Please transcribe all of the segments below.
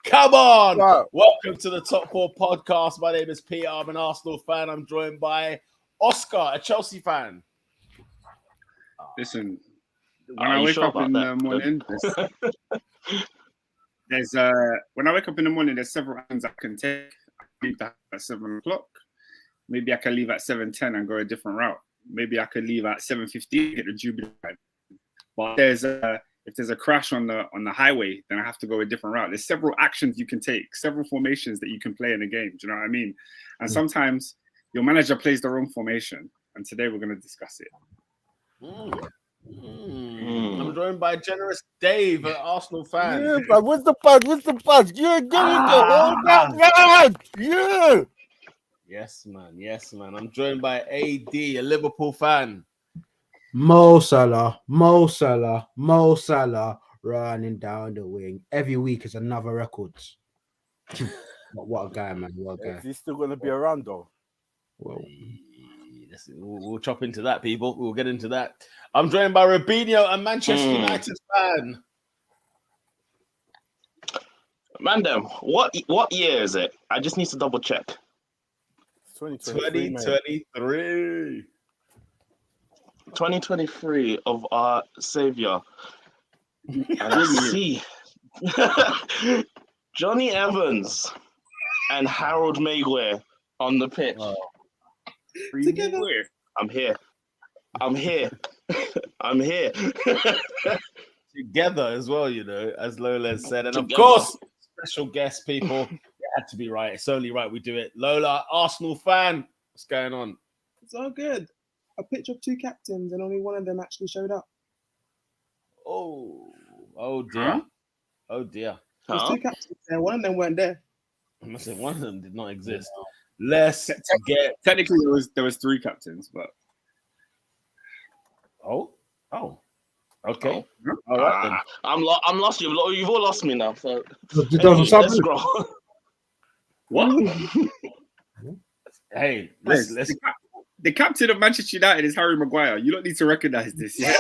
Come on. Wow. Welcome to the Top 4 podcast. My name is Peter. I'm an Arsenal fan. I'm joined by Oscar, a Chelsea fan. Listen, when I wake up in the morning, there's several actions I can take. I can leave the house at 7 o'clock. Maybe I can leave at 7:10 and go a different route. Maybe I could leave at 7:15 get the Jubilee line. But if there's a crash on the highway, then I have to go a different route. There's several actions you can take, several formations that you can play in a game. Do you know what I mean? And sometimes your manager plays the wrong formation. And today we're going to discuss it. I'm joined by generous Dave, an Arsenal fan. Yeah, but what's the pass? Yeah, go hold that man. Yeah. Yes, man. I'm joined by AD, a Liverpool fan. Mo Salah running down the wing. Every week is another record. What a guy, man. What a guy. Is he still going to be around, though? Well, we'll chop into that, people. We'll get into that. I'm joined by Robinho, a Manchester United fan. Mandem, what year is it? I just need to double check. 2023. 2023 of our savior. Let's see. Johnny Evans and Harold Maguire on the pitch. Together. I'm here. Together as well, you know, as Lola said. And Together. of course, special guest, people. It had to be right. It's only right we do it. Lola, Arsenal fan. What's going on? It's all good. A picture of two captains and only one of them actually showed up. Oh dear. Oh dear. There's two captains there. One of them weren't there. I must say one of them did not exist. Let's get. Technically, there was 3 captains, but Okay. All right then. I'm lost. You've all lost me now. So let's scroll. what? Hey, let's. The captain of Manchester United is Harry Maguire. You don't need to recognize this. Yeah?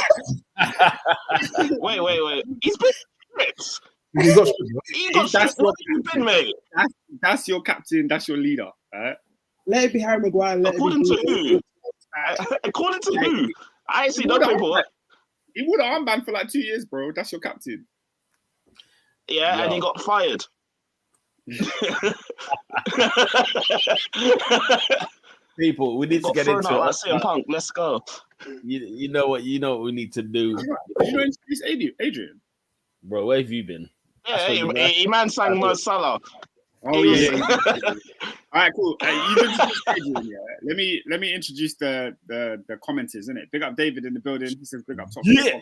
Wait. He's been stripped. he got He got stripped. What have you been, mate? That's your captain. That's your leader. Right? Let it be Harry Maguire. According to who? According to who? I ain't seen no paperwork. He would have armband for like 2 years, bro. That's your captain. Yeah, and he got fired. People, we need to get into it. CM Punk. Let's go. You know what we need to do. You know, introduce Adrian. Bro, where have you been? Yeah, he man sang Mo Salah. Oh yeah. All right, cool. You've introduced Adrian, yeah. Let me introduce the commenters, innit? Big up David in the building. He says big up Top. Yeah.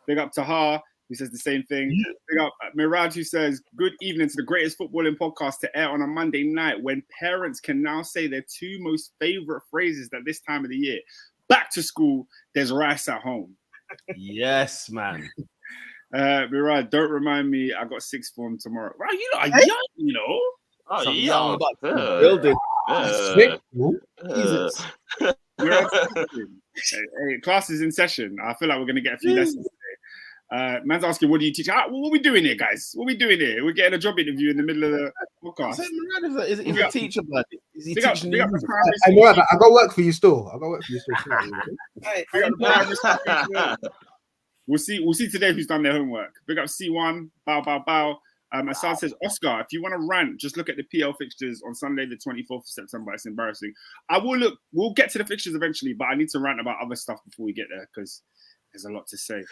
Big up Tahar, who says the same thing. Yeah. Big up Miraj, who says good evening to the greatest footballing podcast to air on a Monday night when parents can now say their 2 most favorite phrases at this time of the year. Back to school, there's rice at home. Yes, man. Miraj, don't remind me. I got 6th form tomorrow. Right, you lot are young, you know. Oh, young about building. Jesus. Hey, class is in session. I feel like we're gonna get a few lessons today. Man's asking, what do you teach? What are we doing here, guys? What are we doing here? We're getting a job interview in the middle of the podcast. Is he a teacher, bloody? Is he teaching you? I got work for you still. We'll see today who's done their homework. Big up C1, bow. Assad says, Oscar, if you want to rant, just look at the PL fixtures on Sunday, the 24th of September. It's embarrassing. We'll get to the fixtures eventually, but I need to rant about other stuff before we get there because there's a lot to say.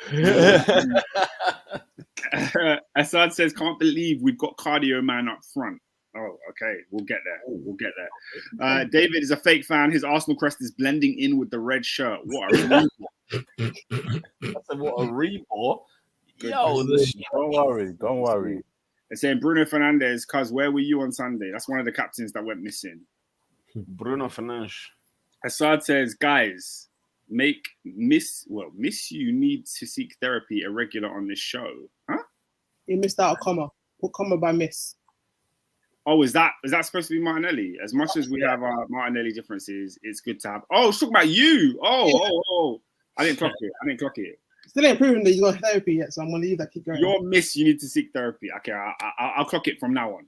Assad says, can't believe we've got Cardio Man up front. Oh, okay. We'll get there. David is a fake fan. His Arsenal crest is blending in with the red shirt. What a what a rebore. Don't worry. They're saying Bruno Fernandes, cuz where were you on Sunday? That's one of the captains that went missing. Bruno Fernandes. Assad says, guys, miss you need to seek therapy irregular on this show. Huh? He missed out a comma. Put comma by miss. Oh, is that supposed to be Martinelli? As much as we have our Martinelli differences, it's good to have. Oh, it's talking about you. Oh. I didn't clock it. Still ain't proven that he's got therapy yet, so I'm gonna leave that keep going. Your miss, you need to seek therapy. Okay, I'll clock it from now on.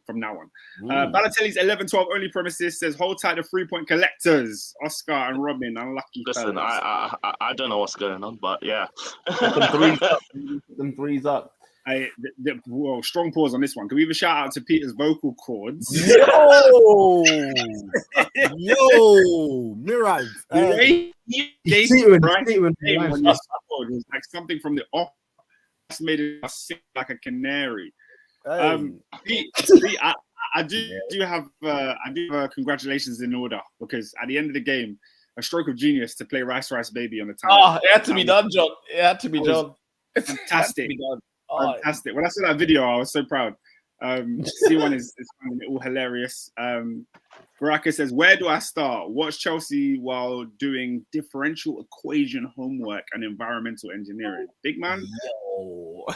Balotelli's 11-12 only premises says hold tight the 3-point collectors, Oscar and Robin. Unlucky. Listen, fellas. I don't know what's going on, but yeah. Put them threes up. Well, strong pause on this one. Can we even shout out to Peter's vocal cords? Yo, Mirage. The way he gave Brian name when you scored was like something from the off. Made it sing like a canary. Pete, I do have congratulations in order, because at the end of the game, a stroke of genius to play Rice Baby on the time. Oh, it had to be done, John. It had to be done. Fantastic. Fantastic. When I saw that video, I was so proud. C1 is finding it all hilarious. Baraka says, where do I start? Watch Chelsea while doing differential equation homework and environmental engineering. Big man. Yo.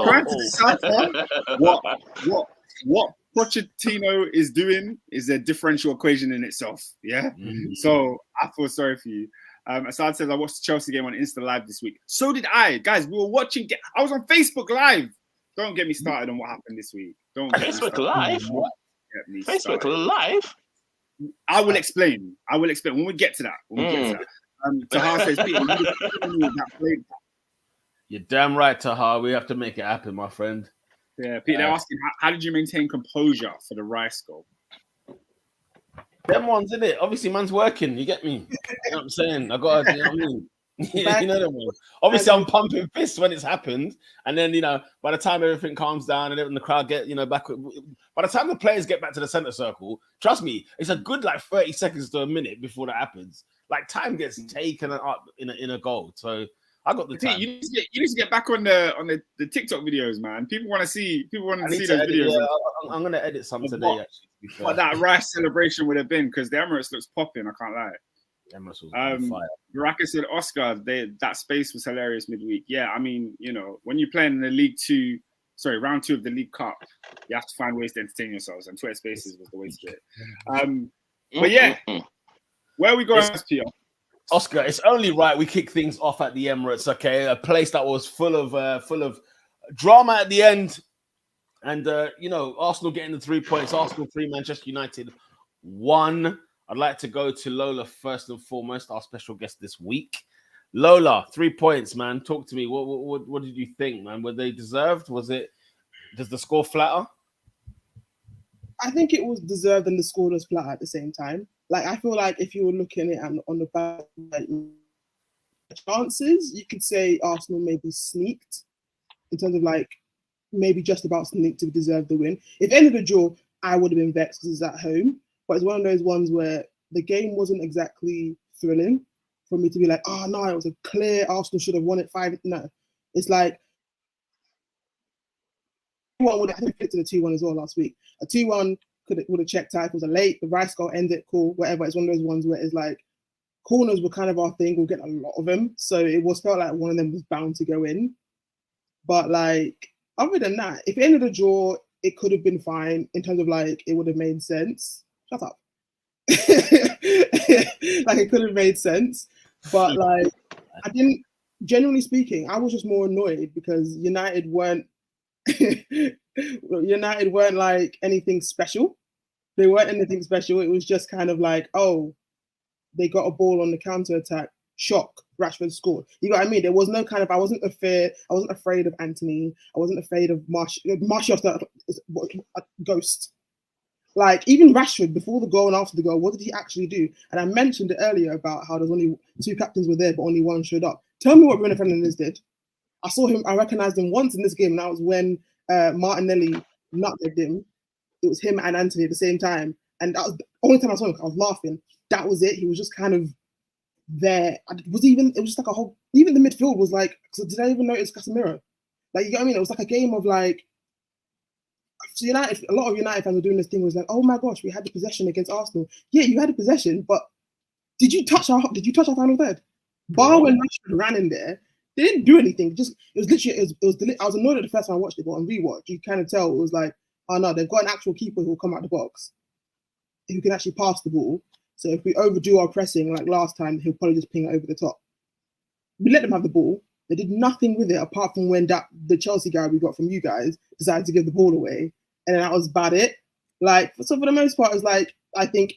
Trying to decipher what Pochettino is doing is a differential equation in itself. Yeah. So I feel sorry for you. Assad says, I watched the Chelsea game on Insta Live this week. So did I. Guys, we were watching. I was on Facebook Live. Don't get me started on what happened this week. Don't get Facebook me Live? Facebook Live? I will explain. When we get to that. Tahar says, Peter, you're damn right, Taha. We have to make it happen, my friend. Yeah, Pete, they're asking, how did you maintain composure for the Rice goal? Them ones, isn't it? Obviously, man's working. You get me? You know what I'm saying? I got to, you know what I mean? You know them ones. Obviously, I'm pumping fists when it's happened. And then, by the time everything calms down and the crowd get, back, by the time the players get back to the center circle, trust me, it's a good, 30 seconds to a minute before that happens. Time gets taken up in a goal. So, I got the time. You need to get back on the TikTok videos, man. People want to see those videos. Yeah, I'm going to edit some today, actually. What that Rice celebration would have been, because the Emirates looks popping. I can't lie. Emirates was on fire. Baraka said, Oscar, that space was hilarious midweek. Yeah, I mean, when you're playing in the round 2 of the League Cup, you have to find ways to entertain yourselves, and Twitter Spaces was the way to do it. But yeah, where are we going, Peter? Oscar, it's only right we kick things off at the Emirates, okay? A place that was full of drama at the end. And, Arsenal getting the 3 points. Arsenal 3, Manchester United 1. I'd like to go to Lola first and foremost, our special guest this week. Lola, 3 points, man. Talk to me. What did you think, man? Were they deserved? Does the score flatter? I think it was deserved and the score was flat at the same time. I feel like if you were looking at it on the back chances, you could say Arsenal maybe sneaked in terms of maybe just about sneaked to deserve the win. If it ended a draw, I would have been vexed because it's at home. But it's one of those ones where the game wasn't exactly thrilling for me to be oh no, it was a clear Arsenal should have won it 5. No, it's I think it to the 2-1 as well last week. A 2-1 would have checked out. It was a late. The Rice goal ended, cool, whatever. It's one of those ones where it's corners were kind of our thing. We'll get a lot of them, so it felt like one of them was bound to go in. But other than that, if it ended a draw, it could have been fine in terms of it would have made sense. Shut up. It could have made sense, but I didn't. Generally speaking, I was just more annoyed because United weren't anything special. They weren't anything special. It was just kind of they got a ball on the counter attack. Shock, Rashford scored. You know what I mean? There was no kind of. I wasn't afraid of Anthony. I wasn't afraid of Martial. A ghost. Even Rashford before the goal and after the goal, what did he actually do? And I mentioned it earlier about how there's only 2 captains were there, but only 1 showed up. Tell me what Bruno Fernandes did. I saw him. I recognized him once in this game, and that was when Martinelli nutmegged him. It was him and Anthony at the same time, and that was the only time I saw him. I was laughing. That was it. He was just kind of there. It was just a whole. Even the midfield was so did I even notice Casemiro? You know what I mean? It was a game of So United, a lot of United fans were doing this thing. Was oh my gosh, we had the possession against Arsenal. Yeah, you had the possession, but did you touch our final third? Bar when Rashford ran in there, they didn't do anything. It was literally. I was annoyed at the first time I watched it, but on rewatch, you kind of tell it was oh no, they've got an actual keeper who will come out the box, who can actually pass the ball. So if we overdo our pressing like last time, he'll probably just ping it over the top. We let them have the ball. They did nothing with it apart from when the Chelsea guy we got from you guys decided to give the ball away, and then that was about it. Like, so for the most part, it's like I think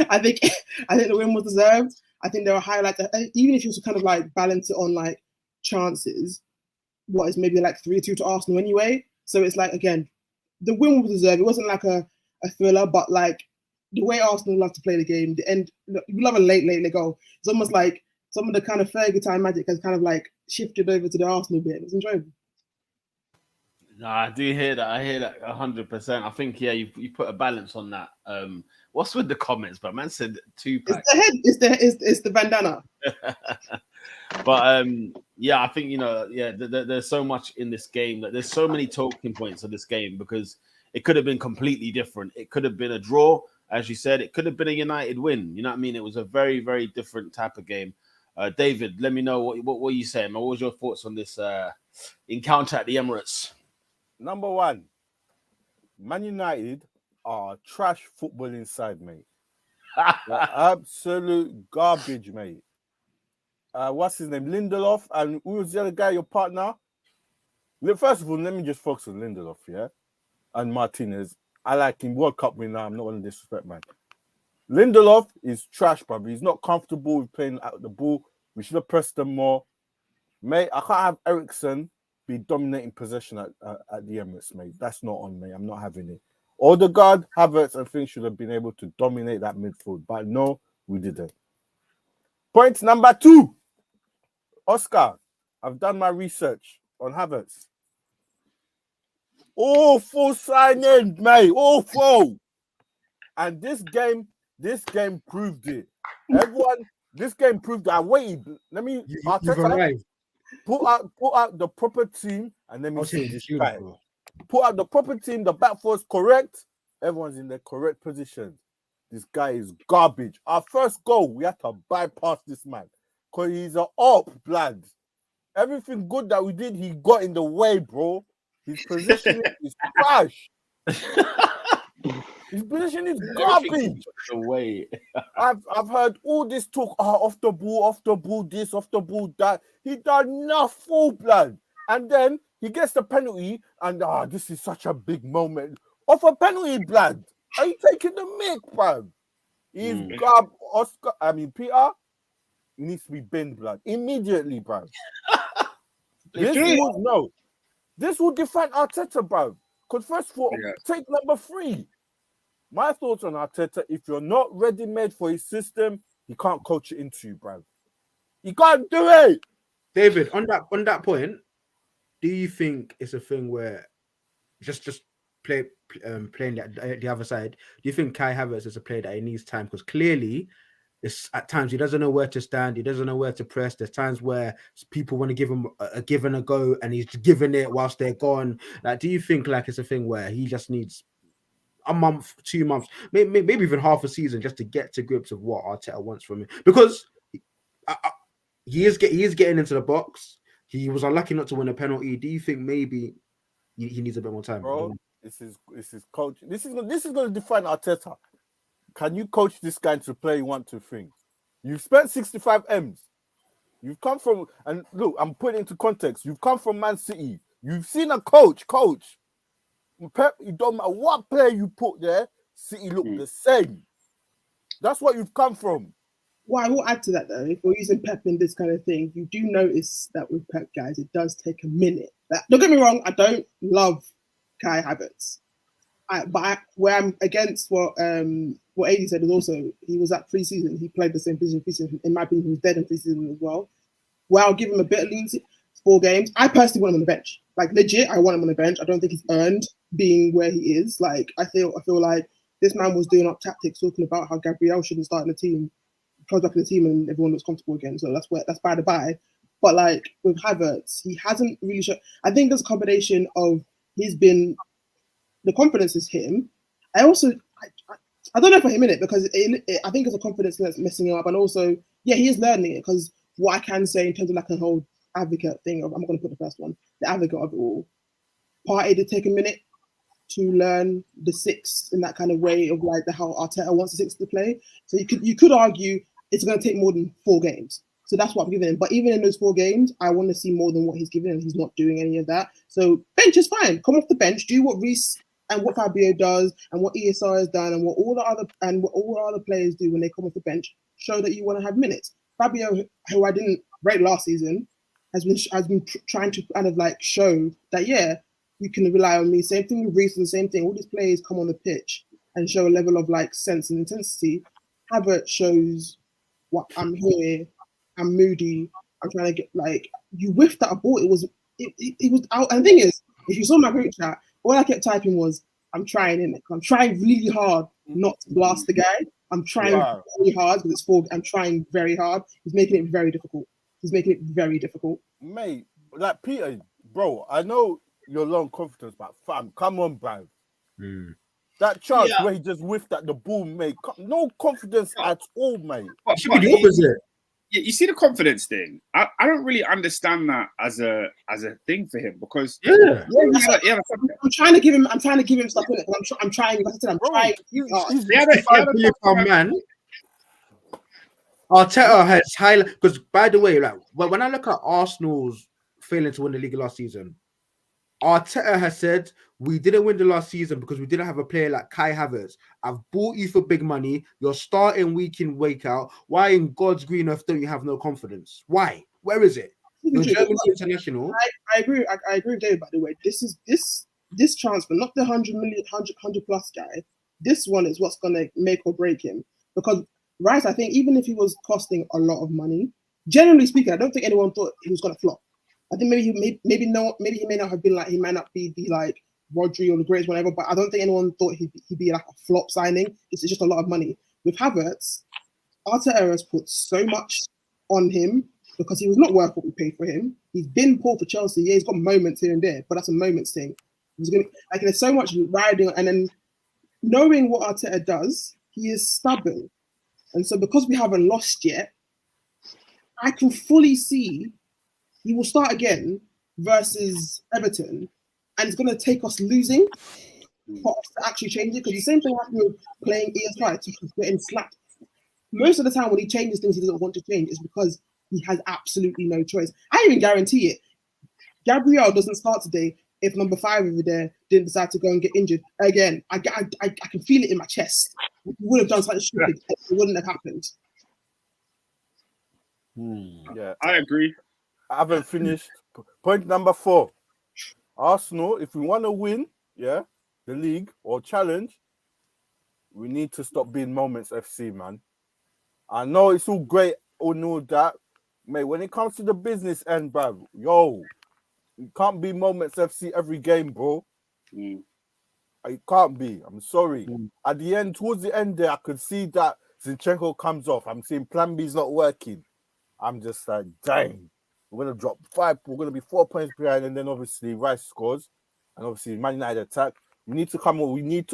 I think the win was deserved. I think there were highlights, even if you was kind of like balance it on like chances. What is maybe like 3-2 to Arsenal anyway. So it's like, again, the win was deserved. It wasn't like a thriller, but like the way Arsenal love to play the game, the end, you love a late goal. It's almost like some of the kind of Fergie Time magic has kind of like shifted over to the Arsenal bit. It was enjoyable. No, I do hear that. I hear that 100%. I think, yeah, you put a balance on that. What's with the comments? But man said 2-pack. It's the head. It's the bandana. But yeah, I think, you know, yeah, there's so much in this game that there's so many talking points of this game because it could have been completely different. It could have been a draw, as you said. It could have been a United win. You know what I mean? It was a very, very different type of game. David, let me know what were you saying? What was your thoughts on this encounter at the Emirates? Number one, Man United are trash footballing side, mate. Absolute garbage, mate. What's his name? Lindelof. And who was the other guy, your partner? First of all, let me just focus on Lindelof, yeah? And Martinez. I like him. World Cup winner. I'm not going to disrespect, man. Lindelof is trash, brother. He's not comfortable with playing out the ball. We should have pressed them more. Mate, I can't have Eriksen be dominating possession at the Emirates, mate. That's not on me. I'm not having it. Odegaard, Havertz, and things should have been able to dominate that midfield. But no, we didn't. Point number 2. Oscar, I've done my research on Havertz. Awful signing, mate. Awful. And this game proved it. This game proved that. Wait, let me put out the proper team and let me say this guy. Put out the proper team, the back four is correct. Everyone's in their correct position. This guy is garbage. Our first goal, we had to bypass this man because he's an up, blood. Everything good that we did, he got in the way, bro. His position is trash. His position is garbage. The way. I've heard all this talk, off the ball, this, off the ball, that. He done nothing, blood. And then he gets the penalty, and this is such a big moment. Off a penalty, blood. Are you taking the mick, bruv? He's Peter, he needs to be binned, blood. Immediately, bruv. This will define Arteta, bruv. Because first of all, take number 3. My thoughts on Arteta, if you're not ready-made for his system, he can't coach it into you, bruv. He can't do it. David, on that point, do you think it's a thing where just playing the other side? Do you think Kai Havertz is a player that he needs time? Because clearly, it's at times he doesn't know where to stand, he doesn't know where to press. There's times where people want to give him a give and a go, and he's giving it whilst they're gone. Like, do you think like it's a thing where he just needs a month, 2 months, maybe even half a season just to get to grips of what Arteta wants from him? Because he is getting into the box. He was unlucky not to win a penalty. Do you think maybe he needs a bit more time? Bro, this is coach. This is going to define Arteta. Can you coach this guy to play 1, 2 things? You've spent 65 M's. You've come from, and look, I'm putting it into context. You've come from Man City. You've seen a coach. Pep, it don't matter what player you put there, City look the same. That's what you've come from. Well, I will add to that though. If we're using Pep in this kind of thing, you do notice that with Pep, guys, it does take a minute. Don't get me wrong, I don't love Kai Havertz. Where I'm against what AD said is also he was at preseason. He played the same position preseason. In my opinion, he was dead in preseason as well. Well, I'll give him a bit of leniency. 4 games. I personally want him on the bench. Like legit, I want him on the bench. I don't think he's earned being where he is. Like I feel like this man was doing up tactics, talking about how Gabriel shouldn't start in the team. Comes back in the team and everyone looks comfortable again. So that's by the by. But like with Havertz, he hasn't really shown. I think there's a combination of the confidence is him. I don't know for him in it because I think it's a confidence that's messing him up, and also he is learning it because what I can say in terms of like a whole advocate thing of I'm going to put the first one, the advocate of it all. Partey did take a minute to learn the 6 in that kind of way of like how Arteta wants the 6 to play. So you could argue it's going to take more than 4 games. So that's what I'm giving him. But even in those 4 games, I want to see more than what he's given, and he's not doing any of that. So bench is fine. Come off the bench, do what Reece and what Fabio does, and what ESR has done, and what all the other players do when they come off the bench. Show that you want to have minutes. Fabio, who I didn't rate last season, has been trying to kind of like show that you can rely on me. Same thing with Reece, the same thing. All these players come on the pitch and show a level of like sense and intensity. Havertz shows what I'm here. I'm moody. I'm trying to get like you whiffed at a ball. It was out. And the thing is, if you saw my group chat, all I kept typing was, "I'm trying in it. I'm trying really hard not to blast the guy. I'm trying very hard because it's 4. I'm trying very hard. He's making it very difficult. Mate, like Peter, bro, I know you're low on confidence, but fam, come on, bro. That chance where he just whiffed at the ball, mate. No confidence at all, mate. It should be the opposite. Yeah, you see the confidence thing. I don't really understand that as a thing for him because I'm trying to give him stuff in it. I'm trying. I'm trying. He's £5 million man. Arteta has highlight because, by the way, like when I look at Arsenal's failing to win the league last season, Arteta has said we didn't win the last season because we didn't have a player like Kai Havertz. I've bought you for big money. You're starting week in, week out. Why in God's green earth don't you have no confidence? Why? Where is it? You're German international. I agree. I agree with David. By the way, this transfer, not the 100 plus guy. This one is what's gonna make or break him because. Rice, I think even if he was costing a lot of money, generally speaking, I don't think anyone thought he was going to flop. I think maybe he may not have been like, he might not be the like Rodri or the greatest whatever, but I don't think anyone thought he'd be like a flop signing. It's just a lot of money. With Havertz, Arteta has put so much on him because he was not worth what we paid for him. He's been poor for Chelsea. Yeah, he's got moments here and there, but that's a moments thing. He's gonna like there's so much riding, and then knowing what Arteta does, he is stubborn. And so because we haven't lost yet, I can fully see he will start again versus Everton, and it's going to take us losing for us to actually change it. Because the same thing happened with playing ES5, to getting slapped. Most of the time when he changes things he doesn't want to change is because he has absolutely no choice. I even guarantee it. Gabriel doesn't start today if number 5 over there didn't decide to go and get injured again. I can feel it in my chest. He would have done something stupid. It wouldn't have happened. Yeah, I agree. I haven't finished. Point number 4. Arsenal, if we want to win, the league or challenge, we need to stop being Moments FC, man. I know it's all great, all that, mate. When it comes to the business end, bro, it can't be Moments FC every game, bro. It can't be. I'm sorry. At the end, towards the end there, I could see that Zinchenko comes off. I'm seeing Plan B's not working. I'm just like, dang. We're gonna drop 5. We're gonna be 4 points behind, and then obviously Rice scores, and obviously Man United attack. We need to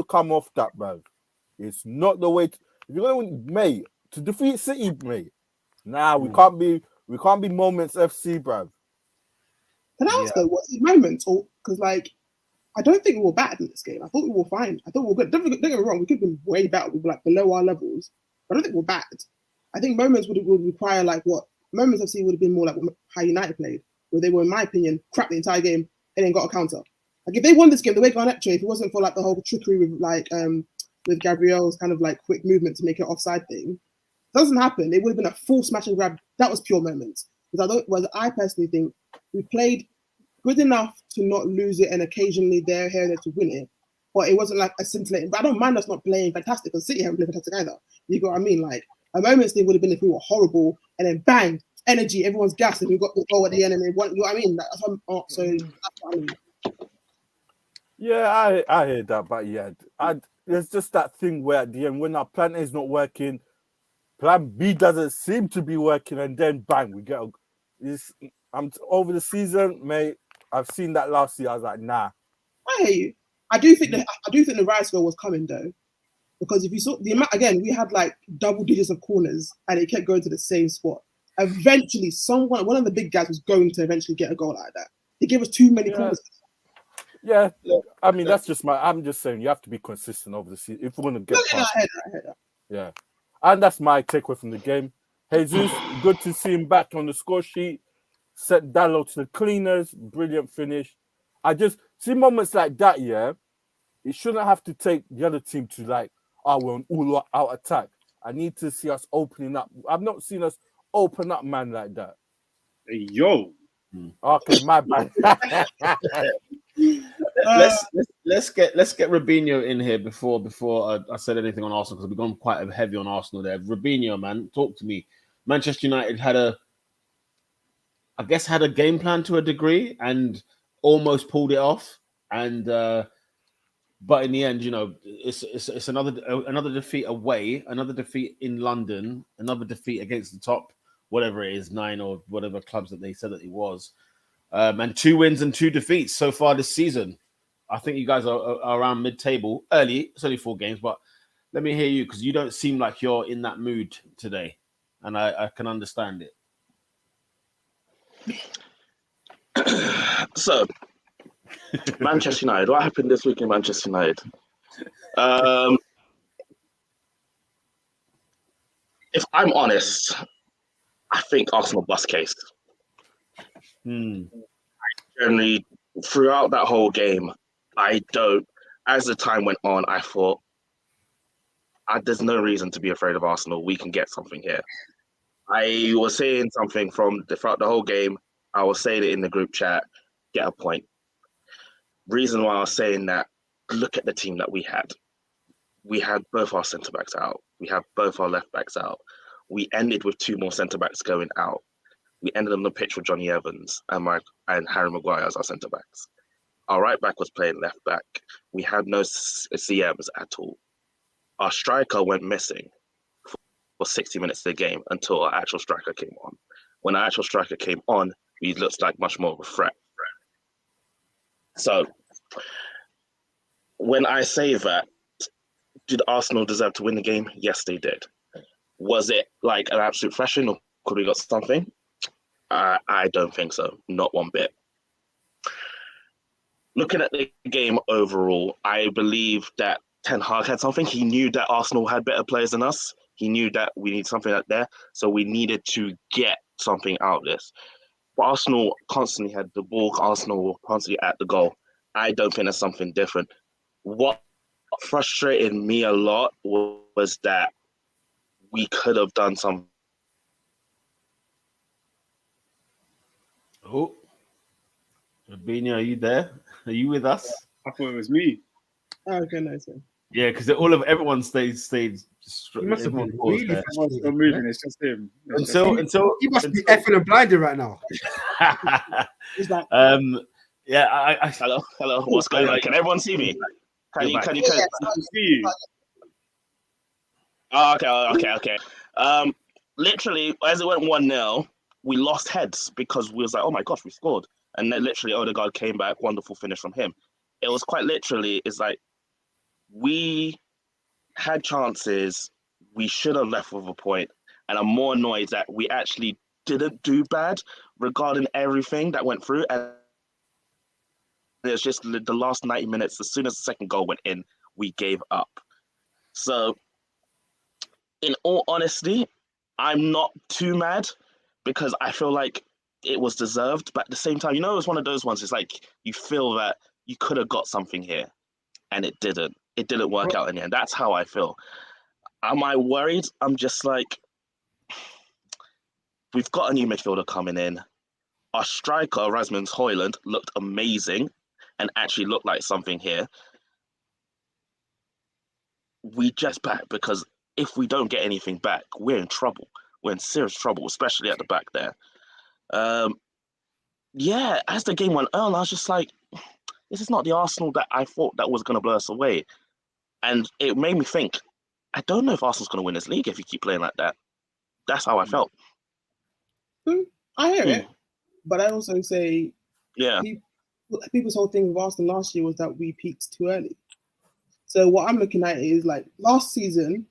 come off that, bro. It's not the way. If you're gonna win, mate, to defeat City, mate. Nah, we can't be Moments FC, bro. Can I ask though, what's his moments? Or because like, I don't think we were bad in this game. I thought we were fine. I thought we were good. Don't get me wrong. We could have been way better. We were like below our levels. But I don't think we're bad. I think moments would require like what Moments FC would have been more like how United played, where they were, in my opinion, crap the entire game and then got a counter. Like if they won this game the way Garnacho, if it wasn't for like the whole trickery with like with Gabriel's kind of like quick movement to make it offside thing, doesn't happen. It would have been a full smash and grab. That was pure Moments. Because I personally think we played good enough to not lose it and occasionally here and there to win it. But it wasn't like a scintillating. But I don't mind us not playing fantastic because City haven't played fantastic either. You got what I mean? Like a Moments thing would have been if we were horrible and then bang, energy, everyone's gassed and we got the goal at the end and they won. You know what I mean? That's what that's what I mean. Yeah, I hear that, but there's just that thing where at the end when our plan A is not working, plan B doesn't seem to be working, and then bang, we get I'm over the season, mate. I've seen that last year. I was like, nah. I hear you. I do think the Rice goal was coming though, because if you saw the amount again, we had like double digits of corners, and it kept going to the same spot. Eventually, one of the big guys was going to eventually get a goal like that. They gave us too many corners. Yeah, I mean that's just I'm just saying you have to be consistent over the season if we're gonna get past. I heard that. Yeah, and that's my takeaway from the game. Jesus, good to see him back on the score sheet. Set Dallo to the cleaners. Brilliant finish. I just see moments like that, yeah. It shouldn't have to take the other team to like, oh, we're on all-out attack. I need to see us opening up. I've not seen us open up, man, like that. Hey, yo. Okay, my bad. let's get Robinho in here before I said anything on Arsenal, because we've gone quite heavy on Arsenal there. Robinho, man, talk to me. Manchester United had a game plan to a degree and almost pulled it off, and but in the end, you know, it's another defeat away, another defeat in London, another defeat against the top, whatever it is, 9 or whatever clubs that they said that it was. And 2 wins and 2 defeats so far this season. I think you guys are around mid-table. Early, it's only 4 games, but let me hear you, because you don't seem like you're in that mood today, and I can understand it. So, Manchester United. What happened this week in Manchester United? If I'm honest, I think Arsenal bust case. Generally, throughout that whole game, as the time went on, I thought, there's no reason to be afraid of Arsenal. We can get something here. I was saying something throughout the whole game. I was saying it in the group chat, get a point. Reason why I was saying that, look at the team that we had. We had both our centre-backs out. We had both our left-backs out. We ended with 2 more centre-backs going out. We ended on the pitch with Johnny Evans and Harry Maguire as our centre-backs. Our right-back was playing left-back. We had no CMs at all. Our striker went missing for 60 minutes of the game until our actual striker came on. When our actual striker came on, he looked like much more of a threat. So, when I say that, did Arsenal deserve to win the game? Yes, they did. Was it like an absolute thrashing, or could we got something? I don't think so. Not one bit. Looking at the game overall, I believe that Ten Hag had something. He knew that Arsenal had better players than us. He knew that we need something out there. So we needed to get something out of this. But Arsenal constantly had the ball. Arsenal were constantly at the goal. I don't think there's something different. What frustrated me a lot was that we could have done some. Oh, Robinho, are you there? Are you with us? I thought it was me. Oh, okay, nice. Yeah, because everyone stayed. He must have been Everyone really paused Not moving. It's just him. until He must be effing and blinded right now. He's like, yeah, I Hello. What's going on? Can everyone see me? Can you? I can see you. Oh, okay. Literally, as it went 1-0, we lost heads because we was like, oh my gosh, we scored. And then literally Odegaard came back, wonderful finish from him. It was quite literally, it's like, we had chances, we should have left with a point, and I'm more annoyed that we actually didn't do bad regarding everything that went through. And it's just the last 90 minutes, as soon as the second goal went in, we gave up. So, in all honesty, I'm not too mad because I feel like it was deserved. But at the same time, you know, it was one of those ones, it's like you feel that you could have got something here and it didn't. It didn't work out in the end. That's how I feel. Am I worried? I'm just like, we've got a new midfielder coming in. Our striker, Rasmus Højlund, looked amazing and actually looked like something here. We just back because if we don't get anything back, we're in trouble. We're in serious trouble, especially at the back there. Yeah, as the game went on, I was just like, this is not the Arsenal that I thought that was going to blow us away. And it made me think, I don't know if Arsenal's going to win this league if you keep playing like that. That's how I felt. I hear it, but I also say, Yeah. People's whole thing with Arsenal last year was that we peaked too early. So what I'm looking at is like last season,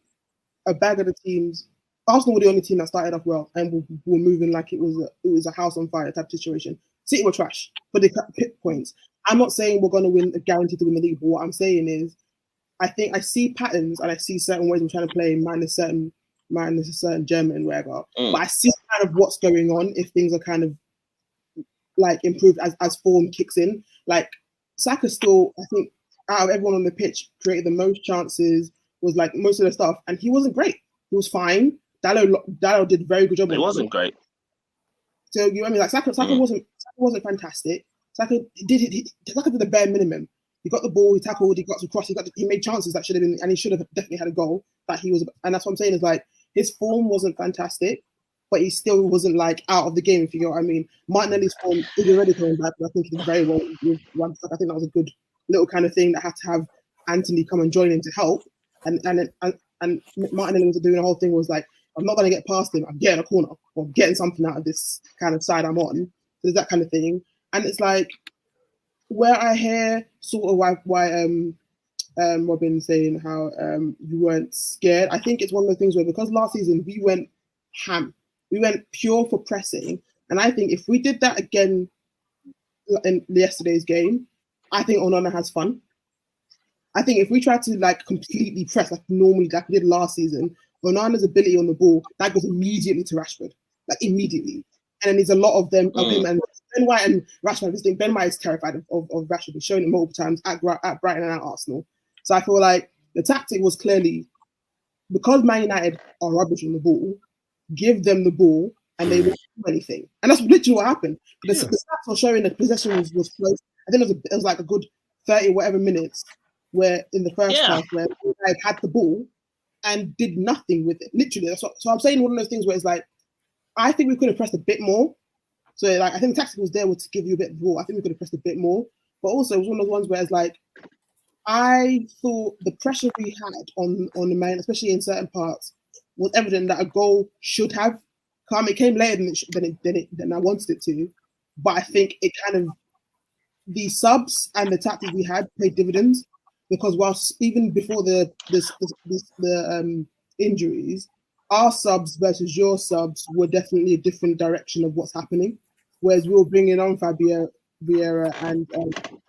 a bag of the teams, Arsenal were the only team that started off well and were moving like it was a house on fire type of situation. City were trash, but they cut pit points. I'm not saying we're going to win, guaranteed to win the league, but what I'm saying is, I think I see patterns and I see certain ways we're trying to play minus certain man is a certain German, whatever. But I see kind of what's going on if things are kind of like improved as form kicks in. Like Saka still, I think, out of everyone on the pitch, created the most chances, was like most of the stuff, and he wasn't great. He was fine. Dallo did a very good job. It wasn't great. So you know what I mean? Like Saka wasn't fantastic. Saka did the bare minimum. He got the ball, he tackled, he got to cross, he made chances that should have been, and he should have definitely had a goal. That he was, and that's what I'm saying is like his form wasn't fantastic, but he still wasn't like out of the game. If you get what I mean. Martinelli's form is already coming back, but I think he did very well with one. I think that was a good little kind of thing that had to have Anthony come and join him to help. And Martinelli was doing the whole thing was like, I'm not going to get past him. I'm getting a corner or getting something out of this kind of side I'm on. So there's that kind of thing. And it's like where I hear sort of why Robin saying how you weren't scared. I think it's one of the things where because last season we went ham. We went pure for pressing. And I think if we did that again in yesterday's game, I think Onana has fun. I think if we try to like completely press like normally like we did last season, Onana's ability on the ball, that goes immediately to Rashford. Like immediately. And then there's a lot of them of him and Ben White and Rashford. This thing, Ben White is terrified of Rashford. We've shown it multiple times at Brighton and at Arsenal. So I feel like the tactic was clearly because Man United are rubbish on the ball, give them the ball and they won't do anything. And that's literally what happened. The stats were showing that possession was close. I think it was like a good 30 whatever minutes where in the first half where they had the ball and did nothing with it. Literally. So I'm saying one of those things where it's like, I think we could have pressed a bit more. So like I think the tactic was there to give you a bit of ball. I think we could have pressed a bit more. But also it was one of those ones where it's like, I thought the pressure we had on the man, especially in certain parts, was evident that a goal should have come. It came later than I wanted it to. But I think it kind of the subs and the tactics we had paid dividends because whilst even before the injuries, our subs versus your subs were definitely a different direction of what's happening. Whereas we were bringing on Vieira and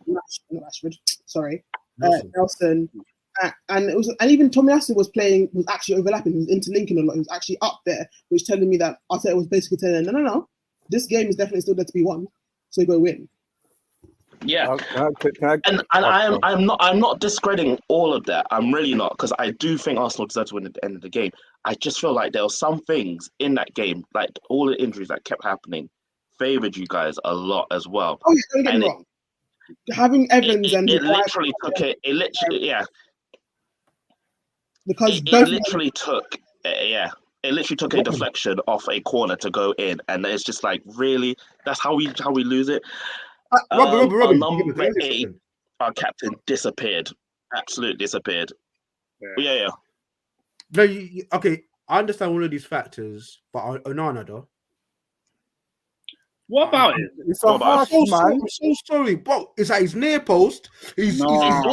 Rashford, sorry, Nelson, and it was, and even Tomiyasu was actually overlapping. He was interlinking a lot. He was actually up there, which telling me that Arteta was basically telling them, no, this game is definitely still there to be won, so you go win. Yeah, I'm not discrediting all of that. I'm really not, because I do think Arsenal deserved to win at the end of the game. I just feel like there were some things in that game, like all the injuries that kept happening, favoured you guys a lot as well. Oh, yeah, don't get me wrong. Having Evans and it literally took it. It literally, yeah. Because it literally took, yeah. It literally took a deflection off a corner to go in, and it's just like, really, that's how we lose it. Robin. Number 8, our captain disappeared. Absolutely disappeared. Yeah. No, okay. I understand all of these factors, but Onana though. What about it? It's a harsh man. I'm so sorry, bro. It's like his near post. He's got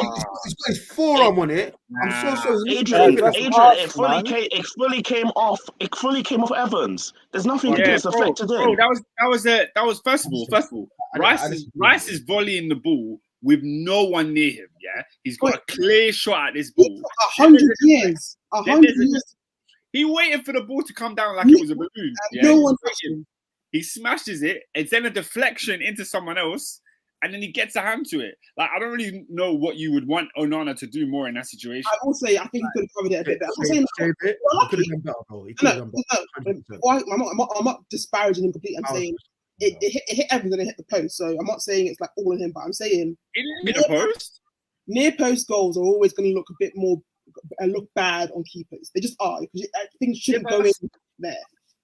his forearm on it. I'm so sorry. Adrian, it fully came off. It fully came off Evans. There's nothing against the deflected in. Bro, that was first of all. Rice is volleying the ball with no one near him. Yeah, he's got a clear shot at this ball. 100 years. 100 years. He waited for the ball to come down like it was a balloon. No one touched him. He smashes it. It's then a deflection into someone else, and then he gets a hand to it. Like, I don't really know what you would want Onana to do more in that situation. I will say, I think he could have covered it a bit better. I'm saying he could have done better. I'm not disparaging him completely. I'm saying it hit Evans and it hit the post. So I'm not saying it's like all in him, but I'm saying near post goals are always going to look a bit more look bad on keepers. They just are because things shouldn't go in there.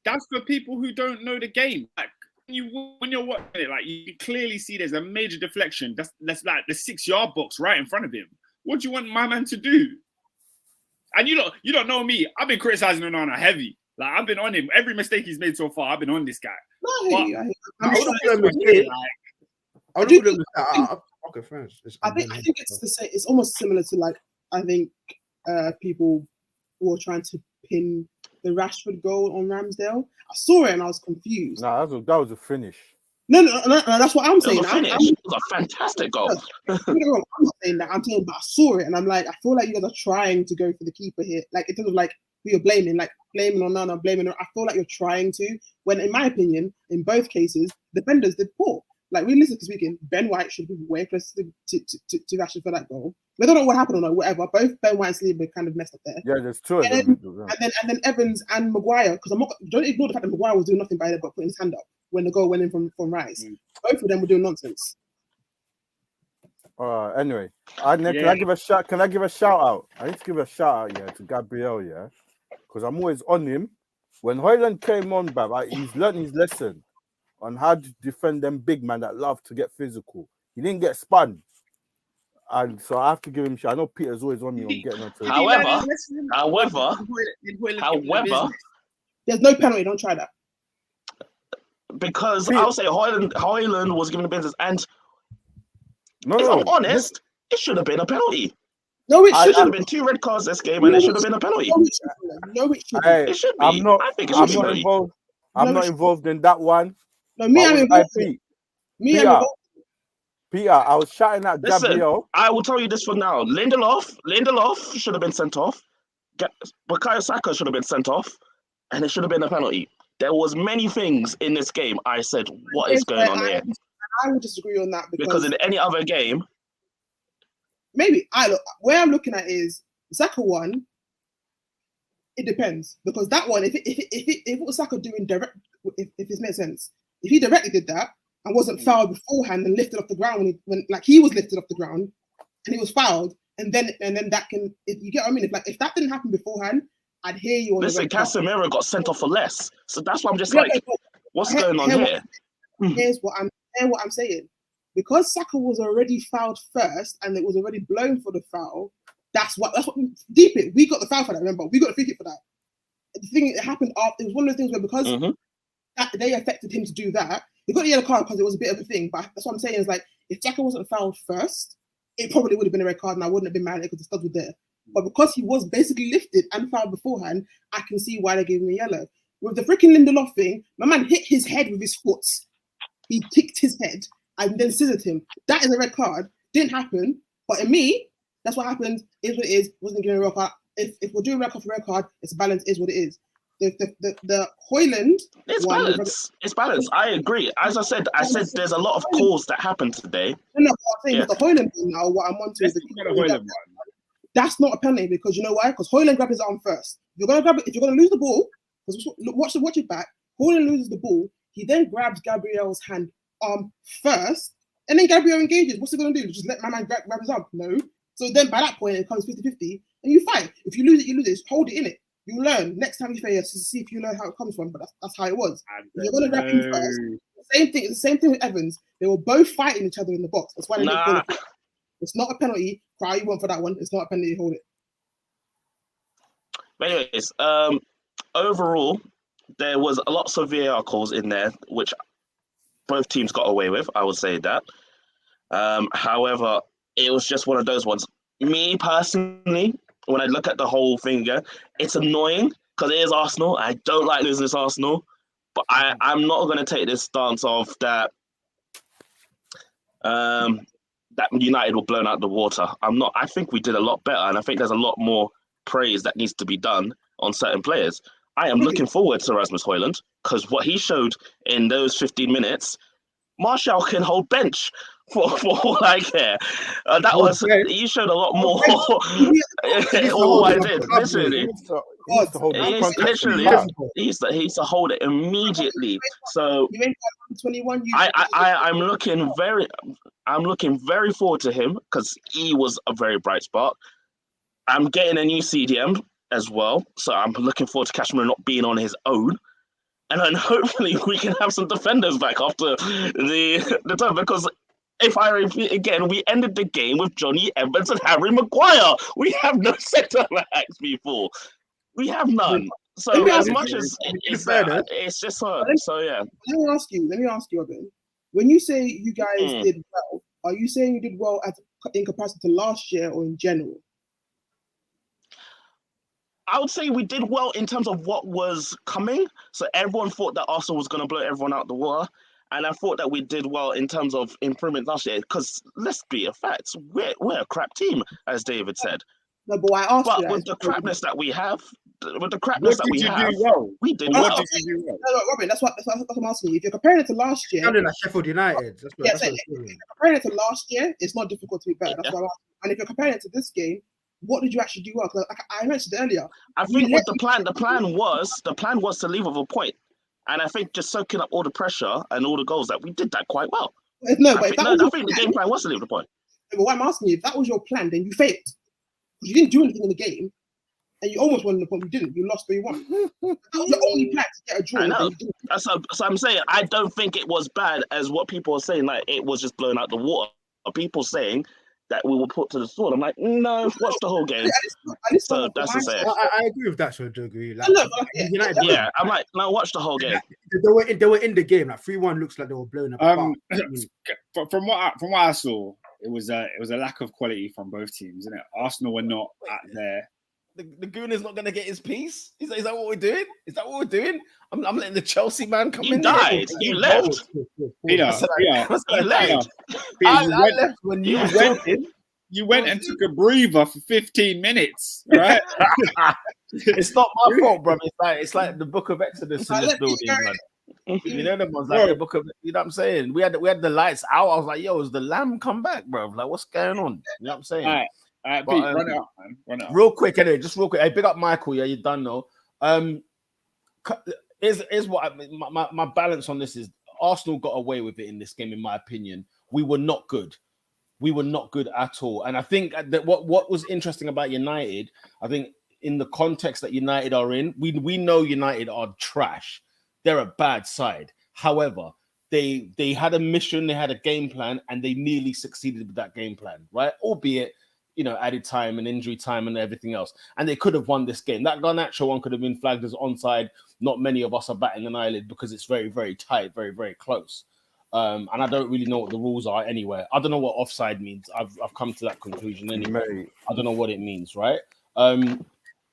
That's for people who don't know the game. Like when you're watching it, like you can clearly see there's a major deflection. That's like the 6-yard box right in front of him. What do you want my man to do? And you don't know me. I've been criticizing Onana heavy. Like I've been on him. Every mistake he's made so far, I've been on this guy. I think it's the same. It's almost similar to like I think people who are trying to pin the Rashford goal on Ramsdale. I saw it and I was confused. No, that was a finish. No, that's what I'm saying. It was a fantastic goal. I'm not saying that. I'm saying, but I saw it and I'm like, I feel like you guys are trying to go for the keeper here. Like in terms of like who you're blaming, like blaming on Nana, blaming on. I feel like you're trying to. When, in my opinion, in both cases, defenders did poor. Like realistically speaking, Ben White should be way closer to Rashford for that goal. I don't know what happened or whatever. Both Ben White and Saliba kind of messed up there. Yeah, there's two of And them. then Evans and Maguire, because don't ignore the fact that Maguire was doing nothing by there but putting his hand up when the goal went in from Rice. Both of them were doing nonsense. Anyway, can I give a shout? Can I give a shout out? I need to give a shout out, to Gabriel, because I'm always on him. When Højlund came on, he's learned his lesson on how to defend them big man that love to get physical. He didn't get spun, and so I have to give him. I know Peter's always on me on getting onto. However, there's no penalty. Don't try that. Because I'll say Højlund was given the business, and no, if I'm honest, it should have been a penalty. No, it should have been 2 red cards this game, and it should have been a penalty. No, it should. It should be. I think it should be. I'm not involved in that one. No, I'm involved. Peter, I was shouting at Gabriel. I will tell you this for now. Lindelof should have been sent off. Bukayo Saka should have been sent off, and it should have been a penalty. There was many things in this game. I said, what is going on here? I would disagree on that because in any other game, maybe where I'm looking at is Saka one. It depends because that one, if it was Saka doing direct, if it makes sense, if he directly did that and wasn't fouled beforehand and lifted off the ground when he was lifted off the ground and he was fouled, and then that can, you get what I mean? If that didn't happen beforehand, I'd hear you. Listen, Casemiro got sent off for less, so that's why I'm just what's going on here? Here's what I'm saying. Because Saka was already fouled first and it was already blown for the foul. That's what deep it. We got the foul for that. Remember, we got the free kick for that. The thing it happened after. It was one of those things where because they affected him to do that, he got the yellow card because it was a bit of a thing. But that's what I'm saying is if Saka wasn't fouled first, it probably would have been a red card, and I wouldn't have been mad at it because the studs were there. But because he was basically lifted and fouled beforehand, I can see why they gave him a yellow. With the freaking Lindelof thing, my man hit his head with his foot. He kicked his head and then scissored him. That is a red card. Didn't happen. But in me, that's what happened. Is what it is. Wasn't given a red card. If we're doing red card for red card, it's a balance. Is what it is. The Højlund. It's balance. It's balance. I agree. As I said there's a lot of calls that happened today. No, what I'm saying with the Højlund one now, what I'm on to is the Højlund one. That's not a penalty because you know why? Because Højlund grabbed his arm first. If you're gonna lose the ball, because watch it back. Højlund loses the ball. He then grabs Gabriel's arm first, and then Gabriel engages. What's he gonna do? Just let my man grab his arm? No. So then by that point it comes 50-50, and you fight. If you lose it, you lose it. Just hold it in it. You learn next time you fail to see if you learn how it comes from. But that's how it was. You're gonna grab him first. The same thing with Evans. They were both fighting each other in the box. That's why they didn't call it. It's not a penalty. Cry you want for that one. It's not a penalty. Hold it. But anyways, overall, there was a lot of VAR calls in there, which both teams got away with. I would say that. However, it was just one of those ones. Me personally, when I look at the whole thing again, it's annoying because it is Arsenal. I don't like losing this Arsenal, but I'm not going to take this stance of that. That United were blown out of the water. I'm not. I think we did a lot better, and I think there's a lot more praise that needs to be done on certain players. I am looking forward to Rasmus Højlund because what he showed in those 15 minutes, Martial can hold bench for all I care. He showed a lot more. All I did, literally. He used to hold it immediately. So I'm looking very forward to him because he was a very bright spark. I'm getting a new CDM as well, so I'm looking forward to Casemiro not being on his own. And then hopefully we can have some defenders back after the time. Because if I repeat again, we ended the game with Johnny Evans and Harry Maguire. We have no centre backs before. We have none. So as much as it's just hard. So yeah. Let me ask you, Robin. When you say you guys did well, are you saying you did well in comparison to last year or in general? I would say we did well in terms of what was coming. So everyone thought that Arsenal was going to blow everyone out the water. And I thought that we did well in terms of improvement last year. Because let's be a fact, we're a crap team, as David said. No, but I asked you. But with the crapness that we have, with the crapness What that did we you have, do well? we did What well. did you do well? No, Robin, that's what I'm asking you. If you're comparing it to last year, Sounded like Sheffield United. That's what, yeah, that's so what if it's doing. you're comparing it to last year, it's not difficult to be better. That's Yeah. what I'm asking. And if you're comparing it to this game, what did you actually do well? Because like I mentioned earlier, I think with the plan was to leave with a point, and I think just soaking up all the pressure and all the goals that we did that quite well. no, I but if think, that no, was I your think the plan, game plan was to leave the point. but what I'm asking you, if that was your plan, then you failed. You didn't do anything in the game, and you almost won the point. You didn't. You lost 3-1. That was the only plan to get a draw. I know. then you didn't. So I'm saying I don't think it was bad as what people are saying. Like it was just blown out the water. Are people saying that we were put to the sword? I'm like, no, watch the whole game. At least So that's the same. I agree with that to a degree. Like, No, but yeah, United, Yeah, I'm like, no, watch the whole game. they were in the game. Like 3-1 looks like they were blown apart. From what I saw, it was a lack of quality from both teams, isn't it? Arsenal were not at their. The goon is not going to get his piece. Is that what we're doing? Is that what we're doing? I'm letting the Chelsea man come You in. died. You left. Peter, You left. I left when you went in. You went and took a breather for 15 minutes, right? It's not my fault, bro. It's like the Book of Exodus in this building, man. You know them ones like the Book of. You know what I'm saying? We had the lights out. I was like, yo, is the lamb come back, bro? Like, what's going on? You know what I'm saying? All right, Pete, run it up, man. Run it up. Real quick, anyway, just real quick. Hey, big up Michael. Yeah, you done though. Is what my balance on this is. Arsenal got away with it in this game, in my opinion. We were not good. We were not good at all. And I think that what was interesting about United, I think in the context that United are in, we know United are trash. They're a bad side. However, they had a mission, they had a game plan, and they nearly succeeded with that game plan, right? Albeit, added time and injury time and everything else. And they could have won this game. That Garnacho one could have been flagged as onside. Not many of us are batting an eyelid because it's very, very tight, very, very close. And I don't really know what the rules are anywhere. I don't know what offside means. I've come to that conclusion anyway. I don't know what it means, right?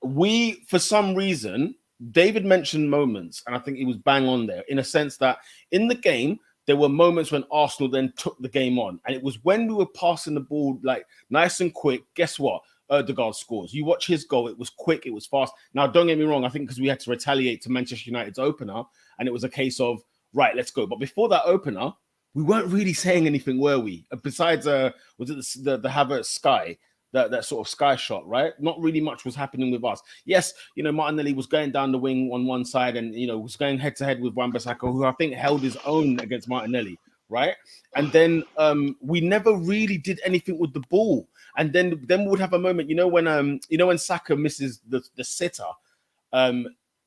We, for some reason, David mentioned moments, and I think he was bang on there in a sense that in the game, there were moments when Arsenal then took the game on. And it was when we were passing the ball like nice and quick. Guess what? Odegaard scores. You watch his goal. It was quick. It was fast. Now, don't get me wrong. I think because we had to retaliate to Manchester United's opener, and it was a case of, right, let's go. But before that opener, we weren't really saying anything, were we? Besides, was it the Havertz Sky, that sort of sky shot, right? Not really much was happening with us. Yes, Martinelli was going down the wing on one side and, was going head-to-head with Wan-Bissaka, who I think held his own against Martinelli, right? And then we never really did anything with the ball. And then we would have a moment, when Saka misses the sitter,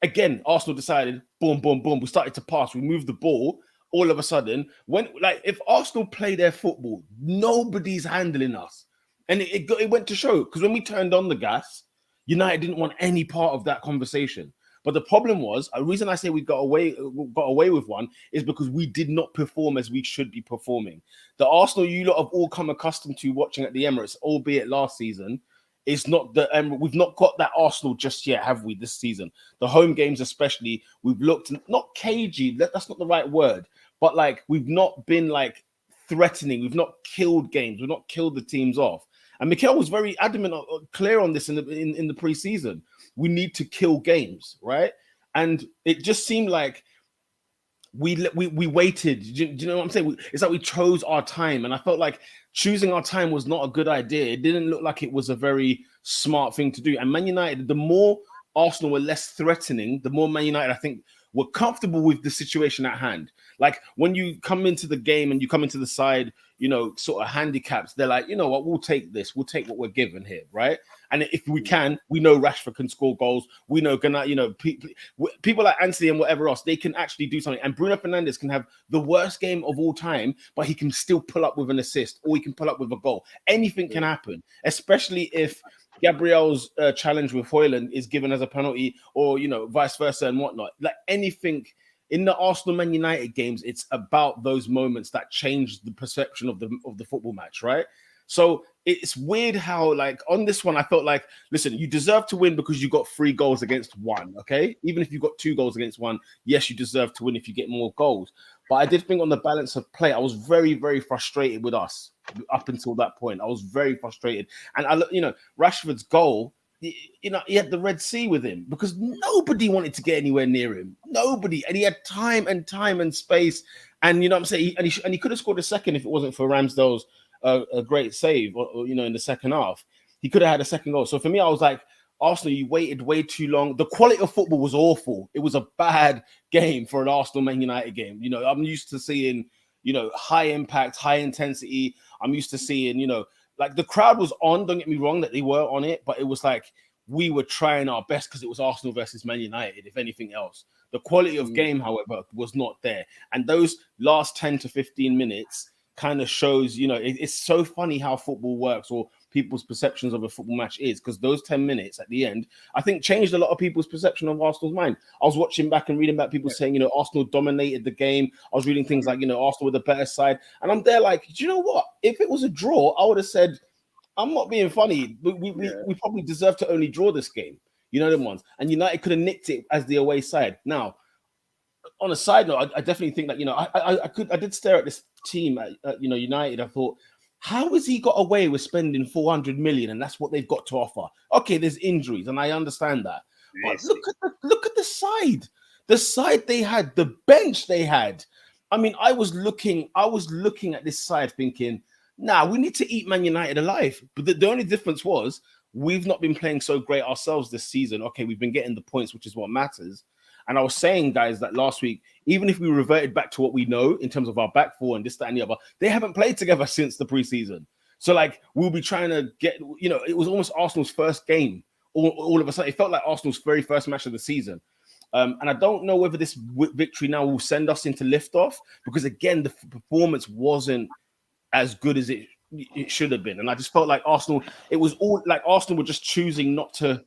again, Arsenal decided, boom, boom, boom. We started to pass. We moved the ball. All of a sudden, if Arsenal play their football, nobody's handling us. And it went to show because when we turned on the gas, United didn't want any part of that conversation. But the problem was, a reason I say we got away with one is because we did not perform as we should be performing. The Arsenal you lot have all come accustomed to watching at the Emirates, albeit last season, is not we've not got that Arsenal just yet, have we, this season? The home games especially, we've looked not cagey, that's not the right word, but we've not been threatening, we've not killed games, we've not killed the teams off. And Mikel was very adamant, clear on this in the preseason. We need to kill games, right? And it just seemed like we waited. Do you know what I'm saying? It's like we chose our time, and I felt like choosing our time was not a good idea. It didn't look like it was a very smart thing to do. And Man United, the more Arsenal were less threatening, the more Man United, I think, were comfortable with the situation at hand. Like when you come into the game and you come into the side, sort of handicaps, they're like, you know what, we'll take this. We'll take what we're given here, right? And if we can, we know Rashford can score goals. We know, people like Anthony and whatever else, they can actually do something. And Bruno Fernandes can have the worst game of all time, but he can still pull up with an assist or he can pull up with a goal. Anything can happen, especially if Gabriel's challenge with Højlund is given as a penalty or, vice versa and whatnot. Like anything in the Arsenal Man United games, it's about those moments that change the perception of the football match, right? So it's weird how, on this one, I felt like, listen, you deserve to win because you got 3 goals against 1, okay? Even if you got 2 goals against 1, yes, you deserve to win if you get more goals. But I did think on the balance of play, I was very, very frustrated with us up until that point. I was very frustrated. And Rashford's goal, you know, he had the Red Sea with him because nobody wanted to get anywhere near him. Nobody, and he had time and space. And you know what I'm saying? He could have scored a second if it wasn't for Ramsdale's a great save, or, you know, in the second half. He could have had a second goal. So for me, I was like, Arsenal, you waited way too long. The quality of football was awful. It was a bad game for an Arsenal Man United game. You know, I'm used to seeing, you know, high impact, high intensity. I'm used to seeing, you know, like the crowd was on, don't get me wrong, that they were on it, but it was like we were trying our best because it was Arsenal versus Man United, if anything else. The quality of game, however, was not there. And those last 10 to 15 minutes kind of shows, you know, it's so funny how football works, or people's perceptions of a football match is, because those 10 minutes at the end, I think, changed a lot of people's perception of Arsenal's mind. I was watching back and reading about people saying, you know, Arsenal dominated the game. I was reading things like, you know, Arsenal were the better side. And I'm there like, do you know what? If it was a draw, I would have said, I'm not being funny, but we probably deserve to only draw this game. You know them ones. And United could have nicked it as the away side. Now, on a side note, I definitely think that, you know, I did stare at this team at you know, United. I thought, how has he got away with spending 400 million and that's what they've got to offer? Okay, there's injuries, and I understand that. But look at the side they had, the bench they had. I mean, I was looking at this side thinking, nah, we need to eat Man United alive. But the only difference was we've not been playing so great ourselves this season. Okay, we've been getting the points, which is what matters. And I was saying, guys, that last week, even if we reverted back to what we know in terms of our back four and this, that, and the other, they haven't played together since the preseason. So, like, we'll be trying to get, you know, it was almost Arsenal's first game. All of a sudden, it felt like Arsenal's very first match of the season. And I don't know whether this victory now will send us into liftoff, because, again, the performance wasn't as good as it should have been. And I just felt like Arsenal, it was all like Arsenal were just choosing not to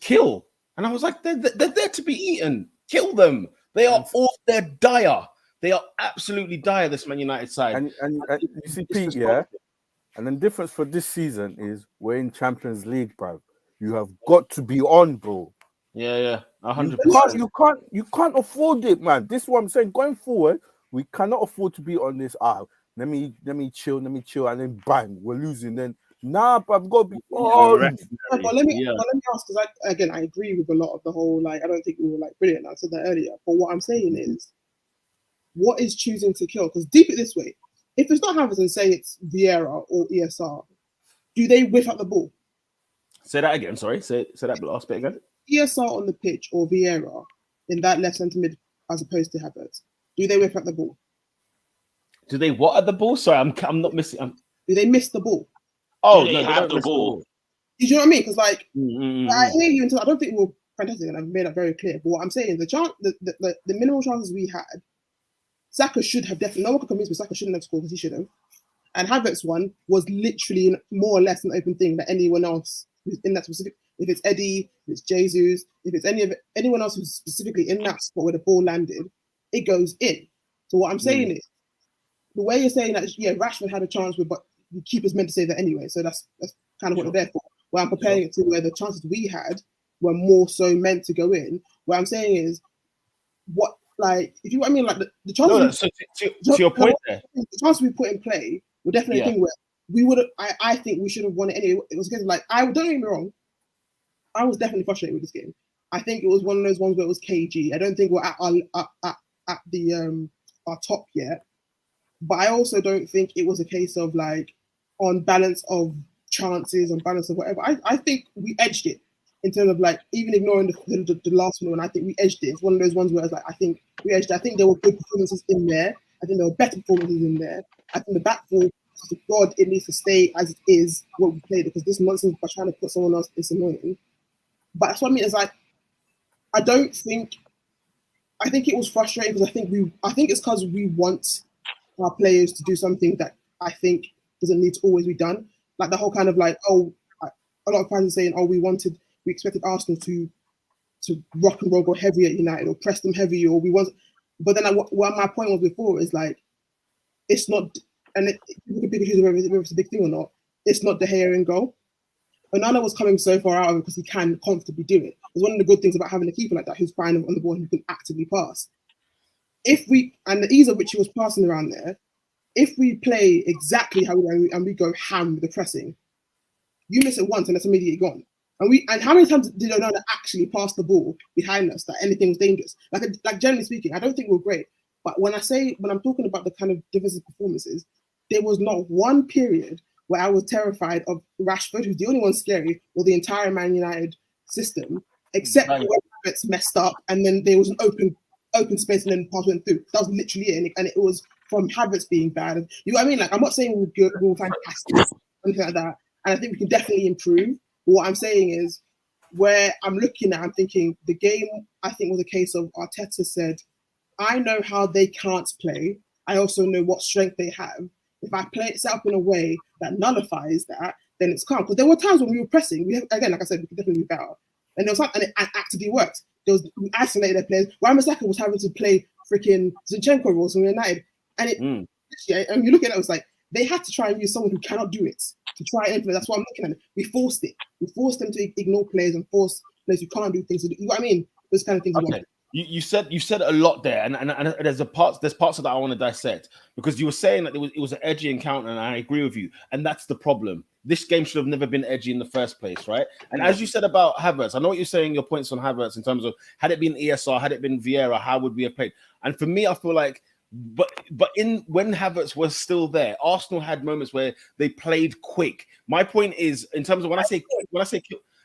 kill. And I was like, they're there to be eaten. Kill them. They are they're dire. They are absolutely dire, this Man United side. And you see, Pete, yeah? And the difference for this season is we're in Champions League, bro. You have got to be on, bro. Yeah, 100%. You can't afford it, man. This is what I'm saying. Going forward, we cannot afford to be on this. Let me chill, and then bang, we're losing. Then but I've got to be on. But let me ask, because I agree with a lot of the whole, like, I don't think we were like brilliant. I said that earlier. But what I'm saying is, what is choosing to kill? Because deep it this way, if it's not Havertz and say it's Vieira or ESR, do they whiff up the ball? Say that again. Sorry. Say that last bit again. ESR on the pitch or Vieira in that left centre mid as opposed to Havertz, do they whiff up the ball? Do they what at the ball? Sorry, I'm not missing. Do they miss the ball? Oh, they have the ball. Do you know what I mean? Because I hear you until I don't think we were fantastic, and I've made that very clear. But what I'm saying is the minimal chances we had, Saka should have definitely. No one can convince me Saka shouldn't have scored, because he should have. And Havertz's one was literally more or less an open thing that anyone else who's in that specific. If it's Eddie, if it's Jesus, if it's anyone else who's specifically in that spot where the ball landed, it goes in. So what I'm saying is, the way you're saying that, yeah, Rashford had a chance with, but the keeper's meant to say that anyway. So that's kind of what they're there for. Where I'm comparing it to where the chances we had were more so meant to go in. What I'm saying is, what, like, if you know what I mean, like the chances. To your point there, the chances we put in play were definitely a thing where we would have. I think we should have won it anyway. It was a case of, like, don't get me wrong, I was definitely frustrated with this game. I think it was one of those ones where it was KG. I don't think we're at our top yet. But I also don't think it was a case of, like, on balance of chances, on balance of whatever. I think we edged it in terms of, like, even ignoring the last one. I think we edged it. It's one of those ones where I was like, I think we edged it. I think there were good performances in there. I think there were better performances in there. I think the back four, God, it needs to stay as it is what we played, because this nonsense by trying to put someone else is annoying. But that's what I mean. It's like, I think it was frustrating, because I think it's because we want our players to do something that I think doesn't need to always be done. Like the whole kind of, like, a lot of fans are saying, we expected Arsenal to rock and roll, go heavy at United, or press them heavy, or we want. But then what my point was before is, like, it's not, and you can pick and choose whether it's a big thing or not. It's not De Gea in goal. Onana was coming so far out of it because he can comfortably do it. It's one of the good things about having a keeper like that who's fine on the ball and who can actively pass. And the ease of which he was passing around there, if we play exactly how we and we go ham with the pressing, you miss it once and it's immediately gone. And how many times did Onana actually pass the ball behind us that anything was dangerous? Like generally speaking, I don't think we're great. But when I'm talking about the kind of defensive performances, there was not one period where I was terrified of Rashford, who's the only one scary, or the entire Man United system, except when Havertz messed up and then there was an open space and then pass went through. That was literally it, and it was from Havertz being bad. You know what I mean? Like, I'm not saying we'll fantastic or anything like that, and I think we can definitely improve. But what I'm saying is, where I'm looking at, I'm thinking the game, I think, was a case of Arteta said, I know how they can't play. I also know what strength they have. If I play it set up in a way that nullifies that, then it's calm. Because there were times when we were pressing. Again, like I said, we could definitely be better. And there was something, and it actively worked. We isolated their players. Wan-Bissaka was having to play freaking Zinchenko roles from United. And and you look at it, it was like, they had to try and use someone who cannot do it to try and implement. That's what I'm looking at. We forced it. We forced them to ignore players and force players who can't do things. You know what I mean? Those kind of things. Okay. You said a lot there, and there's parts of that I want to dissect, because you were saying that it was an edgy encounter, and I agree with you, and that's the problem. This game should have never been edgy in the first place, right? And as you said about Havertz, I know what you're saying, your points on Havertz in terms of, had it been ESR, had it been Vieira, how would we have played? And for me, I feel like, but when Havertz was still there, Arsenal had moments where they played quick. My point is, in terms of when I say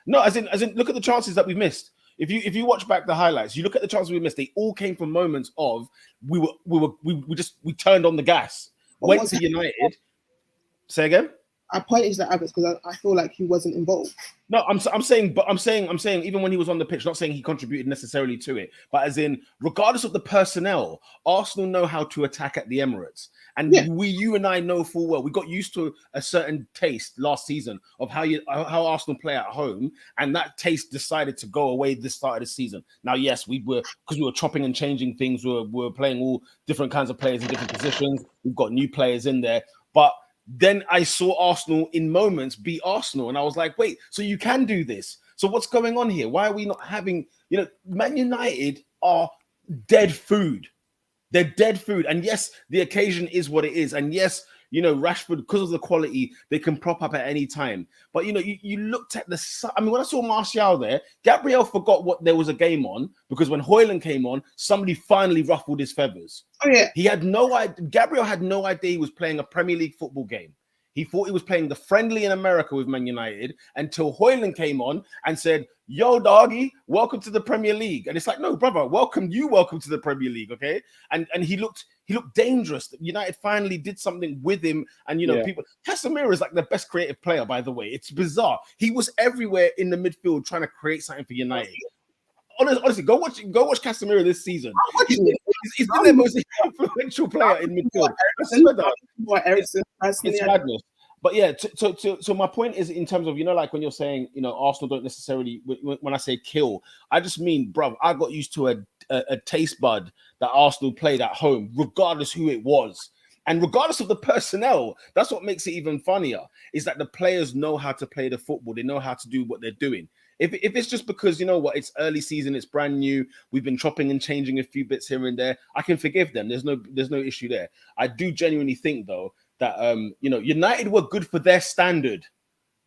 no, as in look at the chances that we missed. If you watch back the highlights, you look at the chances we missed. They all came from moments of we turned on the gas. Went to United. Say again. I pointed to Havertz because I feel like he wasn't involved. No, I'm saying even when he was on the pitch, not saying he contributed necessarily to it, but as in, regardless of the personnel, Arsenal know how to attack at the Emirates, and you and I know full well we got used to a certain taste last season of how Arsenal play at home, and that taste decided to go away this start of the season. Now, yes, because we were chopping and changing things, we were playing all different kinds of players in different positions. We've got new players in there, but then I saw Arsenal in moments beat Arsenal, and I was like, wait, so you can do this? So what's going on here? Why are we not having, Man United are dead food. They're dead food. And yes, the occasion is what it is. And yes, Rashford, because of the quality, they can prop up at any time. But, you looked at when I saw Martial there, Gabriel forgot what there was a game on, because when Højlund came on, somebody finally ruffled his feathers. Oh, yeah. He had no idea. Gabriel had no idea he was playing a Premier League football game. He thought he was playing the friendly in America with Man United until Højlund came on and said, yo, doggy, welcome to the Premier League. And it's like, no, brother, welcome to the Premier League, okay? And he looked dangerous. United finally did something with him. And, people... Casemiro is like the best creative player, by the way. It's bizarre. He was everywhere in the midfield trying to create something for United. Honestly, go watch Casemiro this season. He's been the most influential player in midfield. It's madness. But yeah, so my point is, in terms of, like when you're saying, Arsenal don't necessarily, when I say kill, I just mean, bruv, I got used to a taste bud that Arsenal played at home, regardless who it was. And regardless of the personnel, that's what makes it even funnier, is that the players know how to play the football. They know how to do what they're doing. If it's just because, it's early season, it's brand new, we've been chopping and changing a few bits here and there, I can forgive them. There's no issue there. I do genuinely think, though, that United were good for their standard.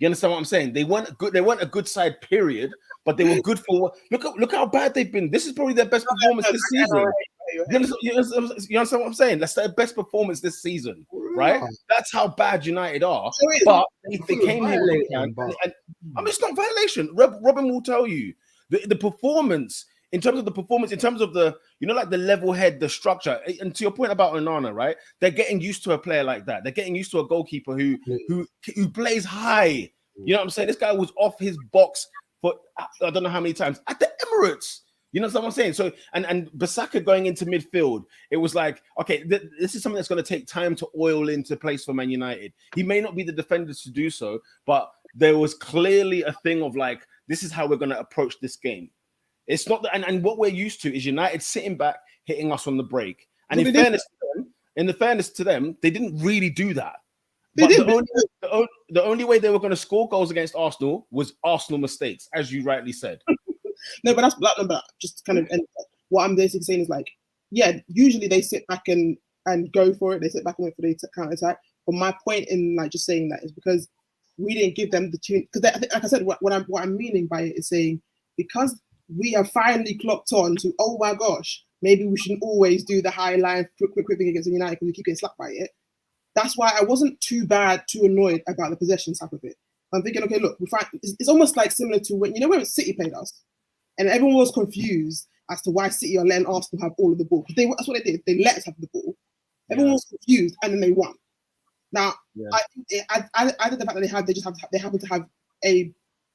You understand what I'm saying? They weren't good. They weren't a good side, period, but they were good for. Look how bad they've been. This is probably their best performance this season. You understand what I'm saying? That's their best performance this season, right? That's how bad United are. But if they came here, it's not violation. Robin will tell you the performance. In terms of the, like the level head, the structure, and to your point about Onana, right? They're getting used to a player like that. They're getting used to a goalkeeper who plays high. You know what I'm saying? This guy was off his box for I don't know how many times at the Emirates. You know what I'm saying? So and Bissaka going into midfield, it was like, okay, this is something that's going to take time to oil into place for Man United. He may not be the defender to do so, but there was clearly a thing of like, this is how we're going to approach this game. It's not that, and what we're used to is United sitting back, hitting us on the break. And in fairness to them, they didn't really do that. But the only way they were going to score goals against Arsenal was Arsenal mistakes, as you rightly said. No, but that's but just kind of what I'm basically saying is like, usually they sit back and go for it. They sit back and wait for the counter attack. But my point in like just saying that is because we didn't give them the tune because, like I said, what I'm meaning by it is saying because we have finally clocked on to oh my gosh, maybe we shouldn't always do the high line quick thing against United because we keep getting slapped by it. That's why I wasn't too annoyed about the possession type of it. I'm thinking, okay, look, it's almost like similar to when City played us, and everyone was confused as to why City are letting Arsenal have all of the ball. That's what they did. They let us have the ball. Everyone was confused, and then they won. Now, I think the fact that they happen to have a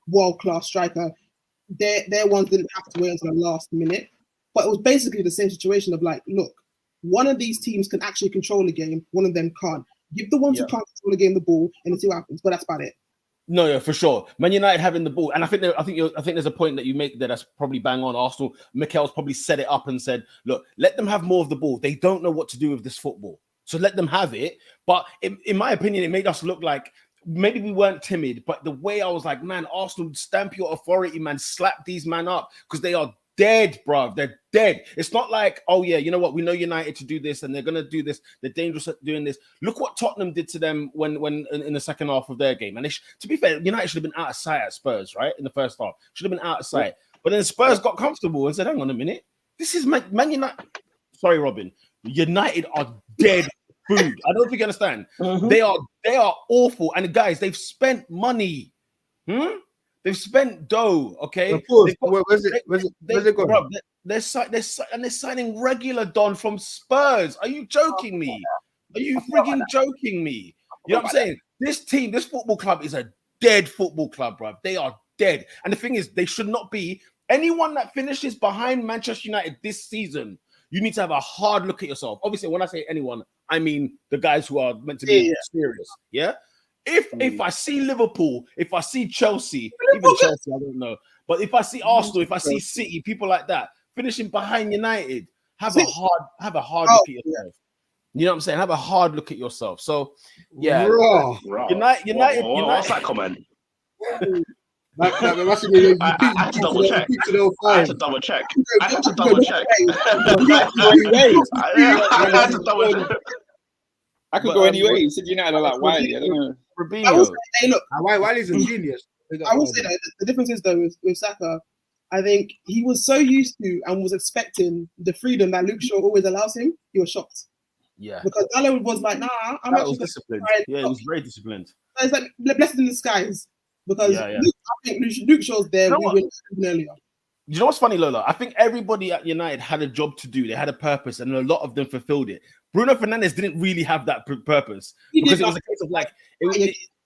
world-class striker. Their ones didn't have to wait until the last minute, but it was basically the same situation of like, look, one of these teams can actually control the game, one of them can't. Give the ones who can't control the game the ball, and see what happens. But that's about it. No, yeah, for sure. Man United having the ball, and I think there's a point that you make that's probably bang on. Arsenal, Mikel's probably set it up and said, "Look, let them have more of the ball. They don't know what to do with this football, so let them have it." But in my opinion, it made us look like maybe we weren't timid, but the way I was like, man, Arsenal, stamp your authority, man, slap these man up because they are dead, bro. They're dead. It's not like, oh yeah, you know what? We know United to do this, and they're gonna do this. They're dangerous at doing this. Look what Tottenham did to them when in the second half of their game. And to be fair, United should have been out of sight at Spurs, right? In the first half, should have been out of sight. But then Spurs got comfortable and said, "Hang on a minute, this is Man United." Sorry, Robin. United are dead food. I don't think you understand. Mm-hmm. They are awful. And guys, they've spent money. They've spent dough, okay? Of course. Where's it going? Bro, they're signing regular Don from Spurs. Are you joking me? Are you freaking joking me? You know what I'm saying? This football club is a dead football club, bro. They are dead. And the thing is, they should not be. Anyone that finishes behind Manchester United this season, you need to have a hard look at yourself. Obviously, when I say anyone, I mean the guys who are meant to be serious, yeah? If I see Liverpool, if I see Chelsea, even Chelsea, I don't know. But if I see Arsenal, if I see City, people like that finishing behind United, have a hard look at yourself. You know what I'm saying? Have a hard look at yourself. So yeah, United. What's that comment? I had to double check. I had to double check. I had to double check. I could go anyway. You said United are like Wiley. I don't know. I will say, hey, look, Wiley's a genius. I will say that the difference is though with Saka, I think he was so used to and was expecting the freedom that Luke Shaw always allows him. He was shocked. Yeah, because Dallo was like, "Nah, I'm actually disciplined." Yeah, he was very disciplined. So it's like blessed in disguise because I think Luke Shaw's there. We went earlier. You know what's funny, Lola? I think everybody at United had a job to do. They had a purpose, and a lot of them fulfilled it. Bruno Fernandes didn't really have that purpose because it was a case of like.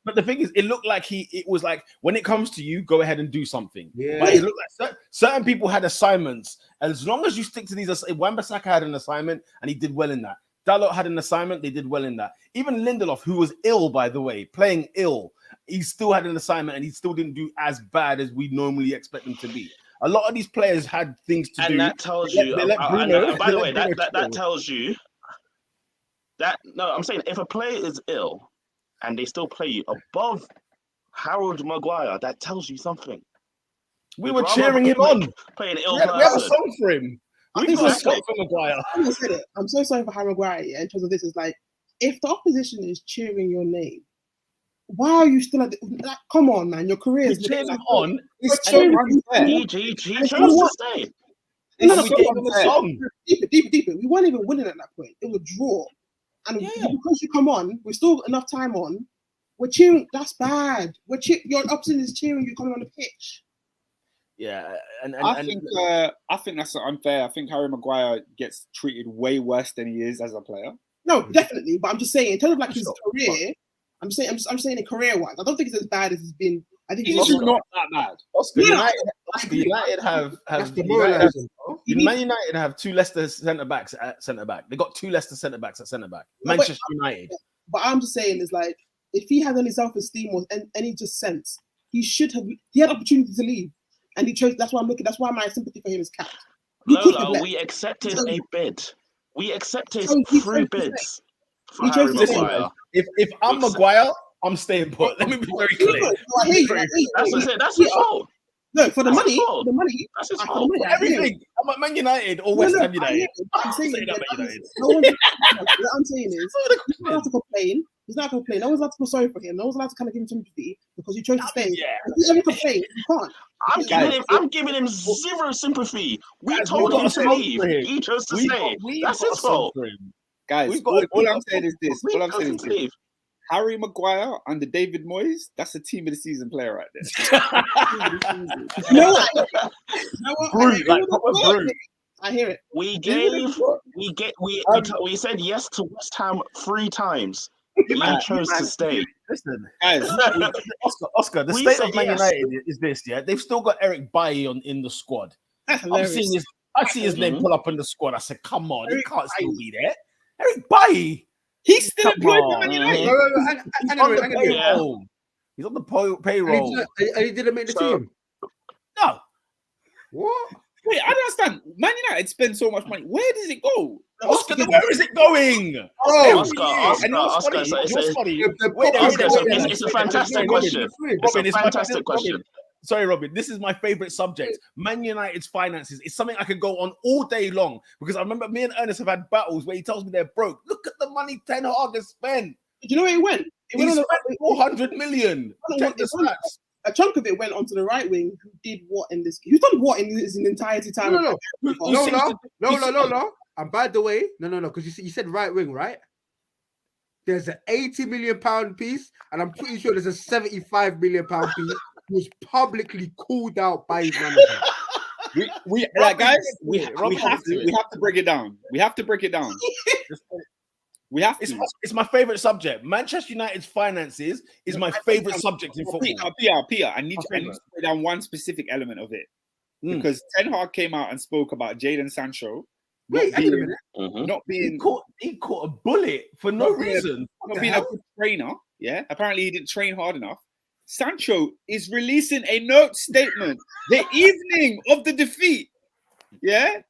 But the thing is, it looked like it was like when it comes to you, go ahead and do something. Yeah. But it looked like certain people had assignments. As long as you stick to these, Wan-Bissaka had an assignment and he did well in that. Dalot had an assignment, they did well in that. Even Lindelof, who was ill, by the way, playing ill, he still had an assignment and he still didn't do as bad as we normally expect him to be. A lot of these players had things to do. And that tells you, by the way, that tells you that, no, I'm saying if a player is ill and they still play you above Harold Maguire, that tells you something. We were cheering him on. Playing ill we have a song for him. We got a song for Maguire. I'm so sorry for Harry Maguire. In terms of this, is like if the opposition is cheering your name, why are you still like? Come on, man! Your career is cheering him on. He chose to stay. Deeper. We weren't even winning at that point. It was a draw, and because you come on, we're still enough time on. We're cheering. That's bad. Your opposition is cheering you coming on the pitch. Yeah, and I think that's unfair. I think Harry Maguire gets treated way worse than he is as a player. No, definitely. But I'm just saying, in terms of like his career, I'm saying in caurier-wise, I don't think it's as bad as it's been. I think it's not that bad. United have Man United have two Leicester centre backs at centre back. They got two Leicester centre backs at centre back. Manchester United. But I'm just saying is like if he has any self-esteem or any just sense, he had opportunity to leave. And he chose. That's why I'm looking. That's why my sympathy for him is capped. Lola, we accepted a bid. We accepted 3 bids for Harry Maguire. If I'm Maguire, I'm staying put. Let me be very clear. That's his fault. No, for the money. That's his fault. Everything. I'm at Man United or West Ham United. I'm saying United. What I'm saying is, you don't have to complain He's not going to play. No one's allowed to feel sorry for him. No one's allowed to kind of give him sympathy because he chose to stay. Yeah. If he ever complain, you can't. I'm giving him zero sympathy. We Guys, told we've him got to a song leave. for him. He chose to We've stay. got- That's we've got his a song fault. for him. Guys, We've got- all I'm saying is this. We All I'm chose saying him is to this. leave. Harry Maguire under David Moyes, that's a team of the season player right there. You know what? You know what? Brute, like proper brute. I hear it. We said yes to West Ham 3 times. He chose to stay. Listen, Guys, Oscar, the We state said of Man yes. United is this, yeah? They've still got Eric Bailly in the squad. That's I hilarious. see his name pull up in the squad. I said, come on, he Eric can't still Bailly. be there. Eric Bailly. he's still Come employed on. by Man Wait, United. wait, wait, He's hang on on, the hang on. payroll. He's on the payroll. And he didn't make the So- team. No. What? Wait, I don't understand. Man United spend so much money. Where does it go? Oscar, where is it going? Oh, Oscar, it's a fantastic question. It's a fantastic question. Sorry, Robin. This is my favorite subject. Man United's finances. It's something I could go on all day long because I remember me and Ernest have had battles where he tells me they're broke. Look at the money Ten Hag has spent. Do you know where he went? He He went on spent 400 million. Check the stats. a chunk of it went onto the right wing. Who did what in this? Who's done what in his entirety time? No. Who seems to- No. And by the way, no, because you said right wing, right? There's an 80 million pound piece, and I'm pretty sure there's a 75 million pound piece who's publicly called out by his manager. We like guys, we have to break it down. We have to break it down. We have to. It's my favorite subject. Manchester United's finances is my favorite subject in football. Peter, I need to break down one specific element of it because Ten Hag came out and spoke about Jadon Sancho. Wait, hang on a minute. Not being He caught a bullet for no reason. not being a good trainer. Yeah, apparently he didn't train hard enough. Sancho is releasing a note statement the evening of the defeat. Yeah,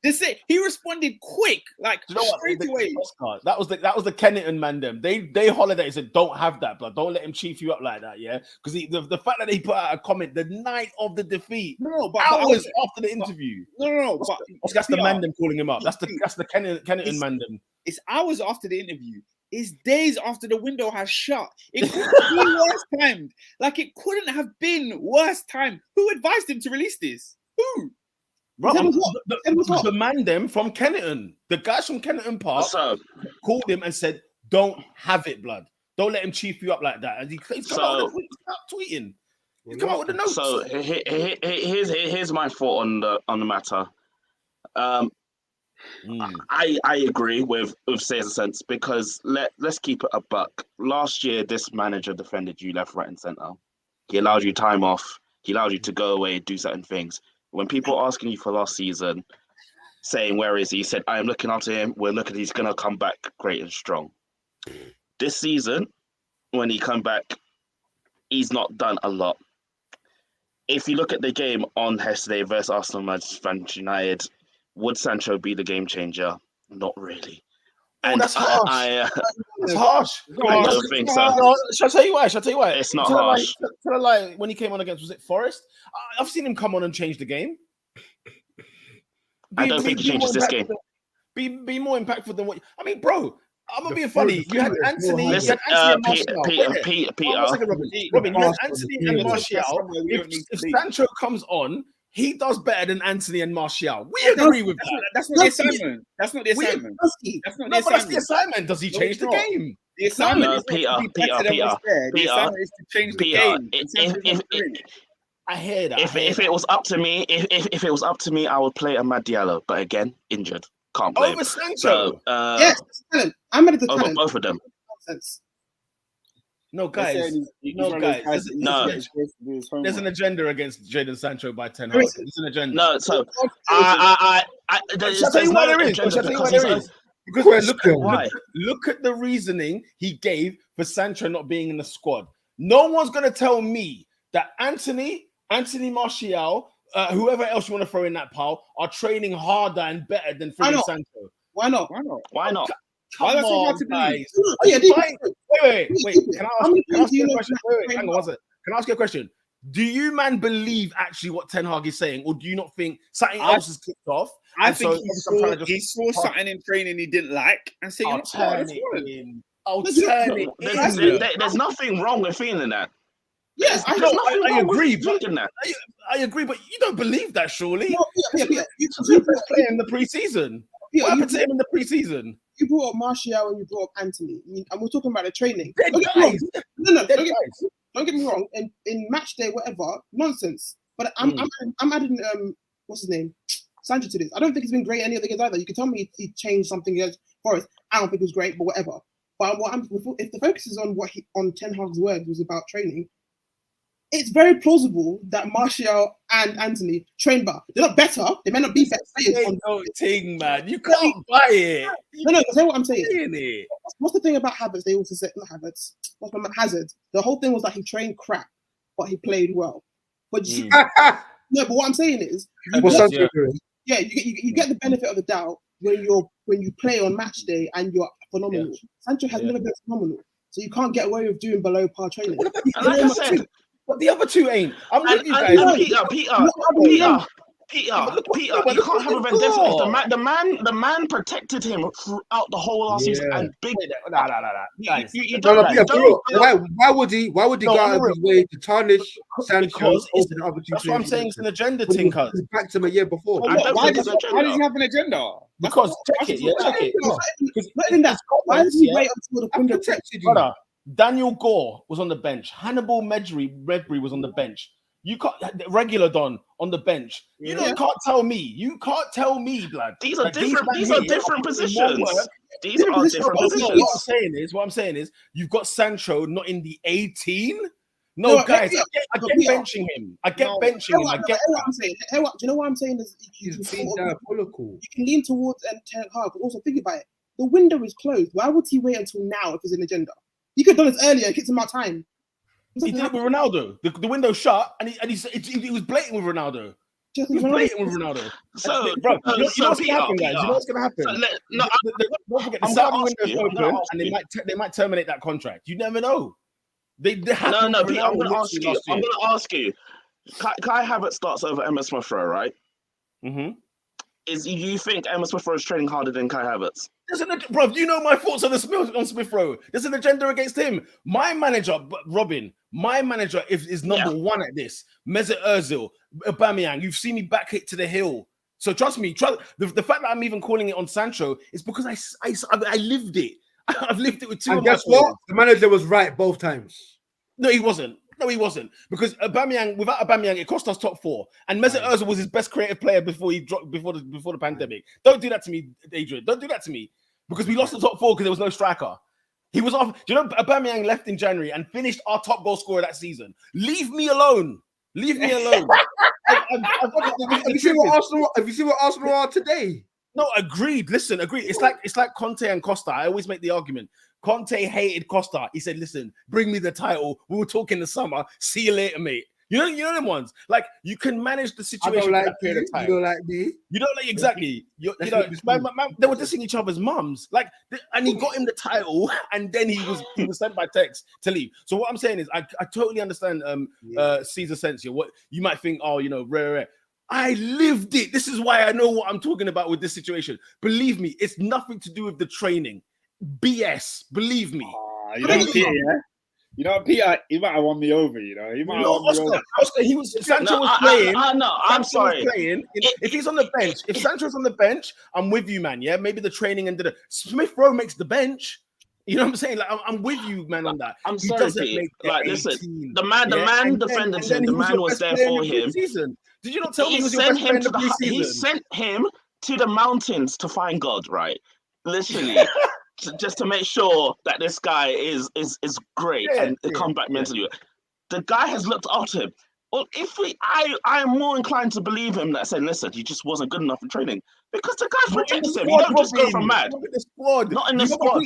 he responded quick, like You know what? straight away. Oscar, that was the Kennington man. Them they hollered and said, "Don't have that, blood. Don't let him chief you up like that." Yeah, because the fact that he put out a comment the night of the defeat, No, hours after the interview. No. Oscar, that's the man them calling him up. That's the Kennington man them. It's hours after the interview. It's days after the window has shut. It couldn't be worse timed. Like it couldn't have been worse timed. Who advised him to release this? Who? Bro, It was what? the man them from Kennington, the guys from Kennington Park called him and said, "Don't have it, blood. Don't let him chief you up like that." And he's come out tweeting. He's come out with the notes. So here's my thought on the matter. I agree with Cesar Sense because let's keep it a buck. Last year, this manager defended you left, right, and centre. He allowed you time off. He allowed you to go away and do certain things. When people are asking you for last season, saying where is he, he said, "I am looking after him. We're looking. He's gonna come back great and strong." This season, when he come back, he's not done a lot. If you look at the game on yesterday versus Arsenal Manchester United, would Sancho be the game changer? Not really. And that's harsh. It's harsh. I don't think so. No, shall I tell you why? It's not harsh. Tell a lie. When he came on against, was it Forest? I've seen him come on and change the game. I don't think he changes this game. Be more impactful than what. I mean, bro. I'm not being funny. You had Anthony. Listen, and Peter. Robin, you had Anthony and Martial. If Sancho comes on, he does better than Anthony and Martial. We agree with that. That's not the assignment. That's not the assignment. That's not the No, but that's assignment. the assignment. Does he change the game? The assignment No, is not to be Peter, better than what's there. The Peter, assignment is to change the game. I hear that. If it was up to me, if it was up to me, I would play Amad Diallo. But again, injured, can't play. Over Sancho. So, Yes, talent. I'm ready to over talent. both of them. Nonsense. No, guys. There's an agenda against Jadon Sancho by Ten Hag. There's an agenda. No, so Shall I tell you why there is? Because look at the reasoning he gave for Sancho not being in the squad. No one's going to tell me that Anthony Martial, whoever else you want to throw in that pile, are training harder and better than Sancho. Why not? Come on, guys. Oh, yeah, Wait. Can I ask you a question? Wait, hang on one second. Can I ask you a question? Do you, man, believe actually what Ten Hag is saying, or do you not think something else has kicked off? I think he saw something in training he didn't like and said, turn it in. I'll No, you- turn it in. There's nothing wrong with feeling that. Yes, There's No, nothing I wrong with agree, but thinking that. I agree, but you don't believe that, surely? No, Peter, He's the best player in the preseason. Peter, What you happened to him in the preseason? you brought up Martial and you brought up Anthony, and we're talking about the training. Dead Don't get me wrong. guys. No, Dead don't guys. get me wrong. In match day, whatever, nonsense. But I'm adding what's his name, Sancho to this. I don't think he's been great any other games either. You can tell me he changed something against Forest. I don't think it was great, but whatever. But if the focus is on on Ten Hag's words was about training, it's very plausible that Martial and Anthony train better. They're not better. They may not be better players. Ain't no thing, man. You can't buy it. No, say what I'm saying. Saying it. What's the thing about Havertz? They also said not Havertz. What's my Hazard? The whole thing was that he trained crap, but he played well. But you, no, but what I'm saying is, you get the benefit of the doubt when you play on match day and you're phenomenal. Yeah. Sancho has never been phenomenal, so you can't get away with doing below par training. And like I said, But the other two ain't. I'm with you guys. and Peter, you can't have a vendetta. The man protected him throughout the whole last season and big. Nah. Guys, You No, don't, Peter, don't, why would he go out of his way to tarnish Sancho Because over the other two? that's what I'm saying. It's an agenda When thing, he cuz. was back to him a year before. I don't Why think does it's an agenda. he have an agenda? Because check it. Not even that. Why did he wait until the I window protected you. Brother, Daniel Gore was on the bench. Hannibal Medbury was on the bench. You can't regular Don on the bench. You can't tell me. You can't tell me, blood. These are that different. men These are here different are doing more positions. work. These are different What positions. I'm saying is, you've got Sancho not in the 18. No, No, guys, yeah, I get yeah. benching him. I get benching him. I get. what I'm saying. Do you know what I'm saying is He's being diabolical. you can lean towards Ten Hag, but also think about it. The window is closed. Why would he wait until now if he's an agenda? You could have done this earlier. It kicked him out time. He did it with Ronaldo. The window shut, and he was blatant with Ronaldo. He was blatant with Ronaldo. So, Bro, you know so what's gonna happen, guys? You know what's gonna happen? Don't forget, the I'm gonna Saudi ask window's you, I'm gonna open, ask and you. they might terminate that contract. You never know. They have No, Pete, I'm gonna ask you. I'm gonna ask you. Kai Havertz starts over Emma Smith Rowe, right? Mm-hmm. You think Emma Smith Rowe is training harder than Kai Havertz? Bro, you know my thoughts on Smith Rowe. There's an agenda against him. My manager, Robin, is number one at this. Mesut Ozil, Aubameyang. You've seen me back it to the hill. So trust me. The fact that I'm even calling it on Sancho is because I lived it. I've lived it with two. And of my guess what? players. The manager was right both times. No, he wasn't. Because Aubameyang, without Aubameyang, it cost us top four. And Mesut Ozil was his best creative player before he dropped before the pandemic. Don't do that to me, Adrian. Don't do that to me. Because we lost the top four because there was no striker. He was off. Do you know Aubameyang left in January and finished our top goal scorer that season? Leave me alone. Have you seen what Arsenal are today? No, agreed. Listen, agreed. It's like Conte and Costa. I always make the argument. Conte hated Costa. He said, "Listen, bring me the title. We will talk in the summer. See you later, mate." You know them ones. Like you can manage the situation for that period of time. You don't like me. You don't like exactly. They were dissing each other's mums. Like, and he got him the title, and then he was sent by text to leave. So what I'm saying is, I totally understand Caesar sense here. What you might think, rare. I lived it. This is why I know what I'm talking about with this situation. Believe me, it's nothing to do with the training. BS. Believe me. You know, Peter, yeah? You know, Peter, he might have won me over, you know. He might have won me over. Oscar, Sancho was playing. I'm sorry. If he's on the bench, if Sancho's on the bench, I'm with you, man. Yeah, maybe the training and Smith Rowe makes the bench. You know what I'm saying? Like, I'm with you, man, on that. I'm sorry, Pete. Like, listen, the man defended him. The man was there for him. Did you not tell me he was your best player in the preseason? He sent him to the mountains to find God, right? Literally. Just to make sure that this guy is great and come back mentally. The guy has looked after him. Well, I am more inclined to believe him that saying, listen, he just wasn't good enough in training because the guy protects him. You don't just go from mad. Not in the squad.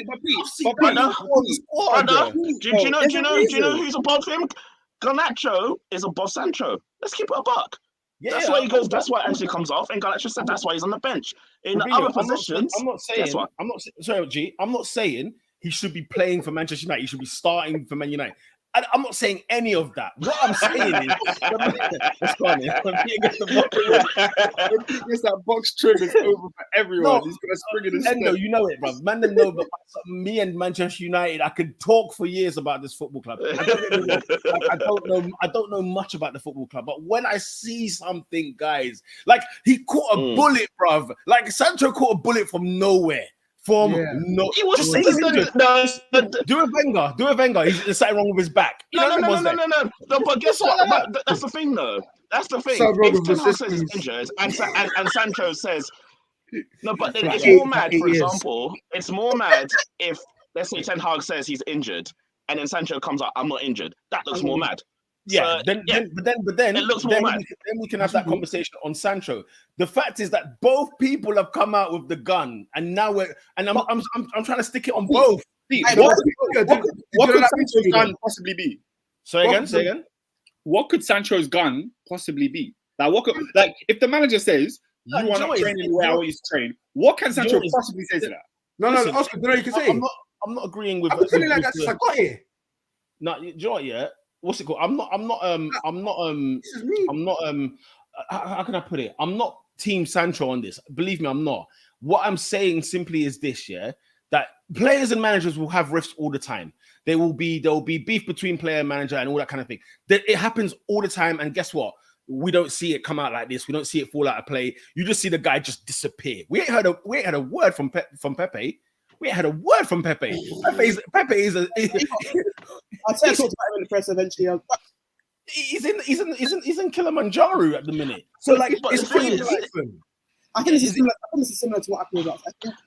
Brother, do you know who's above him? Garnacho is above Sancho. Let's keep it a buck. That's why he goes. That's why Anthony comes off, and Garnacho said that's why he's on the bench. In the other positions, I'm not saying he should be playing for Manchester United. He should be starting for Man United. I'm not saying any of that. What I'm saying is, let's go on. It's that box trim is over for everyone. No, He's gonna spring in his Endo, you know it, bro. Man, them know, but me and Manchester United, I could talk for years about this football club. I don't know much about the football club, but when I see something, guys, like he caught a bullet, bruv. Like Sancho caught a bullet from nowhere. Do a Wenger. There's something wrong with his back. No. But guess what? That's the thing, though. That's the thing. If Ten Hag says he's injured and Sancho says no, but then it's more mad. For example, it's more mad if, let's say, Ten Hag says he's injured and then Sancho comes out, I'm not injured. That looks more mad. Yeah, so, but then it looks more mad. Then we can have that conversation on Sancho. The fact is that both people have come out with the gun, and now I'm trying to stick it on both. What could Sancho's gun possibly be? Say again. What could Sancho's gun possibly be? Like, if the manager says you are not training the way I want you to train, what can Sancho possibly say to that? No, Oscar, you can say. I'm not agreeing with. I'm telling you like that since I got here. No, you know what? Yeah. What's it called? How can I put it? I'm not Team Sancho on this. Believe me, I'm not. What I'm saying simply is this, yeah, that players and managers will have rifts all the time. There will be beef between player and manager and all that kind of thing. It happens all the time. And guess what? We don't see it come out like this. We don't see it fall out of play. You just see the guy just disappear. We ain't heard a word from Pepe. We ain't had a word from Pepe. Pepe is a. I'll tell you about him in the press eventually. He's in Kilimanjaro at the minute. So like, it's crazy. I think this is similar to what happened with us.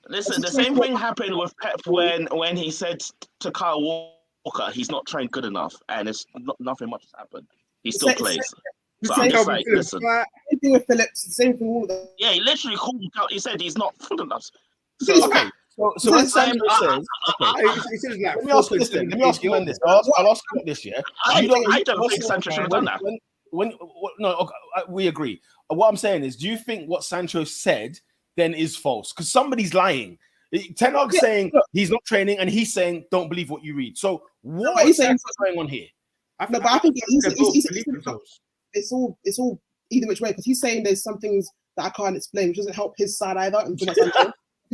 Listen, the same thing happened with Pep when he said to Kyle Walker, he's not trained good enough, and nothing much has happened. He still plays. So I'm just like, listen. Same thing with Phillips. Same thing with all that. Yeah, he literally called out. He said he's not full enough. So when Sandro says, let me ask you this. I'll ask you this, yeah? I don't think Sancho should have done that. We agree. What I'm saying is, do you think what Sancho said then is false? Because somebody's lying. Ten Hag's saying he's not training, and he's saying don't believe what you read. So what is going on here? I think it's all either which way, because he's saying there's some things that I can't explain, which doesn't help his side either. And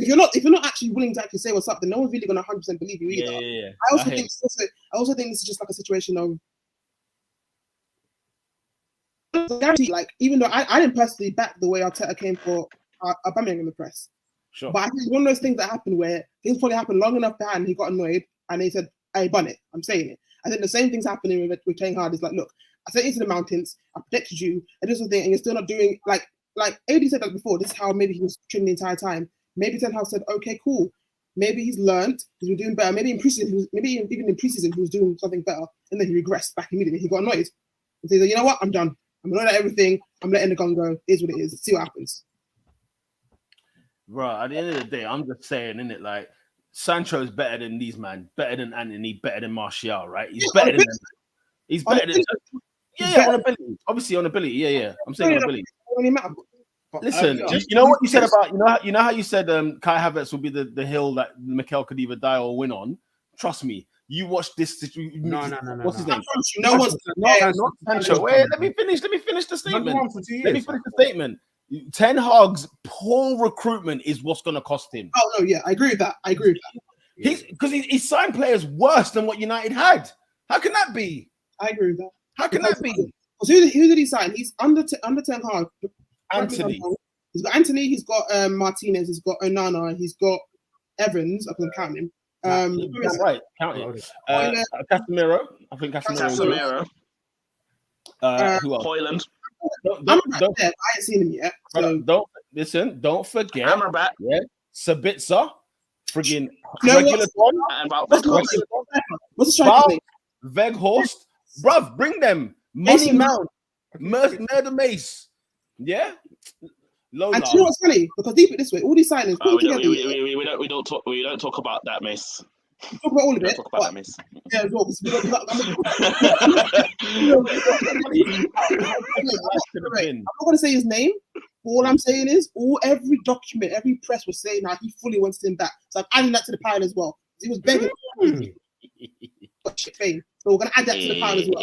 if you're not actually willing to actually say what's up, then no one's really going to 100% believe you either. Yeah. I also think this is just like a situation of guarantee. Like, even though I didn't personally back the way Arteta came for Aubameyang in the press, sure. But I think it's one of those things that happened where things probably happened long enough behind. He got annoyed and he said, "I bun it. I'm saying it." I think the same thing's happening with Ten Hag. Is like, look, I sent you to the mountains. I protected you, and this thing, and you're still not doing like AD said that before. This is how maybe he was training the entire time. Maybe Ten Hag said, "Okay, cool. Maybe he's learned. He's been doing better. Maybe in preseason, even in preseason, he was doing something better, and then he regressed back immediately. He got annoyed. And so he's like, you know what? I'm done. I'm annoyed at everything. I'm letting the gun go. It is what it is. See what happens." Bro, at the end of the day, I'm just saying, innit? Like, Sancho is better than these man, better than Anthony, better than Martial, right? He's better than them. He's better than on ability. Obviously on ability. Yeah. I'm saying on ability. Listen, you know what you said about you know how you said Kai Havertz will be the hill that Mikel could either die or win on. Trust me, you watch this. No. What's his name? Not Sancho. Wait, let me finish the statement. Let me finish the statement. Ten Hag's poor recruitment is what's going to cost him. Oh no, yeah, I agree with that. Because he signed players worse than what United had. How can that be? I agree with that. How can that be? Who did he sign? He's under Ten Hag. Anthony. He's got Anthony. He's got Martinez. He's got Onana. He's got Evans. I can count him. Right, count it. Casemiro. I think Casemiro. Who else? Hoyland. I ain't seen him yet. So. Don't forget. Amrabat. Yeah, Sabitzer. Friggin' regular one. What's the name? Veghorst. Bruv, bring them. Money Mount. Murder Mace. Yeah. Lola. And you know what's funny? Because deep it this way, all these signings. We don't talk about that, miss. Talk about all of it. Talk about that, miss. Yeah, well, I'm not going to say his name. All I'm saying is, every document, every press was saying how he fully wants him back. So I'm adding that to the pile as well. He was begging. So So we're gonna add that to the pile as well.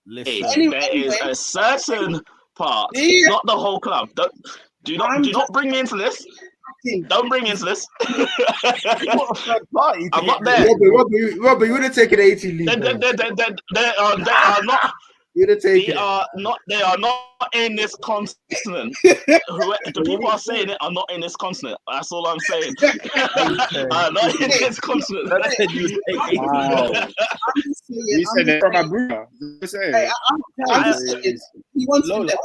Listen, There is a certain part, Yeah. not the whole club. Do not bring me into this. Don't bring me into this. I'm not there. Robert, you would have taken 18 league. They are not. You'd have taken They are not in this continent. The people are saying it are not in this continent. That's all I'm saying. Not in this continent. You said it from Abuja. I'm just saying, he wants to what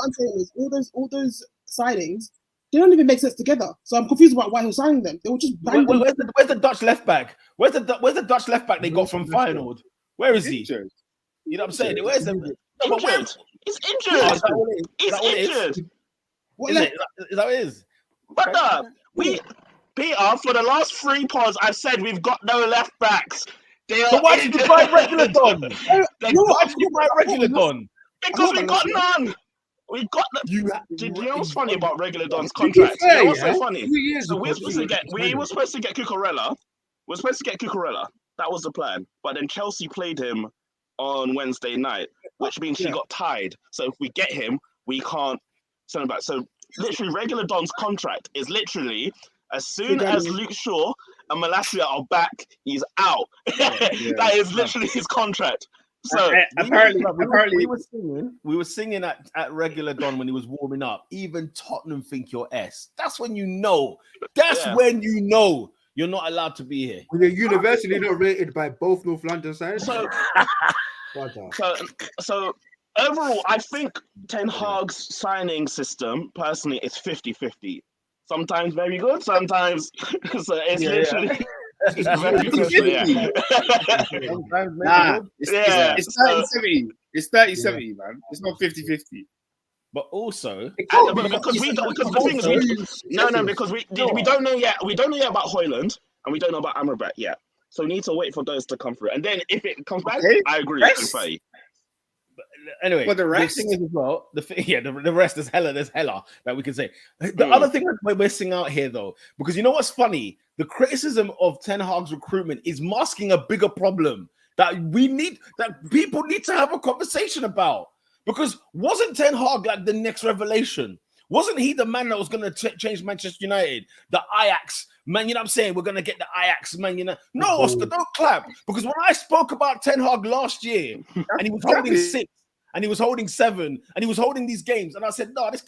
I'm saying is all those signings, they don't even make sense together. So I'm confused about why he's signing them. They were just random. Where's the Dutch left back? Where's the Dutch left back they got from Feyenoord? Where is he? Injured. You know what I'm saying? Where's him? Injured. He's injured. He's injured. Is that what it is? But Peter, for the last 3 pods, I've said we've got no left backs. So why did you buy regular Don? Why did you buy regular Don? Because we got none. We got the. Do you know what's funny about regular Don's contract? You know what's so funny? So we were supposed to get Cucurella. We're supposed to get Cucurella. That was the plan. But then Chelsea played him on Wednesday night, which means she got tied. So if we get him, we can't send him back. So literally, regular Don's contract is literally as soon as Luke Shaw and Malacia are back, he's out. That is literally his contract. So apparently we were singing at regular Don when he was warming up. Even Tottenham think you're S. That's when you know. That's when you know you're not allowed to be here. When you're universally not rated by both North London sides. So overall, I think Ten Hag's signing system personally is 50-50. Sometimes very good, sometimes so it's literally. It's 30-70. It's 30-70, man. It's not 50-50. But also, because we don't know yet. We don't know yet about Højlund and we don't know about Amrabat yet. So we need to wait for those to come through. And then if it comes back, I agree with you. But anyway, the rest, the thing is as well, the rest is hella. There's hella that we can say. The other thing that we're missing out here, though, because you know what's funny, the criticism of Ten Hag's recruitment is masking a bigger problem that people need to have a conversation about. Because wasn't Ten Hag like the next revelation? Wasn't he the man that was going to change Manchester United? The Ajax, man, you know what I'm saying? We're going to get the Ajax, man, you know. No, Oscar, don't clap. Because when I spoke about Ten Hag last year, and he was holding 6, and he was holding 7, and he was holding these games, and I said, no, this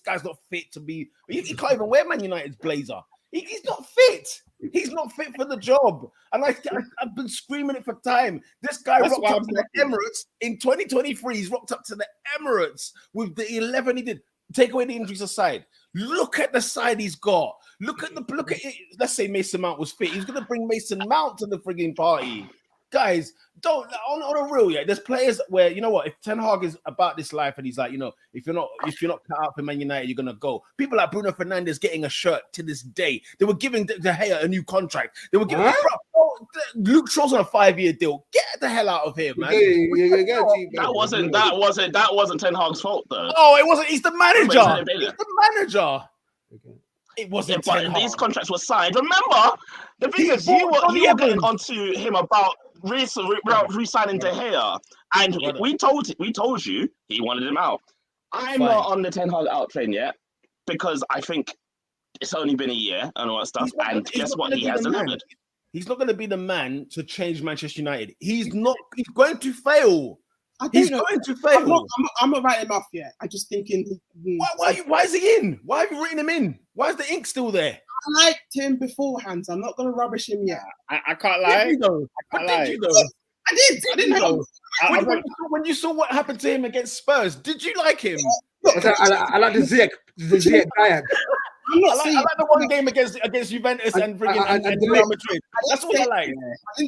guy's not fit to be, he can't even wear Man United's blazer. He's not fit. He's not fit for the job. And I've been screaming it for time. This guy rocked up to the Emirates in 2023. He's rocked up to the Emirates with the 11 he did. Take away the injuries aside. Look at the side he's got. Look at it. Let's say Mason Mount was fit. He's going to bring Mason Mount to the frigging party. Guys, don't on a real, there's players where, you know what, if Ten Hag is about this life and he's like, you know, if you're not cut out for Man United, you're gonna go. People like Bruno Fernandes getting a shirt to this day. They were giving De Gea a new contract. They were giving Luke Shaw's on a 5-year deal. Get the hell out of here, man. That wasn't Ten Hag's fault though. Oh, it wasn't. He's the manager. He's the manager. It wasn't. But these contracts were signed. Remember, the thing is, you were getting onto him about re-signing De Gea, and we told you he wanted him out. I'm not on the Ten Hag out train yet because I think it's only been a year and all that stuff. And guess what? He has delivered. He's not going to be the man to change Manchester United. He's not. He's going to fail. He's going to fail. I'm not writing him off yet. I'm just thinking. Why is he in? Why have you written him in? Why is the ink still there? I liked him beforehand, so I'm not going to rubbish him yet. I can't lie. Did you though? I did. I didn't know. When you saw what happened to him against Spurs, did you like him? I like the Ziyech kayak. I like the one game against Juventus and Real Madrid. That's what I like.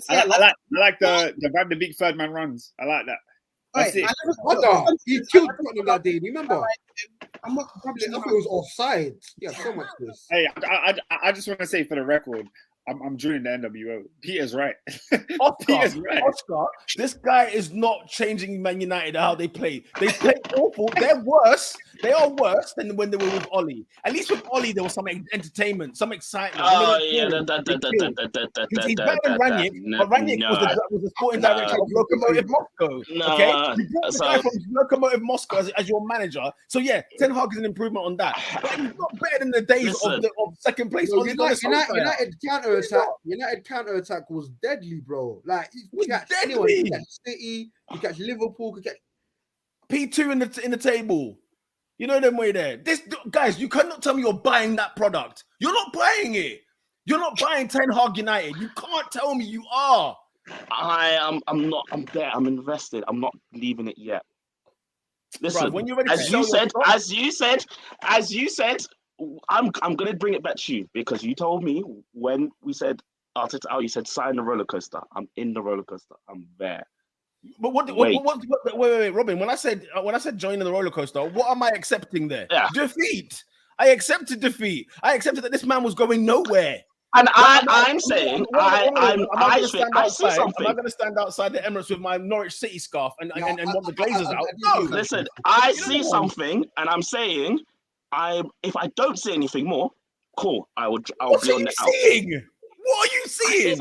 I like the Van de Beek third man runs. I like that. That's it. He killed Tottenham that day. Remember? I'm not. I thought it was offside. Yeah, so much this. Hey, I just want to say for the record, I'm joining the NWO. Peter's right. Oscar, this guy is not changing Man United how they play. They play awful. They're worse. They are worse than when they were with Ollie. At least with Ollie, there was some entertainment, some excitement. Oh yeah, He's better than Ranić, but Ranić was the sporting director of Lokomotiv Moscow. Okay, you brought the guy from Lokomotiv Moscow as your manager. So yeah, Ten Hag is an improvement on that. But he's not better than the days of second place. United counter attack was deadly, bro. Like you catch deadly. anyone, you catch City, you catch Liverpool, you catch P2 in the table. You know them way there. This guys, you cannot tell me you're buying that product. You're not buying it. You're not buying Ten Hag United. You can't tell me you are. I'm not. I'm there. I'm invested. I'm not leaving it yet. Listen, Bruh, when you're ready as you said, I'm gonna bring it back to you because you told me when we said Arteta out, you said sign the roller coaster. I'm in the roller coaster. I'm there. But wait, Robin. When I said joining the roller coaster, what am I accepting there? Yeah. Defeat. I accepted defeat. I accepted that this man was going nowhere. And I'm saying I see something. Am I going to stand outside the Emirates with my Norwich City scarf and want the Glazers out? No. Listen, I see something, and I'm saying, if I don't see anything more, cool. I'll be on the out. What are you seeing?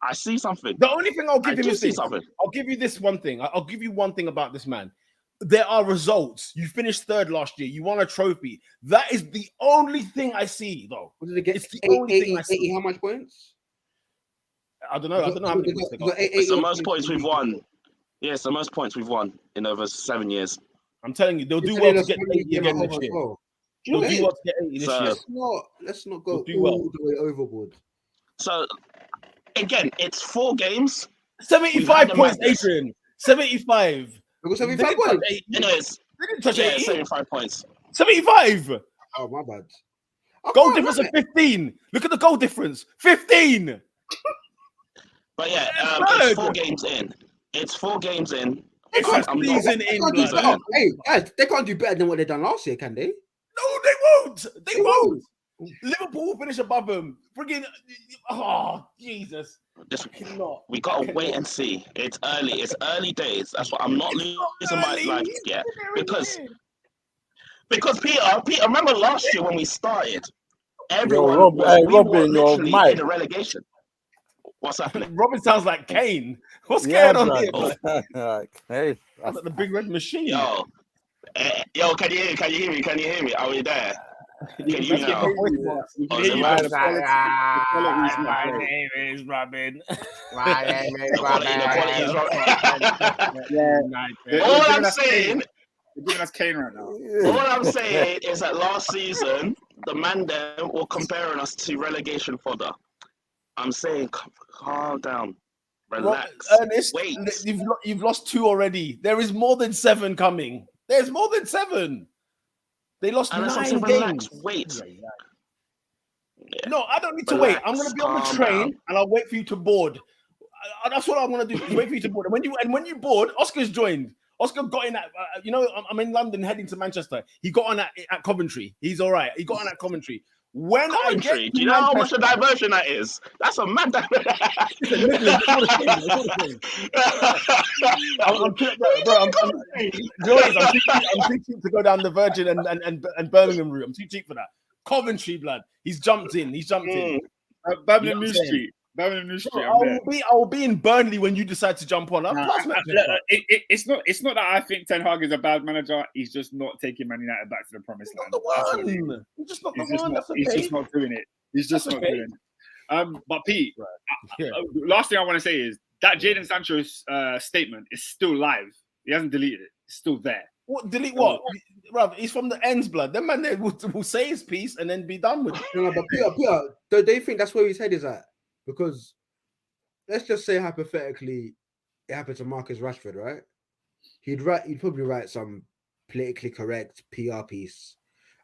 I see something. The only thing I'll give him is this. I'll give you this one thing. I'll give you one thing about this man. There are results. You finished third last year. You won a trophy. That is the only thing I see, though. What did they get? It's the only thing I see. 80 how much points? I don't know. How many points they got. It's the most points we've won. Yeah, it's the most points we've won in over 7 years. I'm telling you, they'll do well to get 80 again this year. They'll do well to get 80 this year. Let's not go all the way overboard. So, again, it's 4 games. 75 points, Adrian. 75. We got 75 points. Anyways, they didn't touch 80. 75 points. 75. Oh, my bad. Goal difference of 15. Look at the goal difference. 15. But yeah, it's 4 games in. It's 4 games in. Hey, guys, they can't do better than what they done last year, can they? No, they won't. They won't. Liverpool will finish above them. Friggin', Jesus. We gotta wait and see. It's early. It's early days. That's what I'm not losing my life yet. Because Peter, remember last year when we started, everyone Robin, your mic in the relegation. What's happening? Robin sounds like Kane. What's going on here? Hey, like the big red machine. Yo, can you hear me? Are we there? Can you hear me now? My name is Robin. All I'm saying, they're giving us Kane right now. All I'm saying is that last season, the man there were comparing us to relegation fodder. I'm saying, calm down, relax. Ernest, wait. You've lost 2 already. There is more than 7 coming. There's more than 7. They lost 9 games. Relax, wait. No, I don't need to wait. I'm going to be on the train and I'll wait for you to board. That's what I'm going to do. Wait for you to board. And when you board, Oscar's joined. Oscar got in at, I'm in London heading to Manchester. He got on at Coventry. He's all right. He got on at Coventry. When Coventry, do you know how much a diversion that is? That's a mad diversion. I'm too cheap to go down the Virgin and Birmingham route. I'm too cheap for that. Coventry, blood. He's jumped in. Birmingham New Street. Birmingham Street. I will be in Burnley when you decide to jump on. It's not that I think Ten Hag is a bad manager. He's just not taking Man United back to the promised land. He's just not the one. He's just not doing it. He's just not doing it. But Pete, last thing I want to say is that Jadon Sancho's statement is still live. He hasn't deleted it. It's still there. What? Delete what? Bruv, he's from the ends, blood. That man there will say his piece and then be done with it. No, but Peter, do they think that's where his head is at? Because let's just say hypothetically it happened to Marcus Rashford, right? He'd probably write some politically correct PR piece.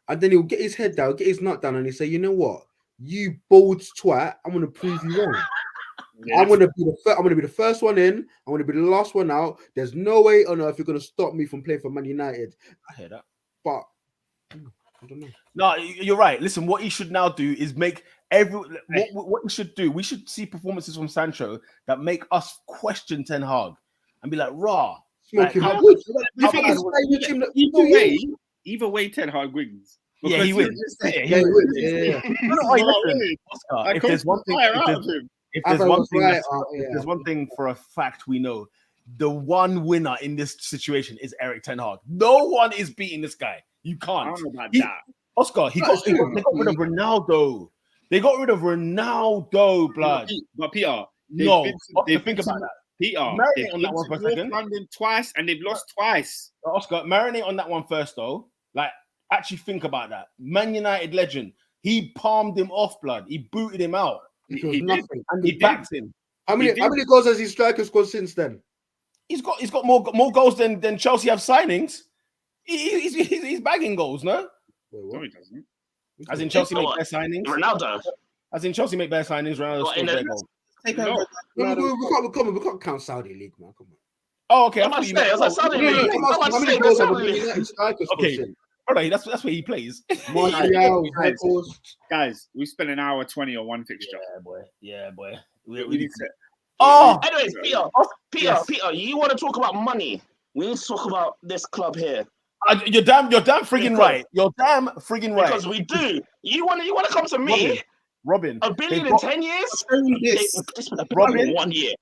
And then he'll get his head down, get his nut down, and he'll say, you know what? You bold twat, I'm gonna prove you wrong. Yeah. I'm gonna be the first one in, I'm gonna be the last one out. There's no way on earth you're gonna stop me from playing for Man United. I hear that. But I don't know. No, you're right. Listen, what he should now do is make What we should do, we should see performances from Sancho that make us question Ten Hag and be like, "Raw." Smoking Like, hot wood. The How thing bad is, was it? Him that- either way, Ten Hag wins. Yeah, Because he wins. was just Yeah, saying- he Yeah, he wins. would. Yeah. No, This is hey, what I listen, mean. Oscar, I if come there's one thing, fire out of him. if I there's thought it one was thing, right, that's- if yeah. there's one thing for a fact we know, the one winner in this situation is Eric Ten Hag. No one is beating this guy. You I can't. don't know about He- that. Oscar, they got rid of Ronaldo. They got rid of Ronaldo, blood. But Peter, they've No, been Oscar, they've think been about to- that. Peter, Marinate they've on been that one to for a North second. London twice and they've lost twice. Oscar, marinate on that one first, though. Like, actually think about that. Man United legend. He palmed him off, blood. He booted him out, It was He did. nothing. and He he backed him. How He many goals has his striker scored since then? He's got more goals than Chelsea have signings. He's bagging goals, no? Wait, No, what? he doesn't. As in Chelsea make What? better signings. Ronaldo. As in Chelsea make better signings. Ronaldo What, in scores the- better goals. Take No. over. No, we can't count Saudi League, man. Come on. Oh, okay. I'm about to say, I was like, Saudi No, League. no, I'm about how to many say, goals have Saudi the League. United strikers scored Okay. since? Alright, that's where he plays. Martial, Guys. Michaels. Guys, we spent an hour 20 on one fixture. Yeah, boy. We need to. Oh, Anyways, Peter, Yes. Peter, you want to talk about money? We need to talk about this club here you're damn friggin' right. You're damn friggin' right. because we do. You want to come to me? Robin. A billion they in got- 10 years? Only They, this. this was a Robin? billion in 1 year.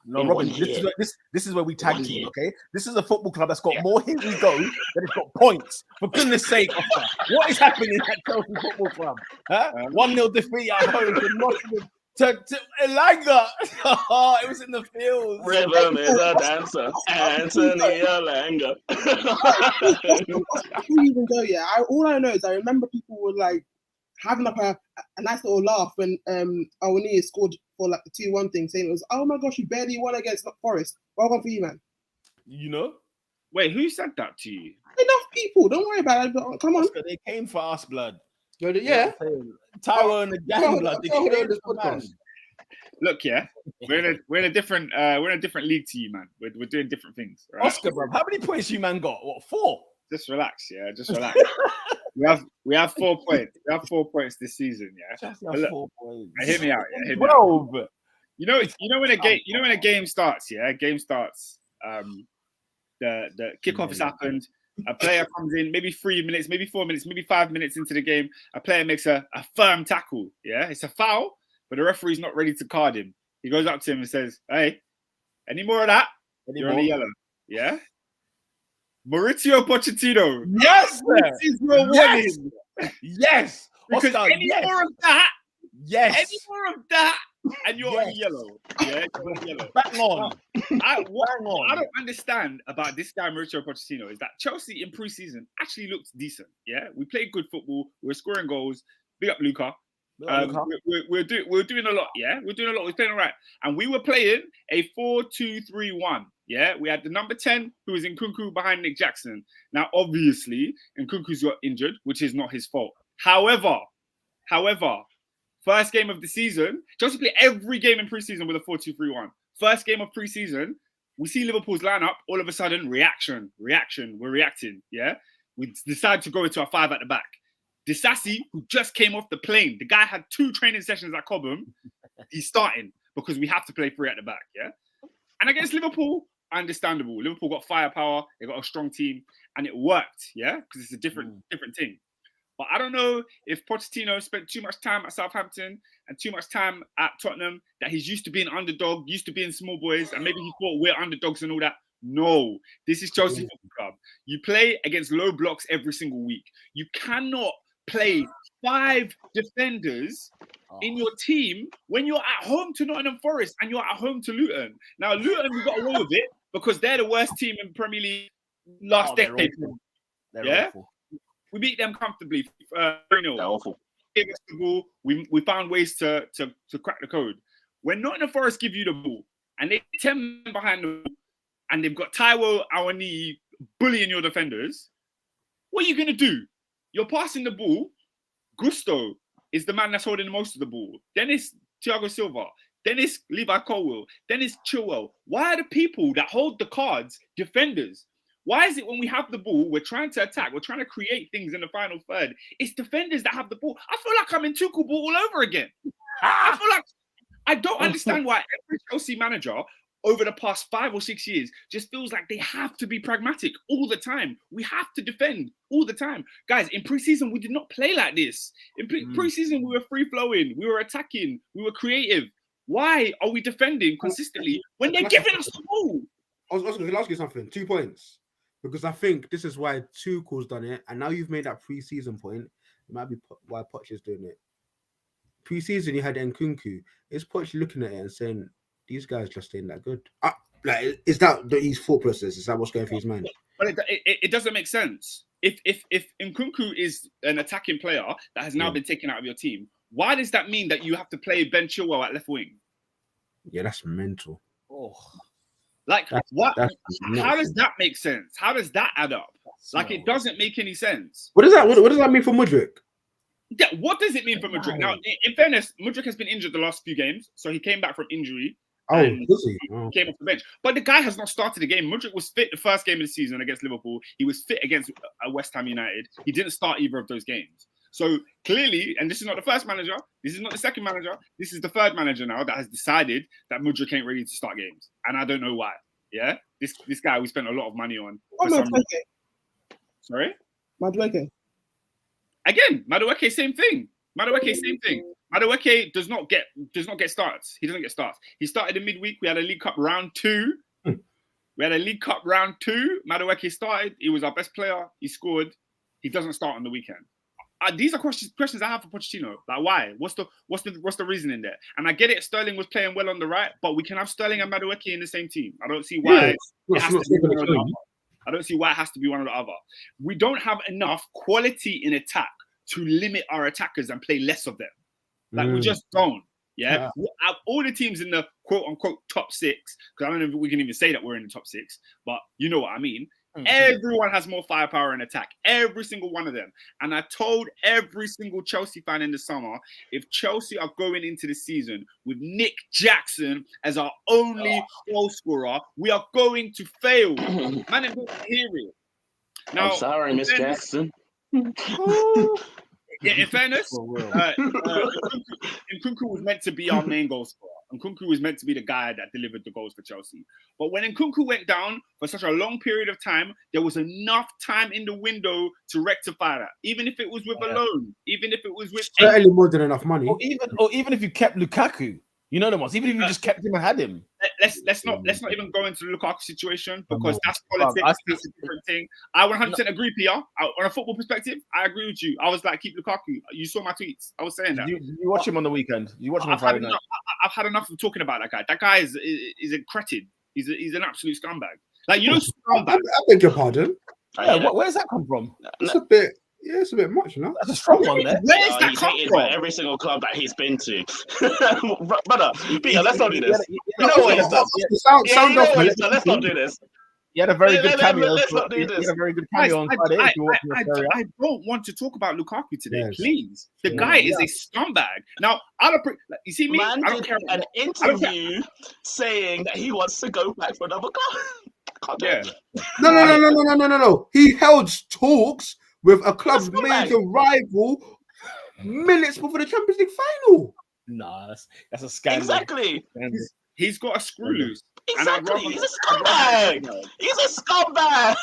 No, in Robin, one this year. is where this is where we tag One team, year. okay? This is a football club that's got Yeah. more here we go than it's got points. For goodness sake, Oscar, what is happening at Chelsea Football Club? Huh? 1-0 defeat at home to Nottingham to Elanga. It was in the field. Rhythm is a dancer. Anthony Elanga. Before you even go, yeah. All I know is I remember people were like having like a nice little laugh when Awani scored for like the 2-1 thing, saying it was, oh my gosh, you barely won against Forest. Well done for you, man. You know? Wait, who said that to you? Enough people. Don't worry about it. But come on. Oscar, they came for us, blood. Yeah. Tyro and the gang, blood. They Go on came this for man. podcast. Look, yeah, we're in a different league to you, man. We're doing different things. Right? Oscar, bro, how many points you man got? What, 4? Just relax, yeah. Just relax. we have 4 points. We have 4 points this season, yeah. Chelsea But have look, 4 points. hear me out, yeah. Hear me out. 12. You know when a game starts, yeah. Game starts. The kickoff has happened. A player comes in, maybe 3 minutes, maybe 4 minutes, maybe 5 minutes into the game. A player makes a firm tackle. Yeah, it's a foul, but the referee's not ready to card him. He goes up to him and says, "Hey, any more of that? You're on the yellow." Yeah. Maurizio Pochettino. Yes, sir. This is your Yes. warning. Yes. Because Oscar, any yes. more of that, Yes. any more of that, and you're on Yes. yellow. Yeah, you're on yellow. Bang on. What Bang on. I don't understand about this guy Mauricio Pochettino is that Chelsea in pre-season actually looked decent. Yeah, we played good football. We were scoring goals. Big up Luca. We're doing a lot. Yeah, we're doing a lot. We're playing all right, and we were playing a 4-2-3-1. Yeah, we had the number 10 who was Nkunku behind Nick Jackson. Now, obviously, Nkunku's got injured, which is not his fault. However, first game of the season, Chelsea play every game in pre-season with a 4-2-3-1. First game of pre-season, we see Liverpool's lineup. All of a sudden, reaction. We're reacting. Yeah, we decide to go into a 5 at the back. Disasi, who just came off the plane, the guy had 2 training sessions at Cobham. He's starting because we have to play 3 at the back. Yeah, and against Liverpool, understandable. Liverpool got firepower. They got a strong team, and it worked. Yeah, because it's a different thing. But I don't know if Pochettino spent too much time at Southampton and too much time at Tottenham, that he's used to being underdog, used to being small boys, and maybe he thought we're underdogs and all that. No, this is Chelsea Football Club. You play against low blocks every single week. You cannot play 5 defenders in your team when you're at home to Nottingham Forest and you're at home to Luton. Now, Luton, we got away with it because they're the worst team in Premier League last decade. They're awful. We beat them comfortably. 3-0. They're awful. Gave us the ball. We found ways to crack the code. When Nottingham Forest give you the ball and they 10 men behind the ball and they've got Taiwo Awani bullying your defenders, what are you going to do? You're passing the ball. Gusto is the man that's holding most of the ball. Then it's Thiago Silva. Then it's Levi Colwill. Then it's Chilwell. Why are the people that hold the cards defenders? Why is it when we have the ball, we're trying to attack, we're trying to create things in the final third? It's defenders that have the ball. I feel like I'm in Tuchel ball all over again. I feel like I don't understand why every Chelsea manager over the past 5 or 6 years just feels like they have to be pragmatic all the time. We have to defend all the time. Guys, in pre-season, we did not play like this. In pre-season, we were free-flowing, we were attacking, we were creative. Why are we defending consistently when they're giving us the ball? I was going to ask you something. 2 points. Because I think this is why Tuchel's done it. And now you've made that pre-season point. It might be why Poch is doing it. Pre-season, you had Nkunku. Is Poch looking at it and saying, these guys just ain't that good? Like, is that his thought process? Is that what's going through his mind? But it doesn't make sense. If Nkunku is an attacking player that has now been taken out of your team, why does that mean that you have to play Ben Chilwell at left wing? Yeah, that's mental. Oh, like what? How does that make sense? How does that add up? Like, it doesn't make any sense. What does that mean for Mudryk? Yeah, what does it mean for Mudryk? Now, in fairness, Mudryk has been injured the last few games, so he came back from injury. Oh, does he? Oh. Came off the bench. But the guy has not started the game. Mudryk was fit the first game of the season against Liverpool. He was fit against West Ham United. He didn't start either of those games. So clearly, and this is not the first manager, this is not the second manager, this is the third manager now that has decided that Mudryk ain't ready to start games. And I don't know why. Yeah? This guy we spent a lot of money on. Sorry? Madueke. Again, Madueke, same thing. Madueke does not get starts. He doesn't get starts. He started in midweek. We had a League Cup round 2. Madueke started. He was our best player. He scored. He doesn't start on the weekend. These are questions I have for Pochettino. Like, why? What's the reason in there? And I get it. Sterling was playing well on the right, but we can have Sterling and Madueke in the same team. I don't see why it has to be one or the other. I don't see why it has to be one or the other. We don't have enough quality in attack to limit our attackers and play less of them. Like, we just don't. Yeah. All the teams in the quote unquote top 6, because I don't know if we can even say that we're in the top 6, but you know what I mean. Everyone has more firepower in attack. Every single one of them. And I told every single Chelsea fan in the summer, if Chelsea are going into the season with Nick Jackson as our only goal scorer, we are going to fail. Man, I'm going to hear it. Now, I'm sorry, Miss Jackson. Yeah, in fairness, Nkunku was meant to be our main goal scorer. Nkunku was meant to be the guy that delivered the goals for Chelsea. But when Nkunku went down for such a long period of time, there was enough time in the window to rectify that. Even if it was with a loan, even if it was with certainly more than enough money, or even if you kept Lukaku, you know the ones. Even if you just kept him and had him. Let's not even go into the Lukaku situation because that's politics. That's a different thing. I 100% agree, Pierre. On a football perspective, I agree with you. I was like, keep Lukaku. You saw my tweets. I was saying that. You watch him on the weekend. You watch him on Friday night. I've had enough of talking about that guy. That guy is a cretin. He's an absolute scumbag. Like, you know, scumbag. I beg your pardon. Yeah, where's that come from? It's a bit. Yeah, it's a bit much, you know. That's a strong one there. Where's that come from? Every single club that he's been to. Brother, Peter, let's not do this. You know what he's done. Let's not do this. He had a very good cameo. Let's not do this. He had a very good cameo on Friday. I don't want to talk about Lukaku today, please. The guy is a scumbag. Now, you see me? Man I don't did care. an interview saying that he wants to go back for another club. No. He held talks with a club's major rival minutes before the Champions League final. Nah, that's a scandal. Exactly. He's got a screw loose. Exactly. He's a scumbag. He's a scumbag.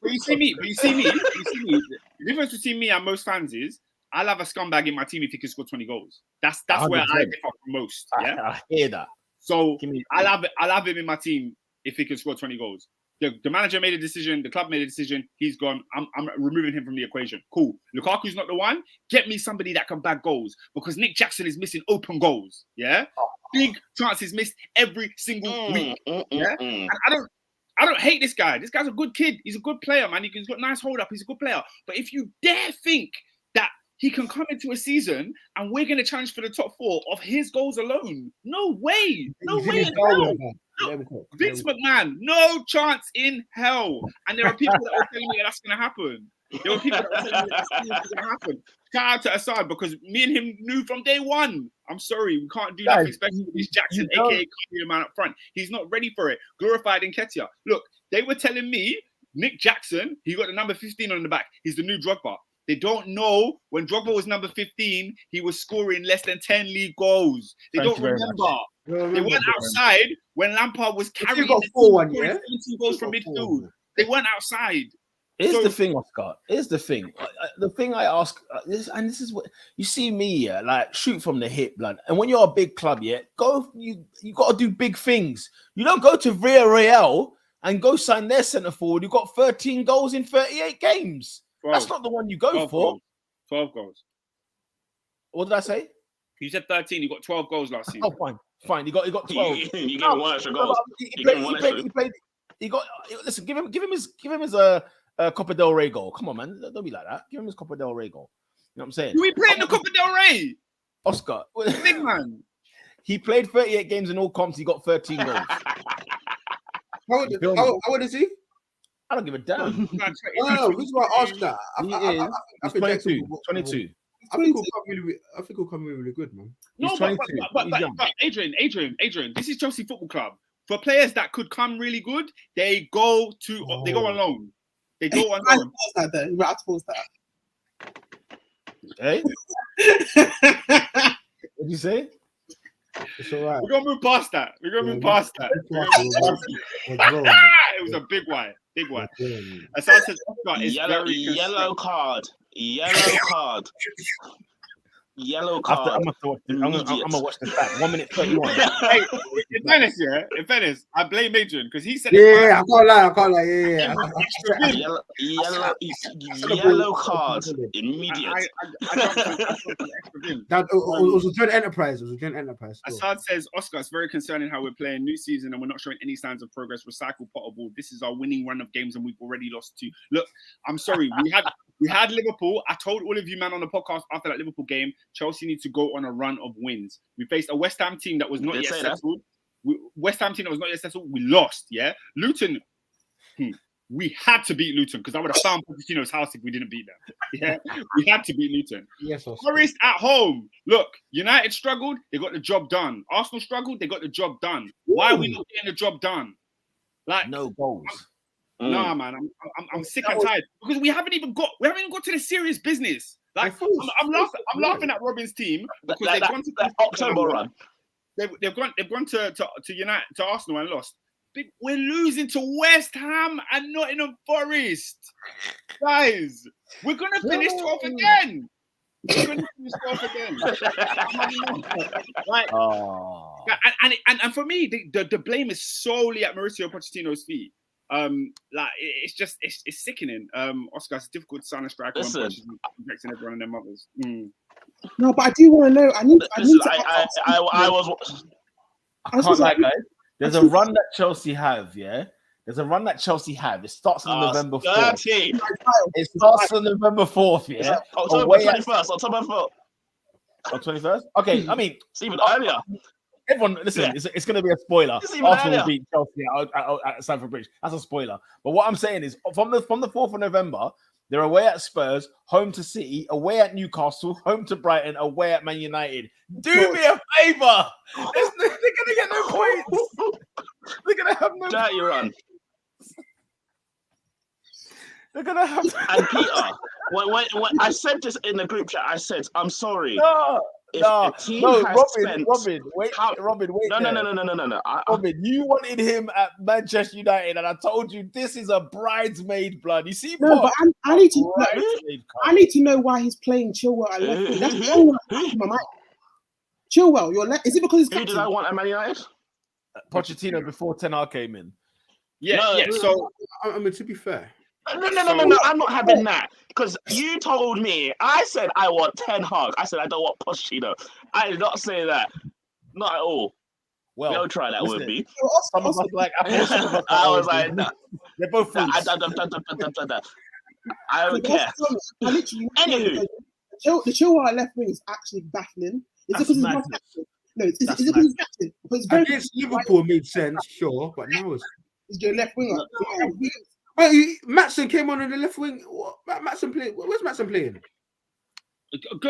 But you see me. The difference between me and most fans is I'll have a scumbag in my team if he can score 20 goals. That's where I differ from most. Yeah, I hear that. So I'll have him in my team if he can score 20 goals. The manager made a decision. The club made a decision. He's gone. I'm removing him from the equation. Cool. Lukaku's not the one. Get me somebody that can bag goals because Nick Jackson is missing open goals. Yeah, big chances missed every single week. And I don't hate this guy. This guy's a good kid. He's a good player, man. He's got nice hold up. He's a good player. But if you dare think that he can come into a season and we're going to challenge for the top 4 of his goals alone, no way. No way in hell. Vince McMahon, no chance in hell. And there are people that are telling me that's going to happen. There were people that were telling me that's going to happen. Shout out to Assad because me and him knew from day one. I'm sorry, we can't do nothing special with this Jackson, aka the man up front. He's not ready for it. Glorified Nketiah. Look, they were telling me Nick Jackson, he got the number 15 on the back. He's the new Drogba. They don't know when Drogba was number 15, he was scoring less than 10 league goals. They don't remember. They weren't outside when Lampard was carrying the team, 17 goals from midfield. They weren't outside. Here's the thing, Oscar. Here's the thing. The thing I ask, this is what you see me, yeah, like shoot from the hip, blood. And when you're a big club, yeah, you got to do big things. You don't go to Villarreal and go sign their centre forward. You got 13 goals in 38 games. 12. That's not the one you go for. 12 goals. What did I say? You said 13. You got 12 goals last season. Oh, fine. He got 12. You gave him 1 extra goals. He got. Listen, give him his Copa del Rey goal. Come on, man. Don't be like that. Give him his Copa del Rey goal. You know what I'm saying? Who we playing the Copa del Rey? Oscar. Big man. He played 38 games in all comps. He got 13 goals. How old is he? I don't give a damn. No, who's going to ask that? He's 22. 22. I think he'll come really good, man. No, He's 22. But Adrian, this is Chelsea Football Club. For players that could come really good, they go on loan. They go on loan. You have to pause that. Hey? What did you say? It's all right. We're going to move past that. It was a big one. Asad says Oscar is yellow card. Yellow card. I'm gonna watch this back. 1 minute 31. Hey, in fairness, I blame Adrian because he said I can't lie. Yeah. Yellow card. Immediate. That was a joint enterprise. Assad says, Oscar, it's very concerning how we're playing new season and we're not showing any signs of progress. Recycle potable. This is our winning run of games and we've already lost 2. Look, I'm sorry. We had Liverpool. I told all of you, man, on the podcast after that Liverpool game, Chelsea needs to go on a run of wins. We faced a West Ham team that was not yet settled. We lost, yeah? Luton, we had to beat Luton because I would have found Pochettino's house if we didn't beat them. Yeah, we had to beat Luton. Yes, Forest at home. Look, United struggled. They got the job done. Arsenal struggled. They got the job done. Why are we not getting the job done? Like no goals. Nah, man, I'm sick and tired because we haven't even got to the serious business. Like I'm laughing at Robin's team because they've gone to the October run. They've gone to United, to Arsenal and lost. We're losing to West Ham and Nottingham Forest, guys. We're gonna finish 12th again. And for me, the blame is solely at Mauricio Pochettino's feet. It's sickening. Oscar, it's difficult to sign a striker when Pochettino's protecting everyone and their mothers. No, but I do want to know. I can't lie, guys. There's a run that Chelsea have, yeah. There's a run that Chelsea have. It starts on November 4th. It starts on November 4th, yeah. October 21st. October 4th. Oh, 21st? Okay, I mean, it's even earlier. Everyone, listen, it's going to be a spoiler. Arsenal will beat Chelsea at Stamford Bridge. That's a spoiler. But what I'm saying is, from the 4th of November, they're away at Spurs, home to City, away at Newcastle, home to Brighton, away at Man United. Do me a favour. They're going to get no points. They're going to have no dirty run. They're going to have... And Peter, when I said this in the group chat, I said, I'm sorry. No. Robin, wait. No. Robin, you wanted him at Manchester United, and I told you this is a bridesmaid, blood. You see, but I need to know why he's playing Chilwell at left wing. That's the only one in my mind. Chilwell, you're left. Is it because he's captain? Who did I want at Man United? Pochettino before Ten Hag came in. So I mean, to be fair. No. I'm not having that because you told me. I said I want Ten Hag. I said I don't want Pochettino. I did not say that. Not at all. Well, don't try that with me. Some of us like. I was like, no. They're both fools. I don't care. Anywho, the Chilwell left wing is actually baffling. Is it because he's not captain? No, is it because he's captain? Against Liverpool made sense, sure, but now it's your left winger. Maatsen came on the left wing. Maatsen playing? Where's Maatsen playing?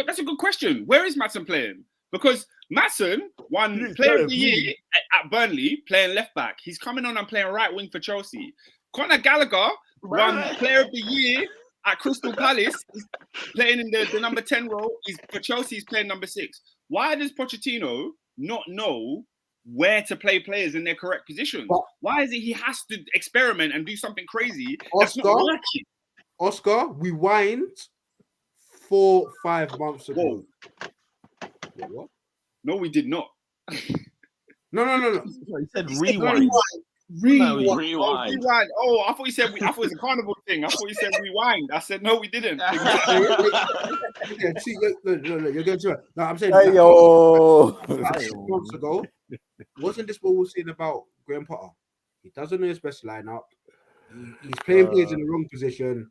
That's a good question. Where is Maatsen playing? Because Maatsen won Player of the Year at Burnley playing left back. He's coming on and playing right wing for Chelsea. Conor Gallagher won Player of the Year at Crystal Palace. He's playing in the number 10 role. For Chelsea, he's playing number 6. Why does Pochettino not know where to play players in their correct positions? Why is it he has to experiment and do something crazy that's not working? Oscar, we whined 4-5 months ago. What? No, we did not. No. He said rewind. Rewind. Oh, I thought you said. I thought it was a carnival thing. I thought you said rewind. I said no, we didn't. Yeah, see, look, you're going to. No, I'm saying. Hey, yo. 6 months ago, wasn't this what we were saying about Graham Potter? He doesn't know his best lineup. He's playing players in the wrong position.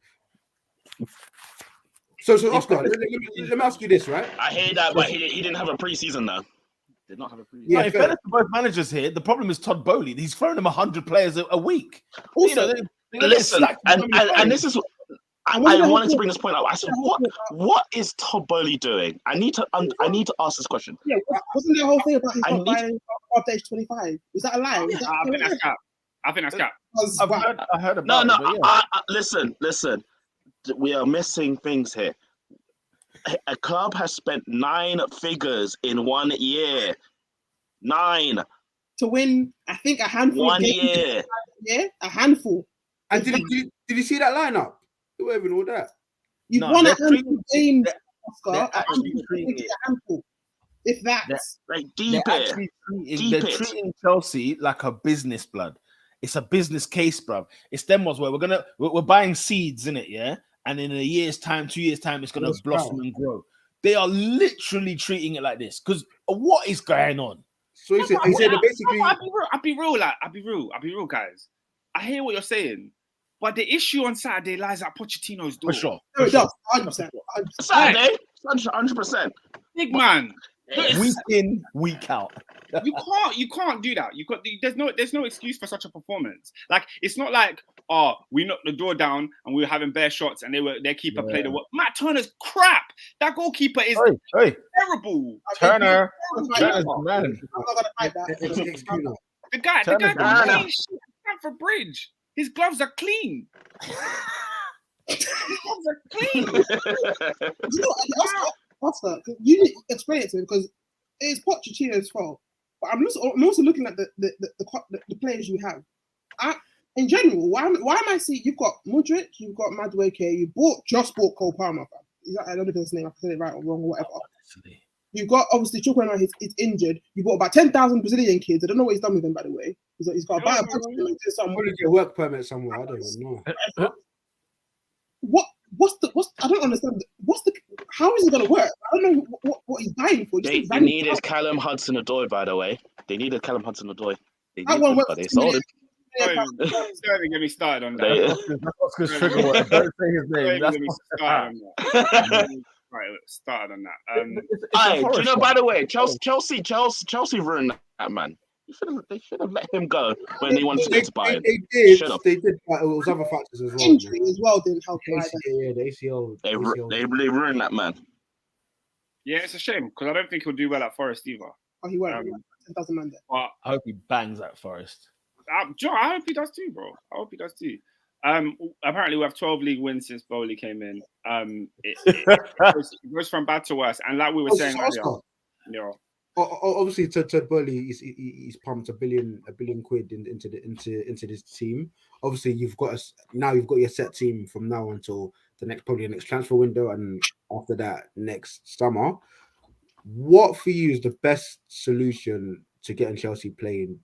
So Oscar, let me ask you this, right? I hear that, but he didn't have a preseason though. Did not have a preseason. Yeah, in fairness to both managers here, the problem is Todd Bowley. He's throwing them 100 players a week. Also, listen, and this is. I wanted to bring this point up. I said, "What is Todd Bowley doing?" I need to ask this question. Yeah, wasn't the whole thing about his not buying after age 25? Is that a lie? I think that's cap. I heard about it. No. Listen. We are missing things here. A club has spent 9 figures in 1 year. 9 to win. I think a handful. 1 year. Yeah, a handful. And did you see that lineup? You weren't even all that. You've won a handful games, Oscar. A handful. If that's like they're treating Chelsea like a business, blood. It's a business case, bro. It's them ones where we're buying seeds in it, yeah. And in a year's time, 2 years' time, it's gonna blossom and grow. They are literally treating it like this because what is going on? So he said basically. I'll be real, guys. I hear what you're saying, but the issue on Saturday lies at Pochettino's door. For sure. No, it does. 100%. Saturday, 100%. Big man. Week in, week out. You can't do that. There's no excuse for such a performance. Like it's not like we knocked the door down and we were having bare shots and their keeper played the work. Matt Turner's crap. That goalkeeper is terrible. Turner's man. I'm not gonna fight that. The guy can clean shit for Bridge. His gloves are clean. Oscar, you need to explain it to him because it's Pochettino's fault. But I'm also looking at the players you have. In general, why am I seeing you've got Modric, you've got Madueke, you just bought Cole Palmer. I don't know if his name, I can say it right or wrong or whatever. You've got obviously Chukwuemeka, he's injured. You bought about 10,000 Brazilian kids. I don't know what he's done with them, by the way. He's got about a work permit somewhere. I don't even know. I don't understand. How is it going to work? I don't know what he's dying for. They needed Callum Hudson-Odoi, by the way. They needed Callum Hudson-Odoi. That one worked. They sold him. Don't even get me started on that. That's Oscar's trigger word. Don't say his name. Don't even get me started on that. Right, started on that. Do you know, by the way, Chelsea ruined that man. They should have let him go when he wanted to get to Bayern. They did, but it was other factors as well. Injury as well didn't help. The ACL. They ruined that man. Yeah, it's a shame because I don't think he'll do well at Forest either. Oh, he won't. 10,000 man there. I hope he bangs at Forest. John, I hope he does too, bro. I hope he does too. Apparently, we have 12 league wins since Bowley came in. It goes from bad to worse. And like we were saying earlier, obviously, Todd Bowley he's pumped $1 billion quid into this team. Obviously, you've got your set team from now until the next transfer window, and after that next summer. What for you is the best solution to getting Chelsea playing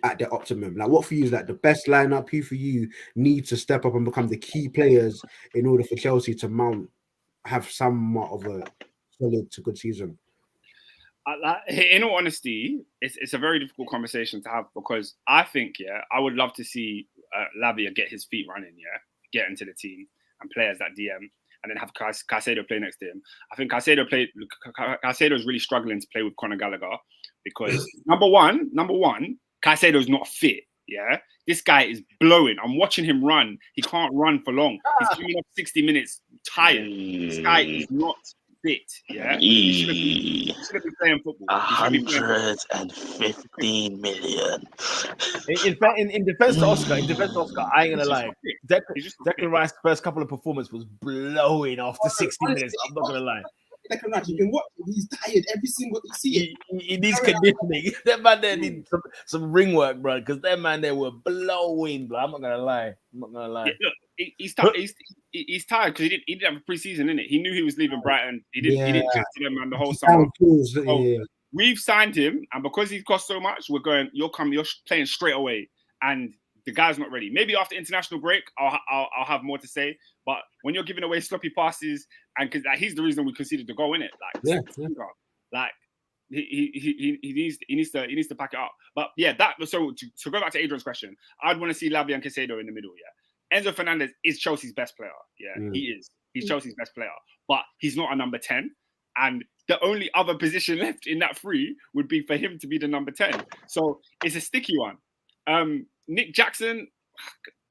at their optimum? Like, what for you is like the best lineup? Who for you needs to step up and become the key players in order for Chelsea to have somewhat of a solid to good season? In all honesty, it's a very difficult conversation to have because I think, I would love to see Lavia get his feet running, get into the team and play as that DM, and then have Caicedo play next to him. I think Caicedo is really struggling to play with Conor Gallagher because number one, Caicedo's not fit. This guy is blowing. I'm watching him run. He can't run for long. He's coming off 60 minutes tired. This guy is not fit. Yeah, he should have been playing football. He should be playing football. 115 million. In defense to Oscar, I ain't gonna lie. He's just Declan Rice's first couple of performances was blowing after 60 minutes. I'm not gonna lie. Declan Rice, you can watch him. He's tired every single. You see it. He needs conditioning. That man there needs some ring work, bro. Because that man there were blowing, bro. I'm not gonna lie. Yeah, look, he's tired because he didn't have a preseason, innit? He knew he was leaving Brighton. He didn't talk to them, man, the whole summer. We've signed him, and because he cost so much, we're going. You're playing straight away, and the guy's not ready. Maybe after international break, I'll have more to say. But when you're giving away sloppy passes, and because he's the reason we conceded the goal, innit? Like he needs to pack it up. But yeah, so to go back to Adrian's question, I'd want to see Lavia and Caicedo in the middle. Yeah, Enzo Fernandez is Chelsea's best player. Yeah, he is. He's Chelsea's best player, but he's not a number 10. And the only other position left in that three would be for him to be the number 10. So it's a sticky one. Nick Jackson,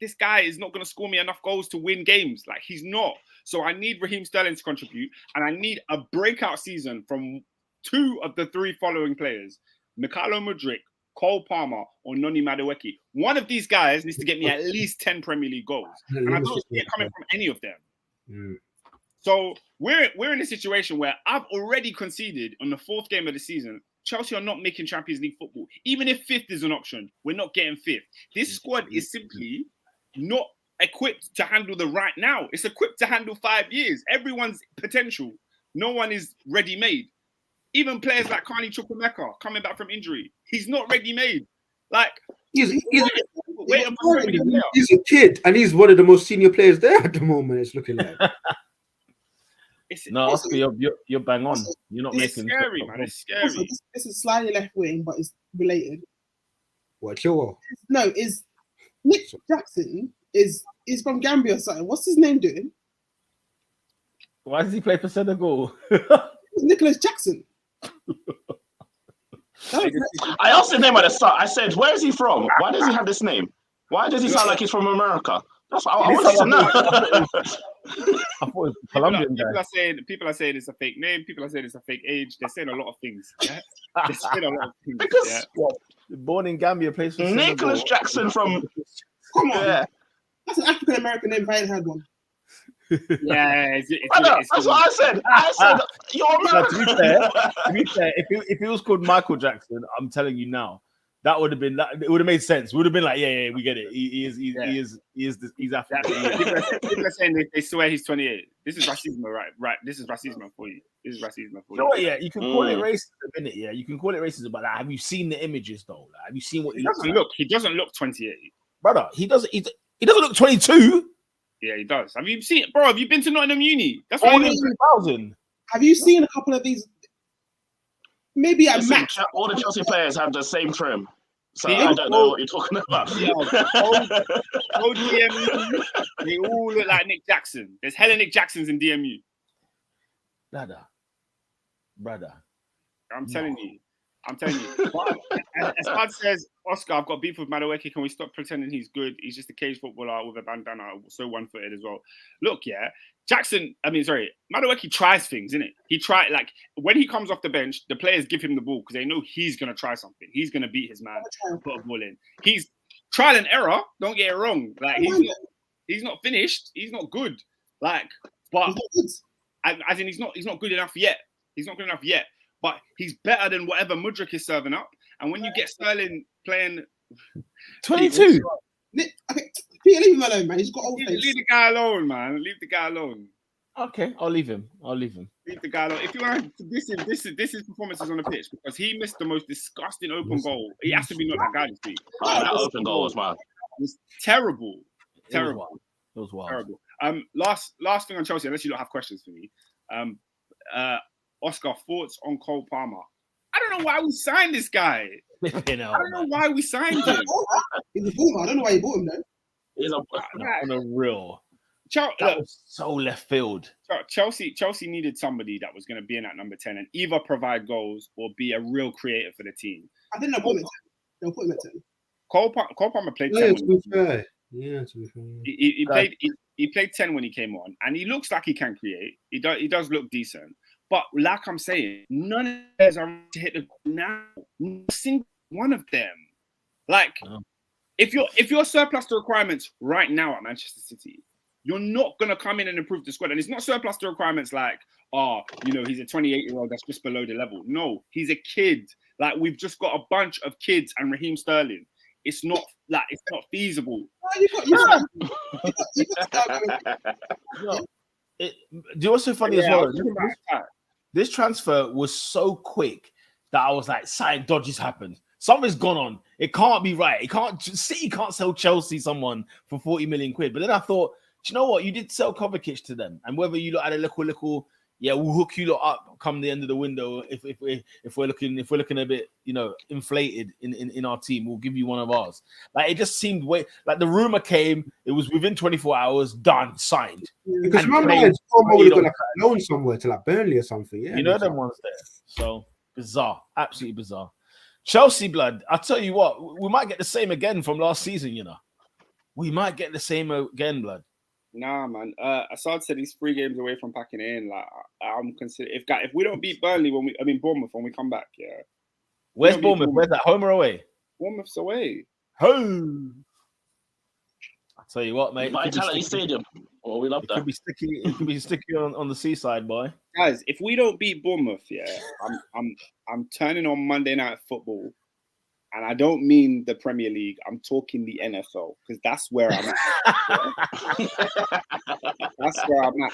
this guy is not going to score me enough goals to win games. Like, he's not. So I need Raheem Sterling to contribute, and I need a breakout season from 2 of the 3 following players: Mykhailo Mudryk, Cole Palmer, or Noni Madueke. One of these guys needs to get me at least 10 Premier League goals. And I don't see it coming from any of them. So we're in a situation where I've already conceded on the 4th game of the season. Chelsea are not making Champions League football. Even if 5th is an option, we're not getting 5th. This squad is simply not equipped to handle the right now. It's equipped to handle 5 years. Everyone's potential. No one is ready-made. Even players like Carney Chukwuemeka coming back from injury, he's not ready-made. Like, he's a kid, and he's one of the most senior players there at the moment. It's looking like. Oscar, you're bang on. You're not making scary, man. It's scary. This is slightly left wing, but it's related. What? Sure. No, is Nick Jackson is from Gambia or something? What's his name doing? Why does he play for Senegal? Nicholas Jackson. I asked his name at the start. I said, "Where is he from? Why does he have this name? Why does he sound like he's from America?" That's what I wanted to know. I thought it was Colombian. People are saying it's a fake name. People are saying it's a fake age. They're saying a lot of things. Yeah? They're saying a lot of things. Because born in Gambia, plays for Nicholas Jackson from. Come on, that's an African American name. If I ain't had one. Yeah, that's what I said. I said you're American. To be fair, if he was called Michael Jackson, I'm telling you now, that would have been that. It would have made sense. We would have been like, yeah, we get it. He's African. People are saying they swear he's 28. This is racism, right? This is racism for you. You know what? Yeah, you can call it racism, innit? Yeah, you can call it racism, but like, have you seen the images though? Like, have you seen what he looks like? He doesn't look 28, brother. He doesn't look 22. Yeah, he does. Have you seen, bro? Have you been to Nottingham Uni? That's what only 2000. Have you seen a couple of these? Maybe at match. All the Chelsea players have the same trim, so I don't know what you're talking about. Old DMU, they all look like Nick Jackson. There's hella Nick Jacksons in DMU. Brother. I'm telling you. But as Todd says, Oscar, I've got beef with Madueke. Can we stop pretending he's good? He's just a cage footballer with a bandana, so one-footed as well. Look, Madueke tries things, innit? He like when he comes off the bench, the players give him the ball because they know he's gonna try something. He's gonna beat his man, put a ball in. He's trial and error. Don't get it wrong. Like he's not finished. He's not good. Like, but as in he's not good enough yet. He's not good enough yet. But he's better than whatever Mudryk is serving up. And when you get Sterling playing 22, okay, Peter, leave him alone, man. He's got old face. Leave the guy alone, man. Leave the guy alone. Okay, I'll leave him. Leave the guy alone. If you want to, this is performances on the pitch because he missed the most disgusting open goal. He has to be not that guy this week. That open goal was mad. It was terrible. It was wild. Terrible. Last thing on Chelsea, unless you don't have questions for me. Oscar, thoughts on Cole Palmer? I don't know why we signed this guy. I don't know why we signed him. He's a boomer. I don't know why you bought him though. He's on a real. That was so left field. Chelsea needed somebody that was going to be in at number 10 and either provide goals or be a real creator for the team. I think they'll put him at 10. Cole Palmer played 10. To be fair. He played 10 when he came on, and he looks like he can create. He does look decent, But like I'm saying, none of theirs are to hit the goal now. Not a single one of them. Like, if you're surplus to requirements right now at Manchester City, you're not gonna come in and improve the squad. And it's not surplus to requirements like, he's a 28-year-old that's just below the level. No, he's a kid. Like, we've just got a bunch of kids and Raheem Sterling. It's not feasible. Do you know what's so funny as well? This transfer was so quick that I was like, something dodgy's happened. Something's gone on. It can't be right. City can't sell Chelsea someone for 40 million quid. But then I thought, do you know what? You did sell Kovacic to them. And whether you look at a little, we'll hook you lot up come the end of the window. If we're looking a bit, inflated in our team, we'll give you one of ours. Like, it just seemed like the rumor came, it was within 24 hours, done, signed. Because remember, would have got a loan somewhere to like Burnley or something. Yeah, them ones there. So bizarre, absolutely bizarre. Chelsea, blood. I tell you what, we might get the same again from last season. We might get the same again, blood. Nah, man. Assad said he's 3 games away from packing it in. Like, I'm considering if we don't beat Burnley Bournemouth when we come back, yeah. Where's Bournemouth? Where's that? Home or away? Bournemouth's away. Home. I tell you what, mate. Vitality Stadium. Oh, we love that. It could be sticky on the seaside, boy. Guys, if we don't beat Bournemouth, I'm turning on Monday Night Football. And I don't mean the Premier League. I'm talking the NFL because that's where I'm at. That's where I'm at.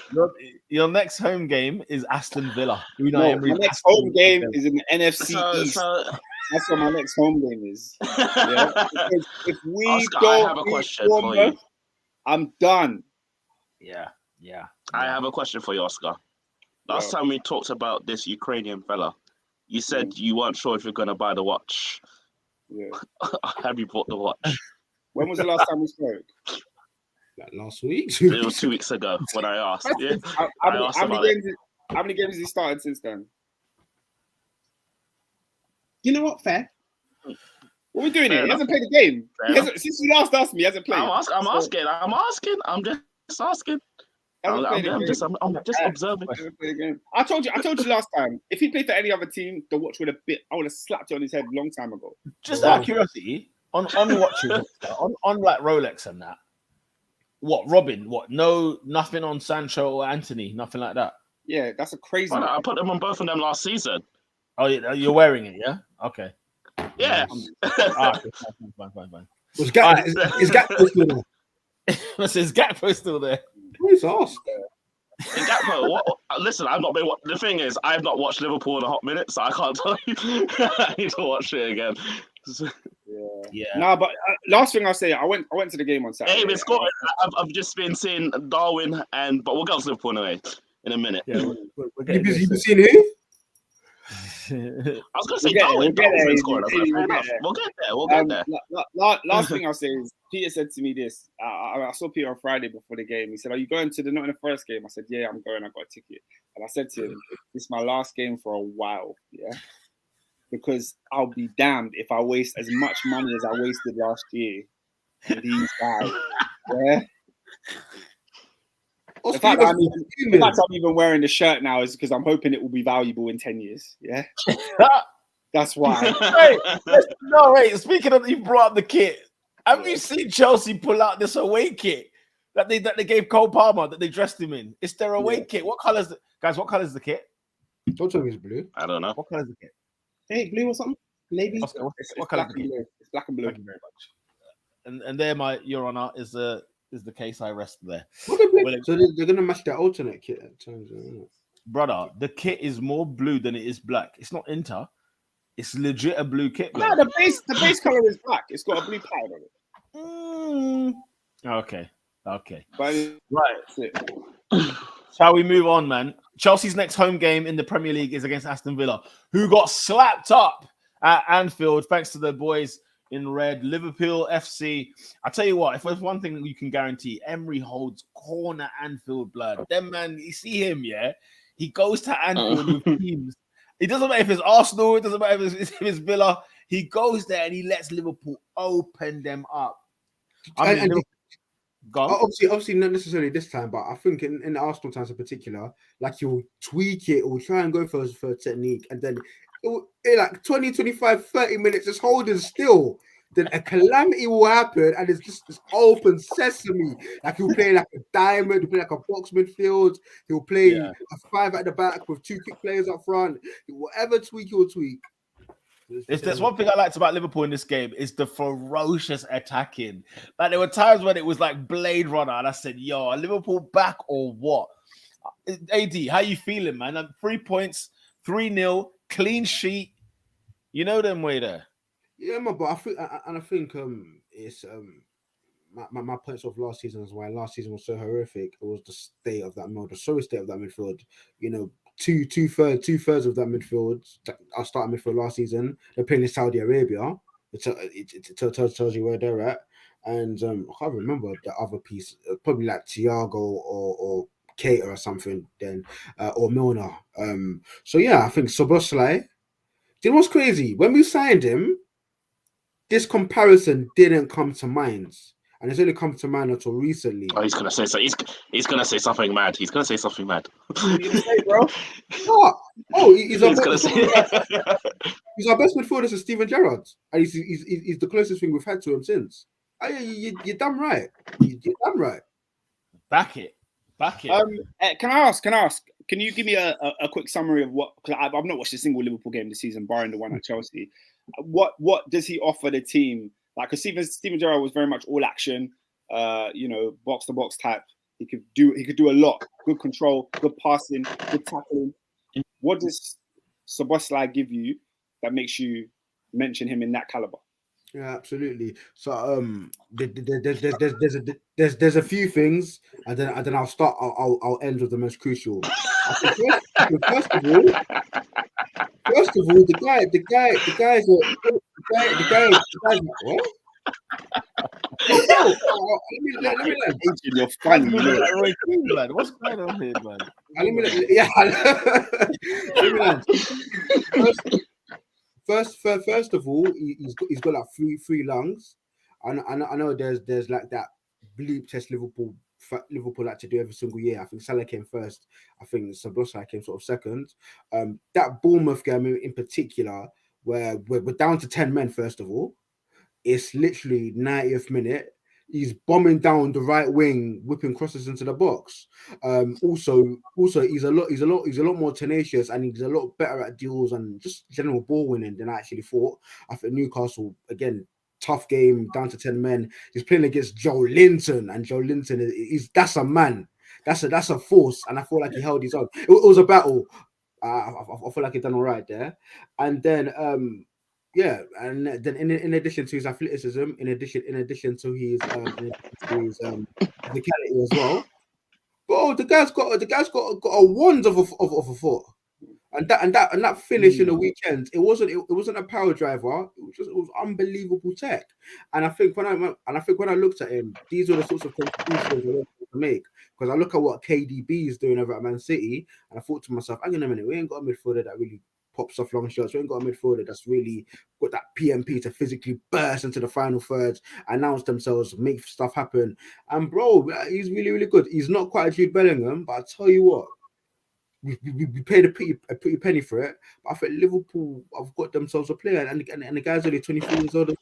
Your next home game is Aston Villa. My next home game is in the NFC East. That's where my next home game is. Yeah? Because if we Oscar, don't beat Bournemouth, I'm done. Yeah. I have a question for you, Oscar. Last time we talked about this Ukrainian fella, you said you weren't sure if you're going to buy the watch. Yeah. Have you bought the watch? When was the last time we spoke? Like last week? It was 2 weeks ago when I asked. Yeah. How many games has he started since then? You know what? Fair. What are we doing here? He hasn't played a game. Since you last asked me, he hasn't played. I'm asking. I'm just asking. I'm just observing. I told you last time. If he played for any other team, the watch I would have slapped it on his head a long time ago. Just out of curiosity, on watches, on like Rolex and that. What, Robin? What? No, nothing on Sancho or Anthony, nothing like that. Yeah, that's a crazy. I put them on both of them last season. Oh, you're wearing it, yeah? Okay. Yeah. Fine. Is Gakpo still there? Is Gakpo still there? Who's asked? Gakpo, listen, I've not been. The thing is, I've not watched Liverpool in a hot minute, so I can't tell you. I need to watch it again. Yeah. No, but last thing I'll say, I went to the game on Saturday. Hey, I've just been seeing Darwin, but we'll go to Liverpool anyway in a minute. Yeah, you've been seeing who? I was going to say Darwin. We'll get there. Last thing I'll say is Peter said to me this. I saw Peter on Friday before the game. He said, "Are you going to the Nottingham Forest game?" I said, "Yeah, I'm going. I got a ticket." And I said to him, "This is my last game for a while, yeah, because I'll be damned if I waste as much money as I wasted last year on these guys." Yeah. The fact I'm even wearing the shirt now is because I'm hoping it will be valuable in 10 years. Yeah. That's why. Wait. Speaking of, you brought up the kit. Have you seen Chelsea pull out this away kit that they gave Cole Palmer, that they dressed him in? It's their away kit. What colors, guys? What color is the kit? Don't tell me it's blue. I don't know. What color is the kit? Hey, blue or something? Navy. Oscar, what color is the kit? It's black and blue. Thank you very much. And there, Your Honor, is the case I rest there. So they're gonna match their alternate kit at times, brother. The kit is more blue than it is black. It's not Inter. It's legit a blue kit. No, the base color is black. It's got a blue pad on it. Okay. But Right. Shall we move on, man? Chelsea's next home game in the Premier League is against Aston Villa, who got slapped up at Anfield thanks to the boys in red. Liverpool FC. I tell you what, if there's one thing that you can guarantee, Emery holds corner Anfield, blood. Then, man, you see him, yeah? He goes to Anfield with teams. It doesn't matter if it's Arsenal, it doesn't matter if it's Villa. He goes there and he lets Liverpool open them up. Go on. Obviously, not necessarily this time, but I think in the Arsenal times in particular, like he'll tweak it or try and go for a technique, and then in like 20, 25, 30 minutes, just holding still. Then a calamity will happen, and it's just this open sesame. Like he'll play like a diamond, he'll play like a box midfield, he'll play a 5 at the back with 2 quick players up front. Whatever tweak he'll tweak. There's one thing I liked about Liverpool in this game is the ferocious attacking. Like there were times when it was like Blade Runner, and I said, "Yo, are Liverpool back or what?" AD, how you feeling, man? 3 points, 3-0, clean sheet. You know them way there. Yeah, man, but I think it's my points of last season is why last season was so horrific. It was the state of that midfield, the sorry state of that midfield. You know, two thirds of that midfield. Our starting midfield last season, they're playing in Saudi Arabia. It tells you where they're at. And I can't remember the other piece. Probably like Thiago or Keita or something. Then or Milner. So yeah, I think Szoboszlai. You know what's crazy? When we signed him, this comparison didn't come to mind, and it's only come to mind until recently. Oh, he's gonna say so. He's gonna say something mad. He's gonna say something mad. What are you gonna say, bro? He's our best midfielder since Steven Gerrard, and he's the closest thing we've had to him since. You're damn right. You're damn right. Back it. Can I ask? Can you give me a quick summary of what? Because I've not watched a single Liverpool game this season, barring the one at Chelsea. What does he offer the team? Like, because Steven Gerrard was very much all action, box to box type. He could do a lot. Good control, good passing, good tackling. What does Szoboszlai give you that makes you mention him in that caliber? Yeah, absolutely. So there's a few things, and then I'll start. I'll end with the most crucial. First of all, the guy's what? Let me land. You're funny. What's going on here, man? Let me land. First of all, he's got like three lungs. I know there's like that bleep test Liverpool like to do every single year. I think Salah came first. I think Szoboszlai came sort of second. That Bournemouth game in particular, where we're down to 10 men. First of all, it's literally 90th minute. He's bombing down the right wing, whipping crosses into the box. Also, he's a lot more tenacious, and he's a lot better at deals and just general ball winning than I actually thought. I think Newcastle again, tough game, down to 10 men. He's playing against Joe Linton, and Joe Linton that's a man. That's a force, and I feel like he held his own. It was a battle. I feel like he done all right there, and then. And then in addition to his athleticism, in addition to his physicality as well, bro, the guy's got a wand of a foot, and that finish in the weekend, it wasn't a power driver, it was unbelievable tech, and I think when I looked at him, these are the sorts of contributions I wanted to make, because I look at what KDB is doing over at Man City, and I thought to myself, hang on a minute, we ain't got a midfielder that really pops off long shots. We ain't got a midfielder that's really got that PMP to physically burst into the final thirds, announce themselves, make stuff happen. And bro, he's really, really good. He's not quite a Jude Bellingham, but I tell you what, we paid a pretty penny for it. But I think Liverpool have got themselves a player, and the guy's only 23 years old.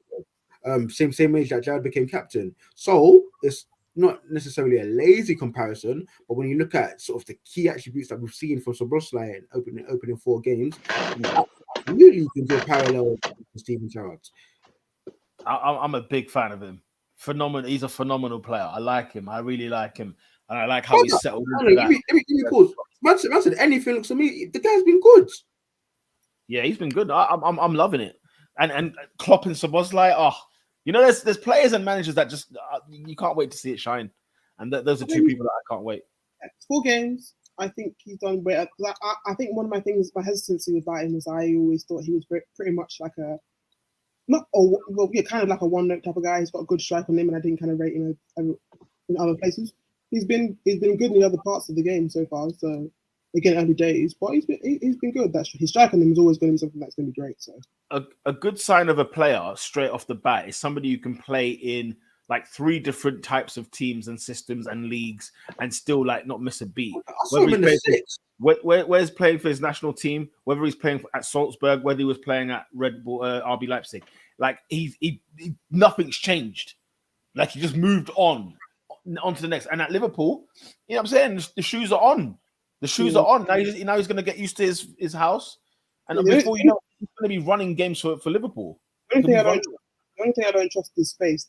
Same age that Jared became captain. So it's not necessarily a lazy comparison, but when you look at sort of the key attributes that we've seen from Szoboszlai in opening 4 games, absolutely you can do a parallel to Steven Gerrard. I'm a big fan of him. Phenomenal. He's a phenomenal player. I like him. I really like him, and I like how he's settled into that. Give me pause. Man said anything looks to me. The guy's been good. Yeah, he's been good. I'm loving it. And Klopp and Szoboszlai. Oh. You know, there's players and managers that just you can't wait to see it shine, and those are 2 people that I can't wait. 4 games, I think he's done better. Because I think one of my things, my hesitancy about him was I always thought he was pretty much like kind of like a one-note type of guy. He's got a good strike on him, and I didn't kind of rate him in other places. He's been good in the other parts of the game so far. So again, early days, but he's been good. His strike on him is always going to be something that's going to be great. So. A good sign of a player straight off the bat is somebody you can play in like 3 different types of teams and systems and leagues and still like not miss a beat. I saw him in the 6. Where's playing for his national team, whether he's playing at Salzburg, whether he was playing at Red Bull, RB Leipzig, like he nothing's changed. Like he just moved on to the next. And at Liverpool, you know what I'm saying? The shoes are on. The shoes are on. Now he's going to get used to his house. And before you know, he's going to be running games for Liverpool. The only thing I don't trust is face.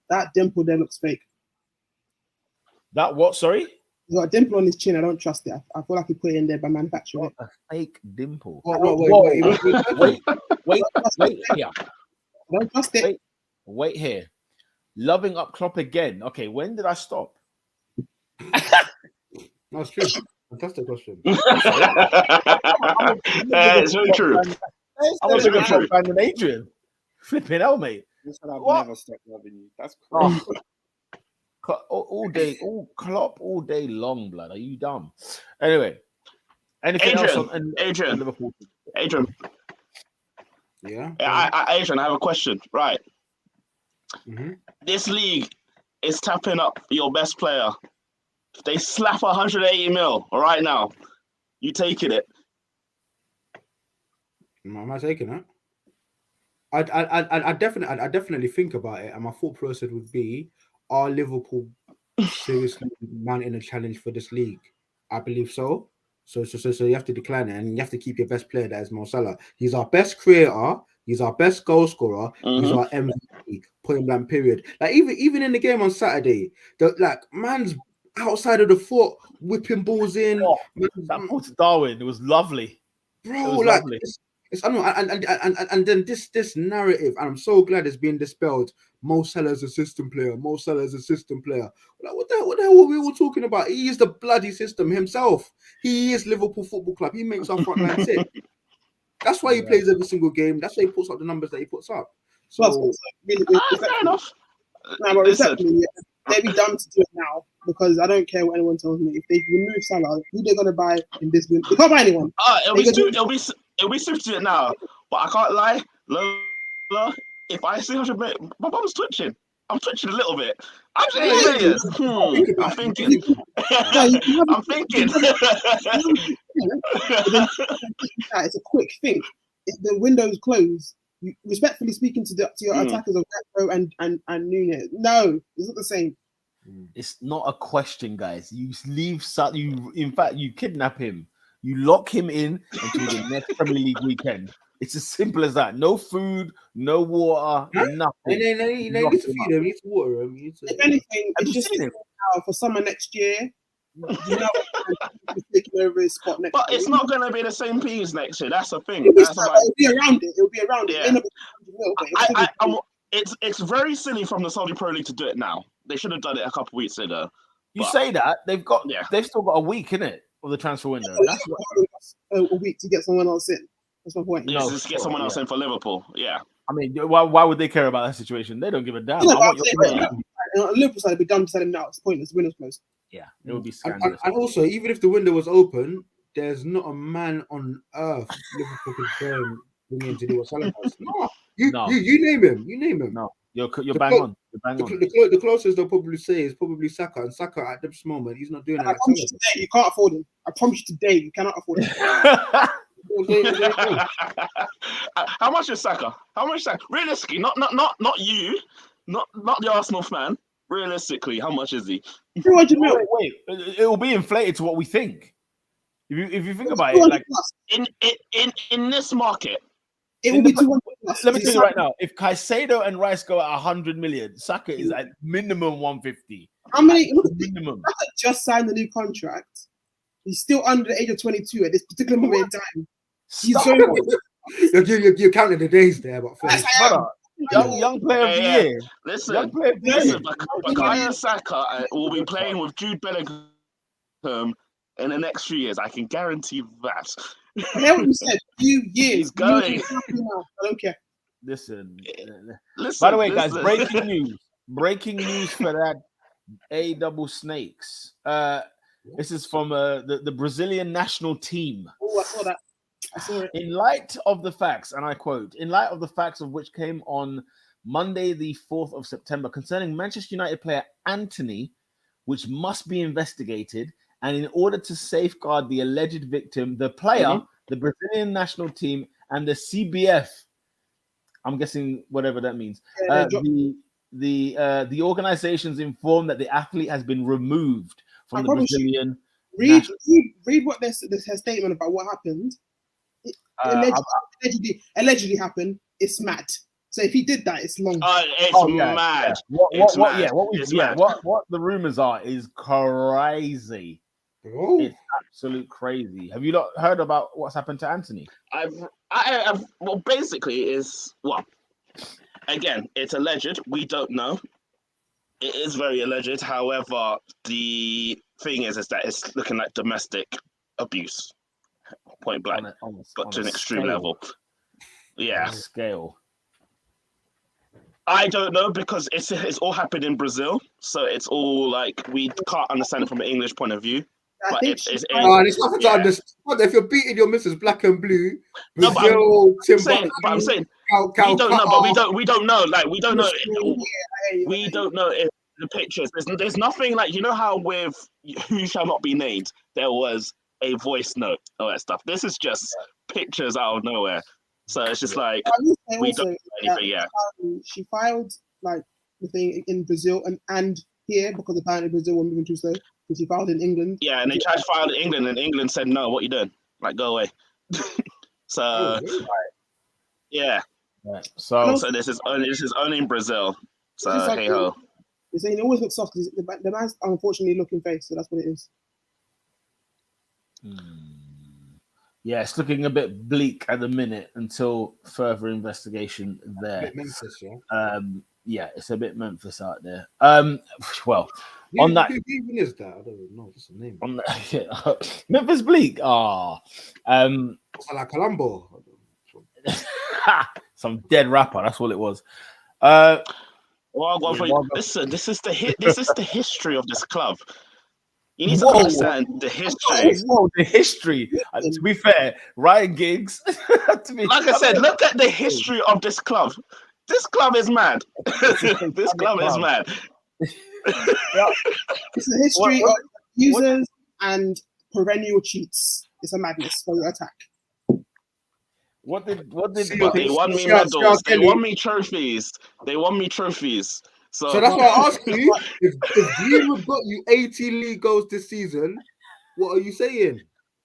That dimple there looks fake. That what? Sorry? He's got a dimple on his chin. I don't trust it. I feel like he put it in there by manufacturing it. A fake dimple. Wait. Wait here. I don't trust it. Wait here. Loving up Klopp again. Okay, when did I stop? That's true. Fantastic question. It's very true. I was a good Klopp fan than Adrian. Flipping hell, mate. I've never stopped loving you. That's crazy. All day, Klopp all day long, blood. Are you dumb? Anyway, anything else on Adrian? Liverpool? Adrian. Yeah. Adrian, I have a question. Right. Mm-hmm. This league is tapping up your best player. If they slap 180 mil right now, you taking it? Am I taking it? I definitely think about it, and my thought process would be: are Liverpool seriously mounting a challenge for this league? I believe so. So you have to decline it, and you have to keep your best player. That is Mo Salah. He's our best creator. He's our best goal scorer. He's our MVP. Point blank. Period. Like even in the game on Saturday, man's outside of the foot, whipping balls in. Oh, that ball to Darwin, it was lovely, bro. Lovely. It's and then this narrative, and I'm so glad it's being dispelled. Mo Salah's a system player. Mo Salah's a system player. Like, what the hell were we all talking about? He is the bloody system himself. He is Liverpool Football Club. He makes our front line tick. That's why he plays every single game. That's why he puts up the numbers that he puts up. So fair enough. No, but respectfully, they'd be dumb to do it now because I don't care what anyone tells me. If they remove Salah, who they're gonna buy in this window? They can't buy anyone. It'll be stupid to do it now. But I can't lie, Lola, if I see 100 million, my bum's twitching. I'm twitching a little bit. I'm serious. I'm thinking. I'm thinking. It's a quick thing. If the window's closed, respectfully speaking to your attackers of Gakpo and Nunez, no, it's not the same. It's not a question, guys. You leave in fact, you kidnap him. You lock him in until the next Premier League weekend. It's as simple as that. No food, no water, nothing. You need to feed him. You need to water him. If anything, it's just now for summer next year. You know, taking over his spot next. But it's not going to be the same piece next year. That's the thing. It'll be around it. It'll be around it. Yeah. It's very silly from the Saudi Pro League to do it now. They should have done it a couple of weeks ago. You say that they've still got a week in it of the transfer window. That's a week to get someone else in. That's my point. No, just get someone else in for Liverpool. Yeah. I mean, why would they care about that situation? They don't give a damn. Liverpool side would be dumb to sell him now. It's pointless. Windows closed. Yeah, it would be scandalous. And also, even if the window was open, there's not a man on earth Liverpool could bring in to do what Salah does. No, you name him. You name him. No, you're bang on. The closest they'll probably say is probably Saka, and Saka at this moment he's not doing it. I promise you today, you can't afford him. I promise you today, you cannot afford him. How much is Saka? How much Saka? Realistically, not you, not the Arsenal fan. Realistically, how much is he? 200 mil. Wait, it will be inflated to what we think. If you think about it, like in this market, it will be 200 plus. Let me tell you right now, if Caicedo and Rice go at 100 million, Saka is at minimum 150. How many? Minimum. Saka just signed a new contract. He's still under the age of 22 at this particular moment in time. You're counting the days there, but young player of the year. Listen, Bukayo Saka will be playing with Jude Bellingham in the next few years. I can guarantee that. I hear what you said. Few years. He's going. I don't care. Listen. By the way, guys, breaking news for that A double snakes. This is from the Brazilian national team. Oh, I saw that. I saw it. In light of the facts, and I quote, in light of the facts of which came on Monday, the 4th of September, concerning Manchester United player Anthony, which must be investigated. And in order to safeguard the alleged victim, the player, the Brazilian national team, and the CBF, I'm guessing whatever that means, the organizations informed that the athlete has been removed from the Brazilian. Read what this her statement about what happened. Allegedly happened. It's mad. So if he did that, it's long. It's mad. Yeah. What the rumors are is crazy. Oh. It's absolute crazy. Have you not heard about what's happened to Anthony? Well, basically, again, it's alleged. We don't know. It is very alleged. However, the thing is that it's looking like domestic abuse, point blank, but to an extreme level. Yeah. Scale. I don't know because it's all happened in Brazil, so it's all like we can't understand it from an English point of view. But it's nothing to understand. If you're beating your missus black and blue, Brazil, I'm saying we don't know, we don't know. Like we don't know if the pictures. There's nothing like how with Who Shall Not Be Named there was a voice note, all that stuff. This is just pictures out of nowhere. So it's just like we don't know anything yet. She filed like the thing in Brazil and here because apparently Brazil were moving too slow. So she filed in England. Yeah, and they tried to file in England, and England said no. What you doing? Like go away. So yeah. Right. So this is only in Brazil. So like, hey ho. They're saying it always looks soft because the man's unfortunately looking face, so that's what it is. Yeah, it's looking a bit bleak at the minute until further investigation there. Memphis, yeah, it's a bit Memphis out there. Who even is that? I don't know. What's the name? Memphis Bleak. Like Colombo. Some dead rapper. That's all it was. Listen, this is the history of this club. You need to understand the history. The history. To be fair, Ryan Giggs. Like I said, look at the history of this club. This club is mad. This club is mad. It's a history of users and perennial cheats. It's a madness for your attack. What did they won me medals? They won me trophies. So that's why I asked you if Greenwood got you 80 league goals this season, what are you saying?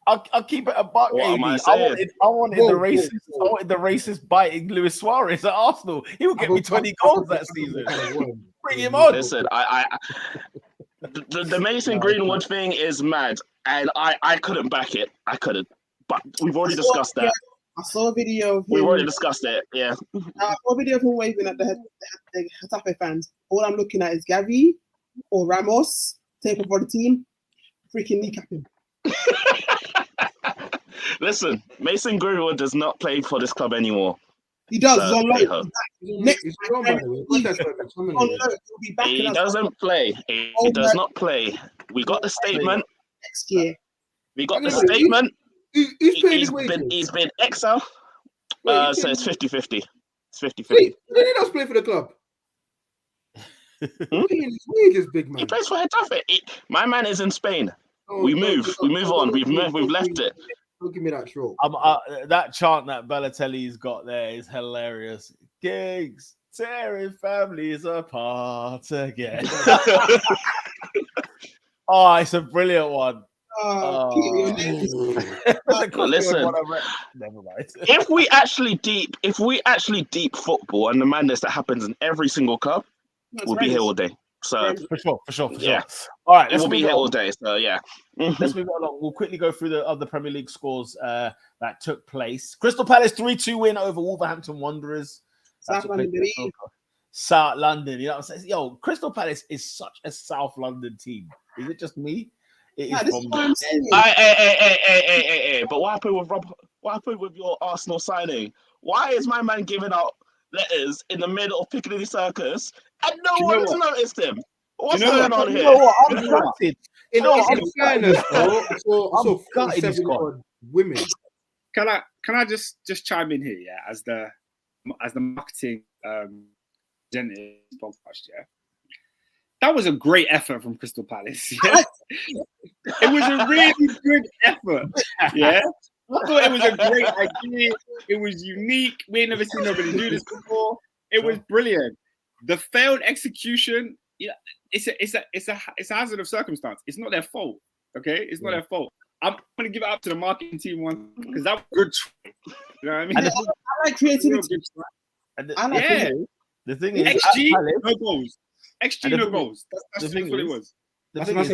I'll keep it a buck. I wanted the racist biting Luis Suarez at Arsenal. He would get me 20 goals that season. Bring him on. Listen, the Mason Greenwood thing is mad, and I couldn't back it. I couldn't, but we've already discussed that. I saw a video of him. We've already discussed it. Yeah. I saw a video of him waving at the Getafe fans. All I'm looking at is Gavi or Ramos taking for the team, freaking kneecap him. Listen, Mason Greenwood does not play for this club anymore. He does. So, he's on loan. He doesn't play. He does not play. We got the statement next year. We got the statement. He's been exiled. So it's 50-50. It's 50-50. Wait, did he not play for the club? His wages, big man. He plays for Getafe. My man is in Spain. We move on. We've left it. Don't give me that troll. That chant that Balotelli's got there is hilarious. Gigs tearing families apart again. Oh, it's a brilliant one. Listen, never mind. if we actually deep football and the madness that happens in every single club, we'll be here all day. So for sure. Yeah. All right, we'll be here all day. So yeah. Let's move on. We'll quickly go through the other Premier League scores that took place. Crystal Palace 3-2 win over Wolverhampton Wanderers. South London. South London. You know what I'm saying? Yo, Crystal Palace is such a South London team. Is it just me? It is this is what I'm saying. Hey. But what happened with Rob? What happened with your Arsenal signing? Why is my man giving out letters in the middle of Piccadilly Circus and no one's noticed him? What's going on here? You know what? I'm gutted. In fairness, though, I'm gutted. Women. Can I just chime in here? Yeah, as the marketing presented this podcast, yeah. That was a great effort from Crystal Palace. Yeah? It was a really good effort. Yeah. I thought it was a great idea. It was unique. We ain't never seen nobody do this before. It was brilliant. The failed execution, yeah, it's a hazard of circumstance. It's not their fault. Okay, it's not their fault. I'm gonna give it up to the marketing team one because that was good. You know what I mean? I like creativity. The thing is, XG no goals. XG no goals. That's what it was. The thing is,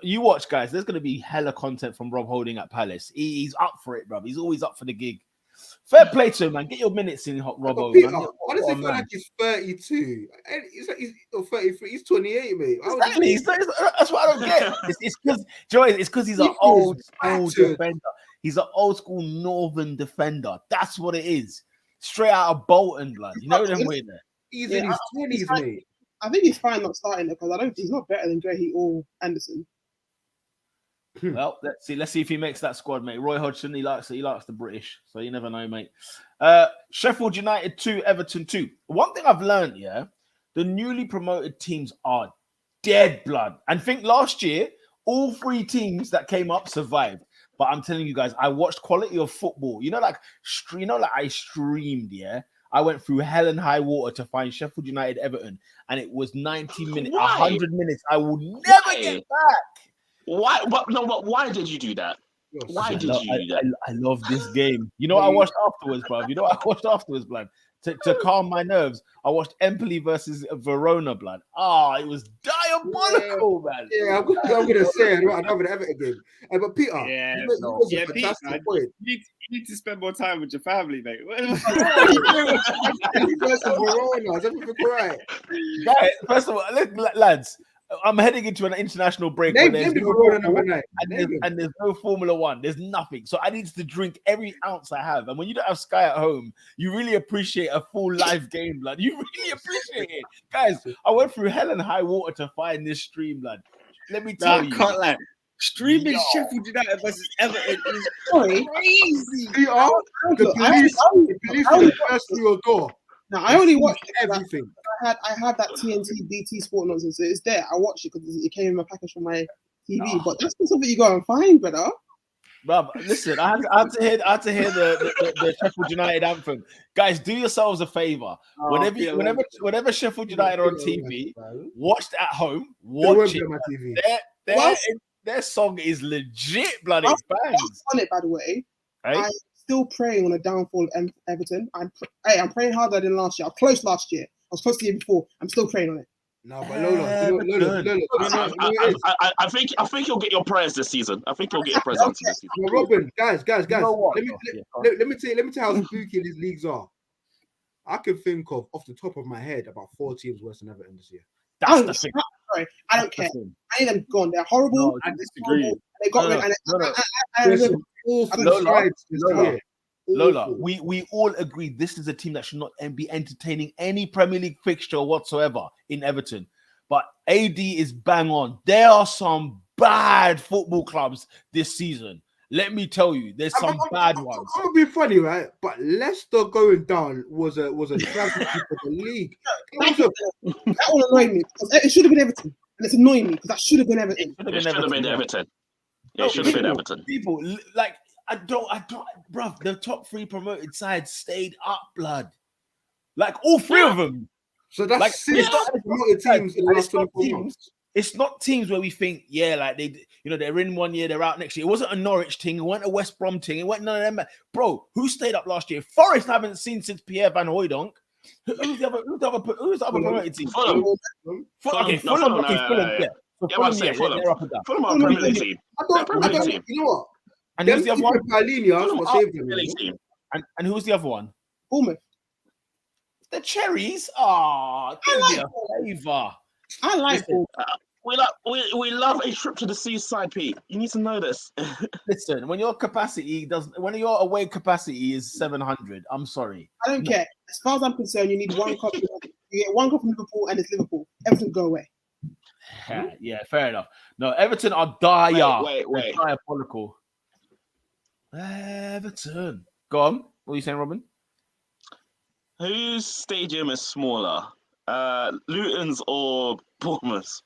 you watch, guys. There's going to be hella content from Rob Holding at Palace. He's up for it, bro. He's always up for the gig. Fair play to him, man. Get your minutes in, Rob Holding. Honestly, I feel like he's 32. He's 33. He's 28, mate. Exactly. That's what I don't get. It's because he's an old defender. He's an old school northern defender. That's what it is. Straight out of Bolton, blood. You know them way there. He's in his 20s, mate. I think he's fine not starting it because he's not better than Gray or Anderson. Well, let's see if he makes that squad, mate. Roy Hodgson, he likes the British, so you never know, mate. Sheffield United 2, Everton 2. One thing I've learned, the newly promoted teams are dead blood. And think last year, all 3 teams that came up survived. But I'm telling you guys, I watched quality of football. Like I streamed, I went through hell and high water to find Sheffield United Everton, and it was 90 minutes, 100 minutes. I will never get back. Why? But why did you do that? Why did you do that? I love this game. You know what I watched afterwards, blood? To calm my nerves, I watched Empoli versus Verona, blood. It was diabolical, man. Yeah, I'm gonna say I'd rather the Everton game. But Peter, Peter, you need to spend more time with your family, mate. Verona, is everything correct? Guys, first of all, lads, I'm heading into an international break. And there's no Formula One. There's nothing. So I need to drink every ounce I have. And when you don't have Sky at home, you really appreciate a full live game, blood. You really appreciate it. Guys, I went through hell and high water to find this stream, blood. Let me tell you. I can't lie. Streaming Sheffield United versus Everton is crazy. The police will first through your door. Now I only watched everything. I had that TNT DT Sport nonsense. It's there. I watched it because it came in my package from my TV. But that's not something you go and find, brother. Bro, listen, I had to hear the Sheffield United anthem. Guys, do yourselves a favor. Whenever Sheffield United are on TV, watch it at home. Watch it. Their song is legit, bloody bangs. On it, by the way. Hey? I'm still praying on a downfall of Everton. I'm praying harder than last year. I was close last year. I was close the year before. I'm still praying on it. No, but Lola. I think you'll get your prayers this season. I think you'll get your prayers this season. No, Robin, guys. Let me tell you how spooky these leagues are. I can think of off the top of my head about 4 teams worse than Everton this year. That's the thing. Sorry, I don't care. I need them gone. They're horrible. No, I disagree. They got Lola, we all agree this is a team that should not be entertaining any Premier League fixture whatsoever in Everton. But AD is bang on. There are some bad football clubs this season. Let me tell you, there's some bad ones. I'm gonna be funny, right? But Leicester going down was a tragedy for the league. That will annoy me because it should have been Everton, and it's annoying me because that should have been Everton. It should have been Everton. It should have been Everton. People like I don't, bruv. The top 3 promoted sides stayed up, blood. Like all 3 of them. So that's like, 6 promoted teams in the last 24 months. It's not teams where we think, like they're in one year, they're out next year. It wasn't a Norwich thing. It wasn't a West Brom thing. It wasn't none of them. Bro, who stayed up last year? Forest I haven't seen since Pierre Van Hooijdonk. Who's the other promoted team? Fulham. Okay, Fulham. They're up and down. Fulham are a Premier League team. You know what? And who's the other one? And who's the other one? Bournemouth. The Cherries. Give me a flavor. I like we love a trip to the seaside, Pete. You need to know this. Listen, when your away capacity is 700, I'm sorry. I don't care. As far as I'm concerned, you need 1 cup. You get 1 cup from Liverpool, and it's Liverpool. Everything go away. Yeah, fair enough. No, Everton are dire. Wait. Diabolical. Everton. Go on. What are you saying, Robin? Whose stadium is smaller? Luton's or Bournemouth's?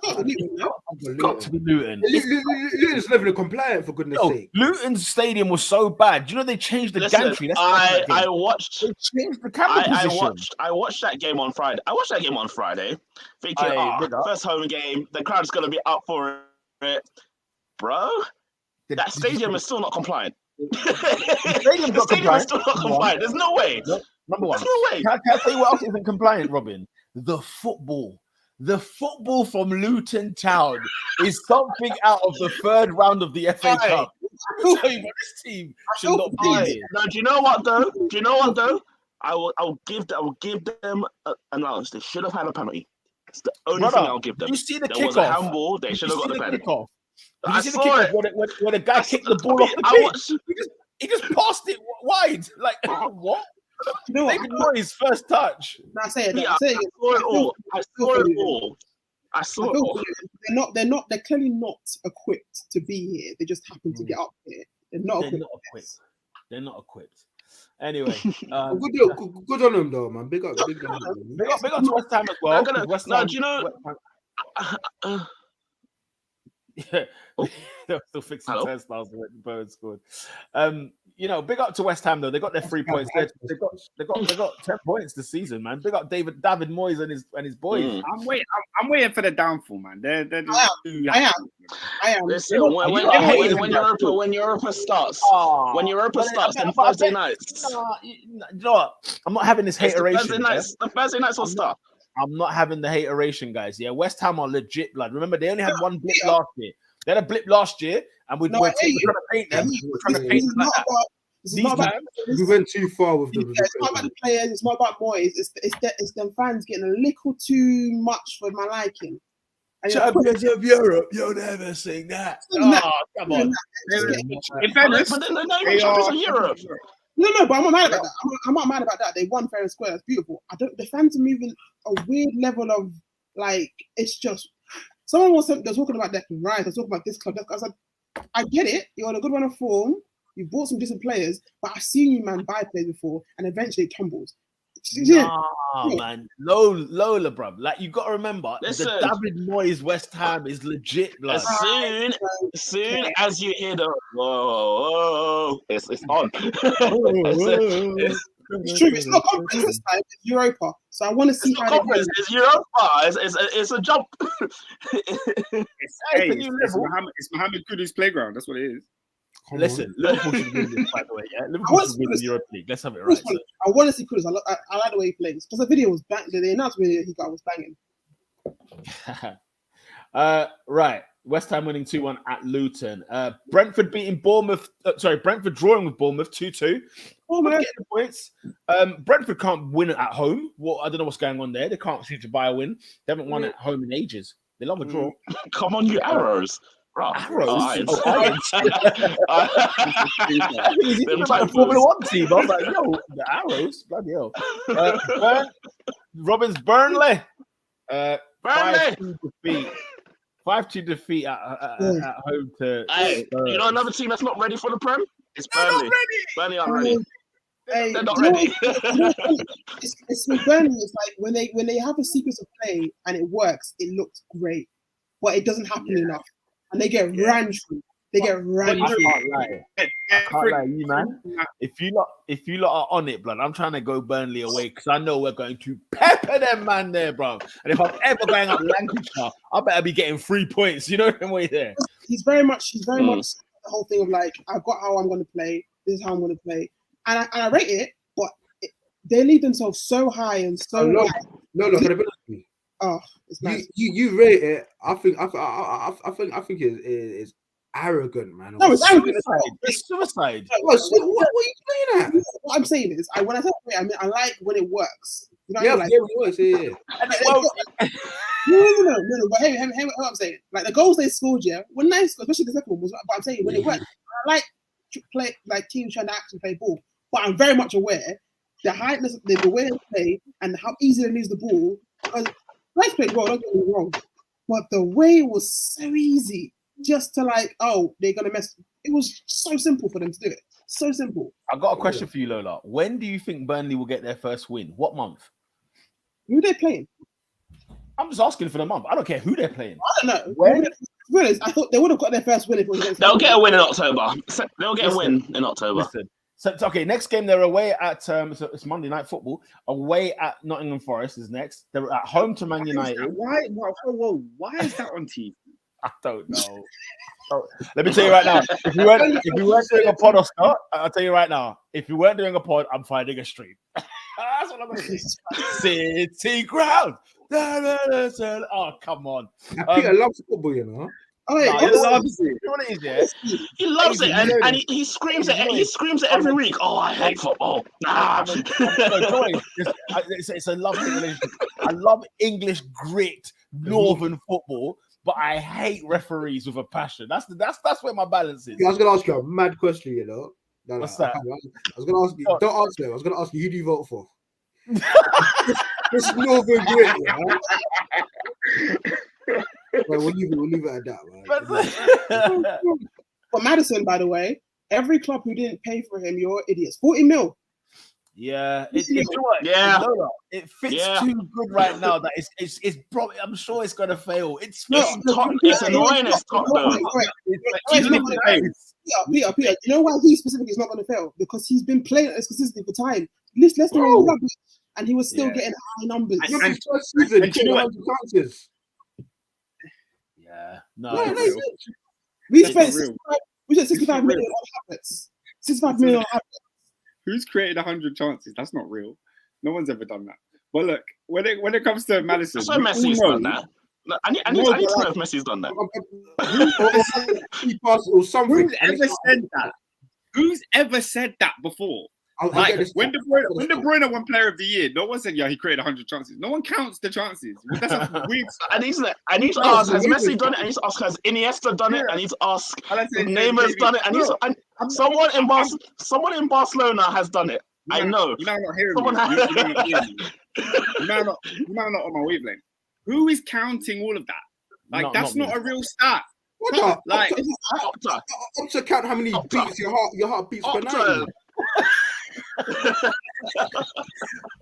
Got to be Luton. Luton's level compliant, for goodness sake. Luton's stadium was so bad. Do you know they changed the gantry? I watched. They changed the camera position. I watched that game on Friday. Thinking, first home game, the crowd's gonna be up for it, bro. That stadium is still not compliant. The stadium is still not compliant. There's no way. Number one. There's no way. Can I tell you what else isn't compliant, Robin? The football. The football from Luton Town is something out of the third round of the FA Cup. I'm telling you, this team should not be here. Now, do you know what though? I will give them an allowance. They should have had a penalty. It's the only thing I'll give them. You see the there was kickoff? a handball. They should have got the penalty. Did you see the kickoff where the guy kicked the ball off the pitch? He just passed it wide. Like, what? You know what? David Moyes' first touch. I say it. I saw it all. I saw it all. They're clearly not equipped to be here. They just happen to get up here. They're not equipped. They're not equipped. Anyway, good on them though, man. Big up to West Ham as well. Do you know? Yeah, they're still fixing turnstiles when Bowen scored. Big up to West Ham though. They got their 3 points. They got 10 points this season, man. Big up David Moyes and his boys. I'm waiting for the downfall, man. I am. Listen, when Europa starts, then Thursday nights. You know what? I'm not having this hateration. The Thursday nights will start. I'm not having the hateration, guys. Yeah, West Ham are legit blood. Remember, they only had one blip last year. They had a blip last year, and we're trying to paint them. We're trying to paint them like that. We went too far with them. It's not about the players. It's not about Moyes. It's them fans getting a little too much for my liking. Champions of Europe, you'll never sing that. Oh, come on. In fairness, but then they're not even champions of Europe. No, but I'm not mad about that. I'm not mad about that. They won fair and square. That's beautiful. The fans are moving a weird level of like, it's just someone they're talking about Declan Rice. They're talking about this club. I was like, I get it. You're on a good run of form. You bought some decent players, but I've seen you man buy players before, and eventually it tumbles. Man, Lola, bruv. Like, you got to remember, the David Moyes West Ham is legit, blood. As soon as you hear the whoa, it's on. It's true. It's not conference this time. It's Europa. So I want to see how conference. It's Europa. It's a jump. It's Mohamed Kudus' playground. That's what it is. Listen, Liverpool should win this, by the way. Yeah, Liverpool should win the Europa League. Let's have it right. I want to see Kudus. I like the way he plays. Because the video was banging. The announcement video he got was banging. Right. West Ham winning 2-1 at Luton. Brentford beating Bournemouth. Brentford drawing with Bournemouth 2-2. Getting the points. Brentford can't win at home. Well, I don't know what's going on there. They can't seem to buy a win. They haven't won at home in ages. They love a draw. Come on, you arrows. Arrows? He's even like a Formula 1 team. I was like, yo, the Arrows? Bloody hell. Robin's Burnley. 5-2 defeat at home to. Hey, you know another team that's not ready for the Prem? It's Burnley. Burnley aren't ready. They're not ready. It's with Burnley. It's like when they have a sequence of play and it works, it looks great, but it doesn't happen enough, and they get ran through. They get ran through. I can't lie, you man. If you lot are on it, blood, I'm trying to go Burnley away because I know we're going to pepper them man there, bro. And if I'm ever going up Lancashire, I better be getting 3 points. You know what I'm way there. He's very much the whole thing of like, I've got how I'm going to play. This is how I'm going to play, and I rate it. But they leave themselves so high and so low. No, credibility. Oh, it's nice. You rate it. I think it's arrogant, man. No, it's arrogant. It's suicide. What are you playing at? What I'm saying is, when I say I mean I like when it works. You know, when it works. Yeah. No. But hey, what I'm saying, like the goals they scored, were nice, especially the second one was. But I'm saying when it works, I like to play like teams trying to actually play ball. But I'm very much aware the heightness, the way they play, and how easy they lose the ball. Because let's play well, don't get me wrong, but the way it was so easy. Just to like, oh, they're gonna mess. It was so simple for them to do it. So simple. I've got a question for you, Lola. When do you think Burnley will get their first win? What month? Who are they playing? I'm just asking for the month. I don't care who they're playing. I don't know. When? To be honest, I thought they would have got their first win if it was against. They'll get a win in October. They'll get a win in October. Listen. So okay, next game they're away at it's Monday Night Football. Away at Nottingham Forest is next. They're at home to Man United. Why? Whoa! Why is that on TV? I don't know. Oh, let me tell you right now. If we weren't doing a pod, Oscar, I'll tell you right now. If we weren't doing a pod, I'm finding a stream. That's what I'm going to say. City ground. Oh, come on. Peter loves football, you know. Oh, yeah, He honestly, loves it. You know what it is, yeah? He loves it, You know and he screams it. He screams it every week. Oh, I hate football. Nah. It's a lovely relationship. I love English grit, northern football, but I hate referees with a passion. That's where my balance is. I was going to ask you a mad question, you know. No, What's that? I was going to ask you. Don't answer it. I was going to ask you, who do you vote for? This Northern Grit, yeah. Well, we'll leave it at that, man. But Madison, by the way, every club who didn't pay for him, you're idiots. 40 mil. Yeah, Yeah. it fits too good right now. That it's probably. I'm sure it's gonna fail. It's annoying as top though. Peter, you know why he specifically is not going to fail? Because he's been playing as consistently for time. Leicester were rubbish, and he was still getting high numbers. And first season, he took 100 chances. Yeah, We spent 65 million on Havertz. 65 million on Havertz. Who's created 100 chances? That's not real. No one's ever done that. But look, when it comes to Madison, So Messi's done that. I need to know if Messi's done that. Or something. Who's ever said that? Who's ever said that before? Like when De Bruyne won Player of the Year, no one said, "Yeah, he created 100 chances." No one counts the chances. That's a weird. I need to ask: has Messi done it? I need to ask: has Iniesta done it? I need to ask: Neymar's done it? I need to. Someone in Barcelona has done it. I know. You're not hearing me. You're not on my wavelength. Who is counting all of that? Like that's not a real stat. What? Like up to count how many beats your heart beats per night.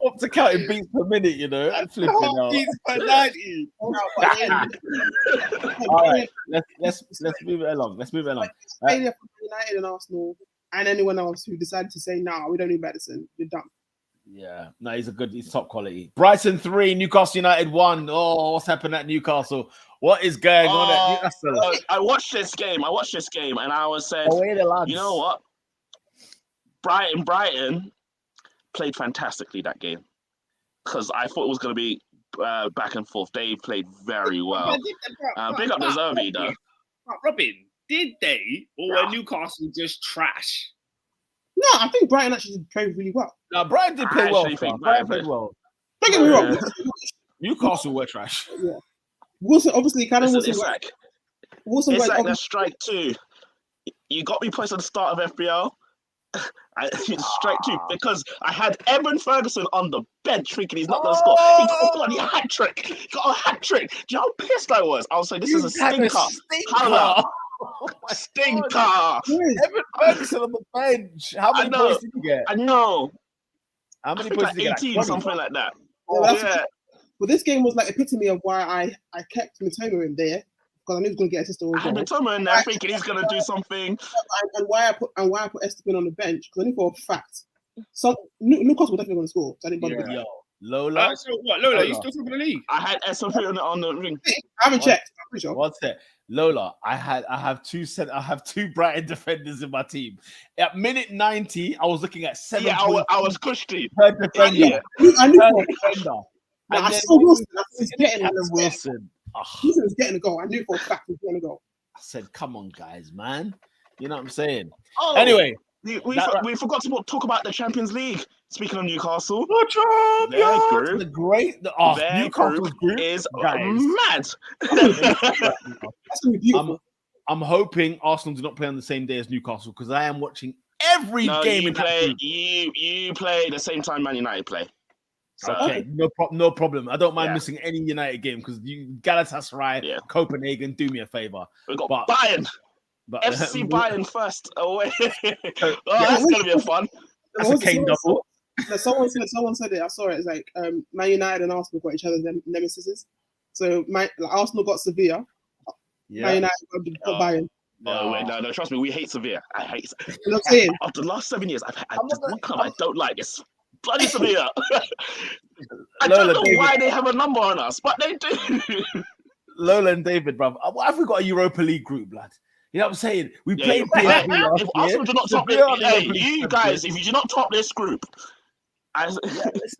Up to counting beats per minute, you know. Flipping out. beats per 90. All right, let's move it along. Failure for United and Arsenal and anyone else who decided to say, "Nah, we don't need Madison. You're done." Yeah, no, he's top quality. Brighton 3, Newcastle United 1. Oh, what's happened at Newcastle? What is going on at Newcastle? I watched this game, and I was saying, you know what? Brighton played fantastically that game because I thought it was going to be back and forth. They played very well. Big up the Zerbi, though. Robin, did they or were Newcastle just trash? No, I think Brighton actually played really well. No, Brighton did play well. Brighton played well. Don't get me wrong. Newcastle were trash. Yeah. Wilson, obviously, It's like like the strike 2. You got me placed at the start of FPL. Strike 2 because I had Evan Ferguson on the bench thinking he's not going to score. He got a bloody hat trick. He got a hat trick. Do you know how pissed I was? I was like, this is a stinker. Stinker. Evan Ferguson on the bench. How many points did you get? I know. How many points did you get? 18, something like that. Yeah. But this game was like epitome of why I kept Mitoma in there because I knew he was going to get assist. I had Mitoma in there thinking he's going to do something. And why I put Esteban on the bench because I knew for a fact Newcastle were definitely going to score. So I didn't bother with that. Lola. So what? Lola, you still talking the league? I had Esteban on the ring. I haven't checked. I'm pretty sure. What's that? Lola, I have two Brighton defenders in my team. At minute 90, I was looking at 7. Yeah, I was cushy. Per defender. I knew Per defender. and I saw Wilson. He's getting Wilson. Wilson was getting a goal. I knew for a fact he was getting a goal. I said, "Come on, guys, man." You know what I'm saying? Oh, anyway, we forgot to talk about the Champions League. Speaking of Newcastle, the great Newcastle group is mad. That's gonna be beautiful. I'm hoping Arsenal do not play on the same day as Newcastle because I am watching every game. You play the same time Man United play. So, okay, no problem. I don't mind missing any United game because Galatasaray, Copenhagen, do me a favor. We've got Bayern. But FC Bayern first away. That's gonna be a fun. that's a Kane double. No, someone said it. I saw it. It's like Man United and Arsenal got each other's nemesis. So Arsenal got Sevilla. Man United got Bayern. No, trust me, we hate Sevilla. I hate Sevilla. You know what I'm saying? After the last 7 years, I've just one club I don't like. It's bloody Sevilla. I don't know why they have a number on us, but they do. Lola and David, bruv. Why have we got a Europa League group, lad? You know what I'm saying? We played PSG. If Arsenal do not top it, you guys, if you do not top this group,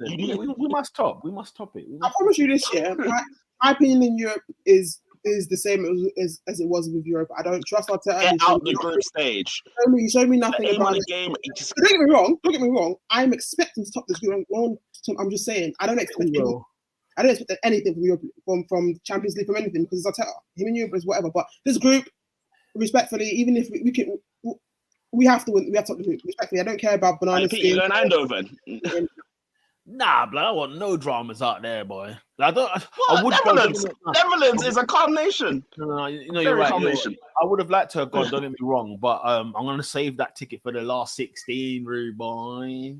we must top. We must top it. I promise you this year, my opinion in Europe is the same as it was with Europe. I don't trust Arteta. Get out the group stage. Show me nothing the aim about of the it. game. Don't get me wrong. I'm expecting to top this group. I'm just saying. I don't expect anything from Europe, from Champions League, from anything, because it's Arteta. Him and Europe is whatever. But this group, respectfully, even if we can, we have to win. We have to top the group. Respectfully, I don't care about bananas. You're an Eindhoven. Nah, blood, I want no dramas out there, boy. I would Netherlands is a calm nation. No, you're right. I would have liked to have gone, don't get me wrong, but I'm going to save that ticket for the last 16, rude boy.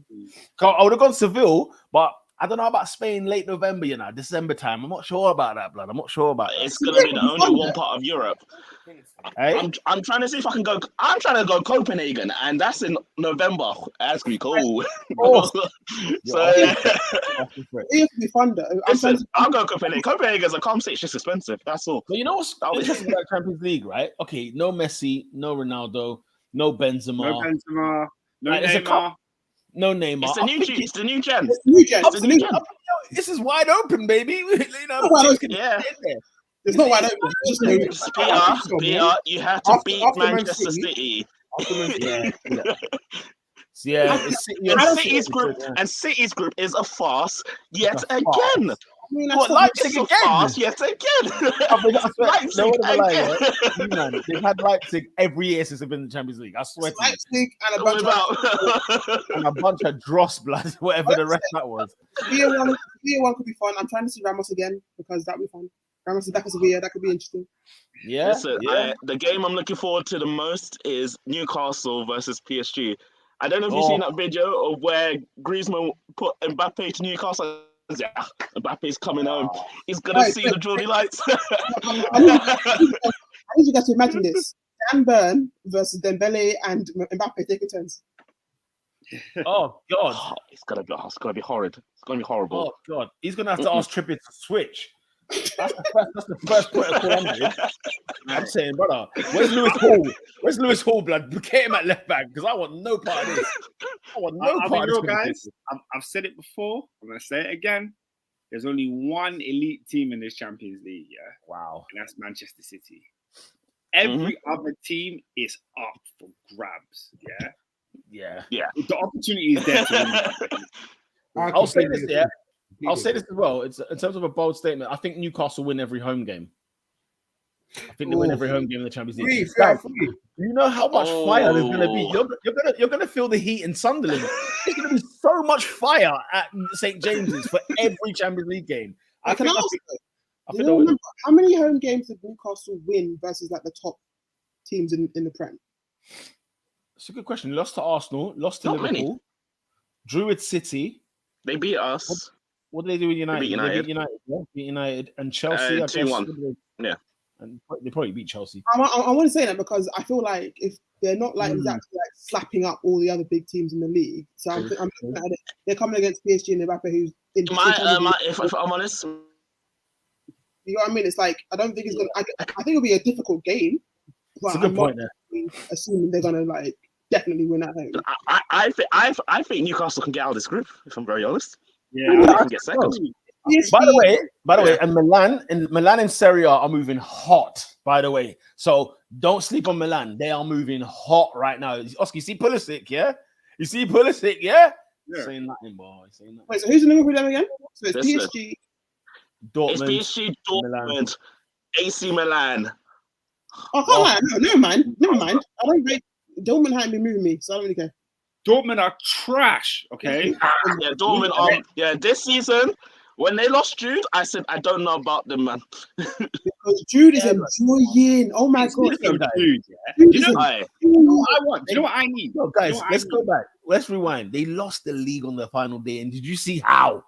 I would have gone Seville, but I don't know about Spain late November, December time. I'm not sure about that, blood. I'm not sure about that. It's going to be the only one part of Europe. Hey? I'm trying to see if I can go. I'm trying to go Copenhagen, and that's in November. That's gonna be cool. So it be fun though. I'll go Copenhagen. Copenhagen's a calm city. It's just expensive. That's all. But you know what's interesting about Champions League, right? Okay, no Messi, no Ronaldo, no Benzema, no Neymar. No Neymar. It's the new gen. This is wide open, baby. Yeah. It's not wide open. Peter, you have to beat Manchester City. City's group is a farce yet again. Leipzig again. Farce yet again. Leipzig again. They've had Leipzig every year since they've been in the Champions League. I swear. Leipzig and a bunch of dross blood, whatever the rest that was. Year one could be fun. I'm trying to see Ramos again because that'd be fun. Ramos is back as Sevilla. That could be interesting. Yeah. Listen, the game I'm looking forward to the most is Newcastle versus PSG. I don't know if you've seen that video of where Griezmann put Mbappe to Newcastle. Yeah, Mbappe's coming home. He's gonna see the Geordie lights. I need you guys to imagine this: Dan Burn versus Dembele and Mbappe taking turns. Oh God, it's gonna be horrid. It's gonna be horrible. Oh God, he's gonna have to ask Trippier to switch. That's the first point of call. I'm saying, brother, where's Lewis Hall? Where's Lewis Hall, blood? Get him at left back because I want no part of this. I want no part of this. Guys, I've said it before. I'm going to say it again. There's only one elite team in this Champions League, yeah? Wow. And that's Manchester City. Every other team is up for grabs, yeah? Yeah. The opportunity is there. I'll say this, yeah. I'll say this as well. It's in terms of a bold statement. I think Newcastle win every home game. I think they win every home game in the Champions League. You know how much fire there's going to be. You're going to feel the heat in Sunderland. There's going to be so much fire at St James's for every Champions League game. I think how many home games did Newcastle win versus like the top teams in the Prem? It's a good question. Lost to Arsenal, lost to Liverpool, drew with City. They beat us. What did they do with United? They beat United and Chelsea. 2-1. Yeah. And they probably beat Chelsea. I want to say that because I feel like if they're not like exactly like slapping up all the other big teams in the league, so I'm looking at it, they're coming against PSG and Mbappe, who's in. If I'm honest, you know what I mean? It's like I don't think it's gonna. I think it'll be a difficult game. That's a good point there. Assuming they're gonna like definitely win at home. I think Newcastle can get out of this group. If I'm very honest. Yeah, they can get second. By the way, and Milan and Serie A are moving hot. By the way, so don't sleep on Milan. They are moving hot right now. Oscar, you see Pulisic, yeah? You see Pulisic, yeah? Saying nothing, boy. Saying nothing. Wait, so who's in the group with them again? So it's PSG, Dortmund, it's PSG, Dortmund, AC Milan. Oh, come on, never mind. I don't rate Dortmund haven't been moving me, so I don't really care. Dortmund are trash, okay? Yeah, Dortmund. This season When they lost Jude, I said, I don't know about them, man. Because Jude is enjoying. Oh my god. Listen, dude, yeah. Jude You is know, Aye. you know what I want? Do you know what I need? No, guys, You know what let's I go need? back. Let's rewind. They lost the league on the final day, and did you see how?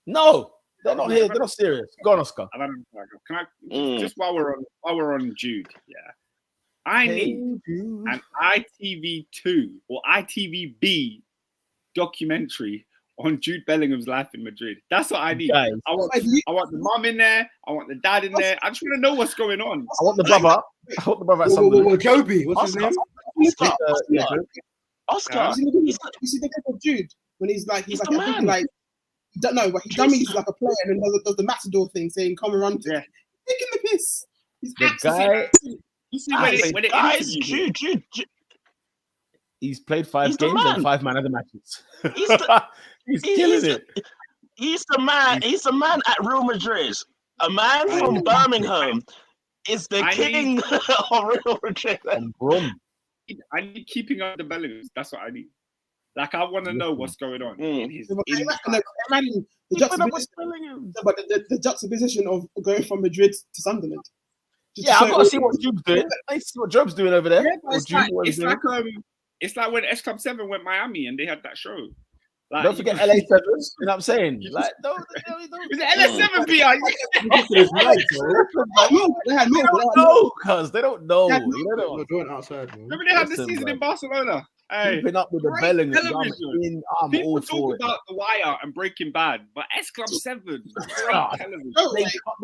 No, they're not here. They're not serious. Go on, Oscar. I don't know. Can I Mm. just while we're on Jude? Yeah, I need an ITV2 or ITVB documentary on Jude Bellingham's life in Madrid. That's what I need. Guys. I want the mum in there. I want the dad in there. I just want to know what's going on. I want the brother. I want the brother at Whoa, some whoa, whoa, Joby, what's his Oscar. name? Oscar. You see the clip of Jude when he's like He's I the think man. like he don't know, but he dummies like a player and then does the matador thing, saying come and run. Yeah. Taking the piss. He's The absolutely- guy, You see when it Guys, interviewed him. Jude. he's played 5 He's the games and man. 5 man of the matches. He's the- He's killing it. He's the man. He's the man at Real Madrid. A man from Birmingham is the I king of Real Madrid. And Brum. I need keeping up the Bellinghams. That's what I need. Like I want to know what's going on. in his- in his Imagine the Keep it up with juxtaposition, Bellingham. but the juxtaposition of going from Madrid to Sunderland. Just Yeah, to I've show got to see what Job's doing. I see what Job's doing over there. Yeah, but Or it's Jude, like what he's doing. it's like when S Club 7 went Miami and they had that show. Like, Don't forget LA Sevens. You know what I'm saying? Like, don't. Was it LS7 VR? They had They no, don't know, cuz they don't know. Yeah, You know, Going outside, man. Remember they had the Listen, season bro. in Barcelona? Hey, keeping up with the great Bellingham. television. I'm people all talk for it. about The Wire and Breaking Bad, but S Club 7, great Ah, television.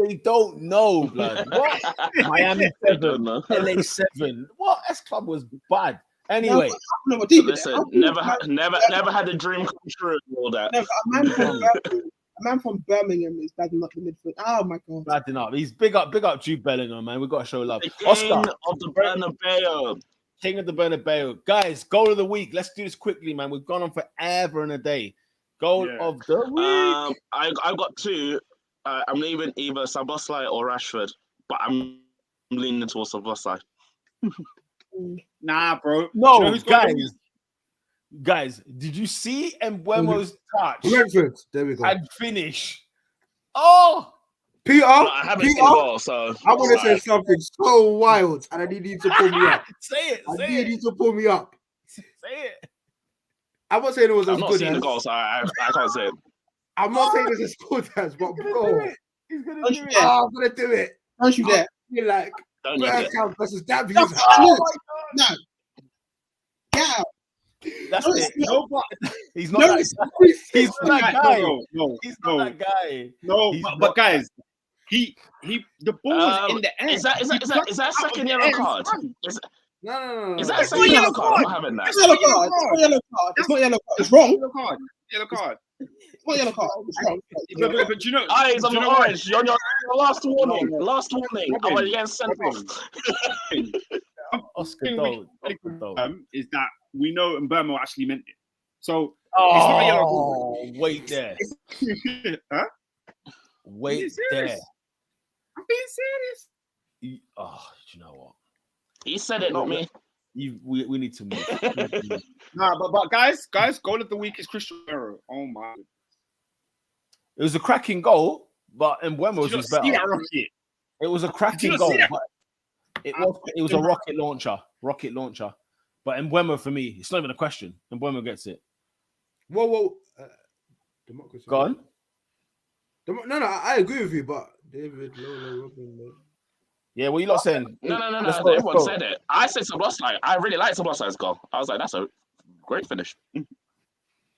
They don't know, blood. What? Miami I 7, don't know. LA 7. What? S Club was bad. Anyway, no, but deep in Listen, there, never had a dream come true and all that. no, a man from Birmingham is bagging up the midfield. Oh my god. bad enough. He's big up Jude Bellingham, man. We've got to show love. The king Oscar, of the Bernabeu. King of the Bernabeu. Guys, goal of the week. Let's do this quickly, man. We've gone on forever and a day. Goal Yeah. of the week. I've got 2. I'm leaving either Szoboszlai or Rashford, but I'm leaning towards Szoboszlai. Nah, bro. No, You know who's got guys, did you see Mbuemo's touch Brentford. There we go. and finish? Oh, Peter, No, I haven't seen the Peter, goal, so I want to say something so wild, and I need you to pull me up. say it, I say need it, you to pull me up. say it. I'm not saying it was I've as not good seen the as. goal, so I can't say it. I'm not saying it's as good as, but He's gonna bro, do it. He's gonna Don't do you it. dare. I'm gonna do it. Don't you dare. You're like Don't you dare. Bergkamp versus Davies. No, Oh no. Get out. That's No, it. it's No, but He's not No, that it's guy. He's not that guy. no, He's not that guy. no. He's But not- guys, the ball was in the air. Is that a second yellow card? No. Is that a second yellow card? I'm not having that. It's yellow card. It's not yellow card. It's not yellow card. It's wrong. Yellow card. It's not yellow card. It's wrong. But you know, Eyes on do the you know what? orange. You're on your last warning. Last warning. I want against sent off. Oscar thing don't. we Oscar don't. is that we know Mbuemo actually meant it. So it's not a yellow card. Oh, wait there. Huh? Wait you there. serious? I'm being serious. Oh, you know what? He said it, not me. We need to move. Nah, but guys, goal of the week is Christian Romero. Oh my! It was a cracking goal, but Mbuemo's Did you was not see that better. rocket? It was a Did cracking you not goal. see that? But it was a rocket launcher. But Mbuemo for me, it's not even a question. Mbuemo gets it. Whoa. Democracy. Go on. No, I agree with you, but David, Lola, Robin, Yeah, what you lot saying? No. Let's go, Everyone let's go. said it. I said Szoboszlai. I really like Szoboszlai's goal. I was like, that's a great finish. yeah,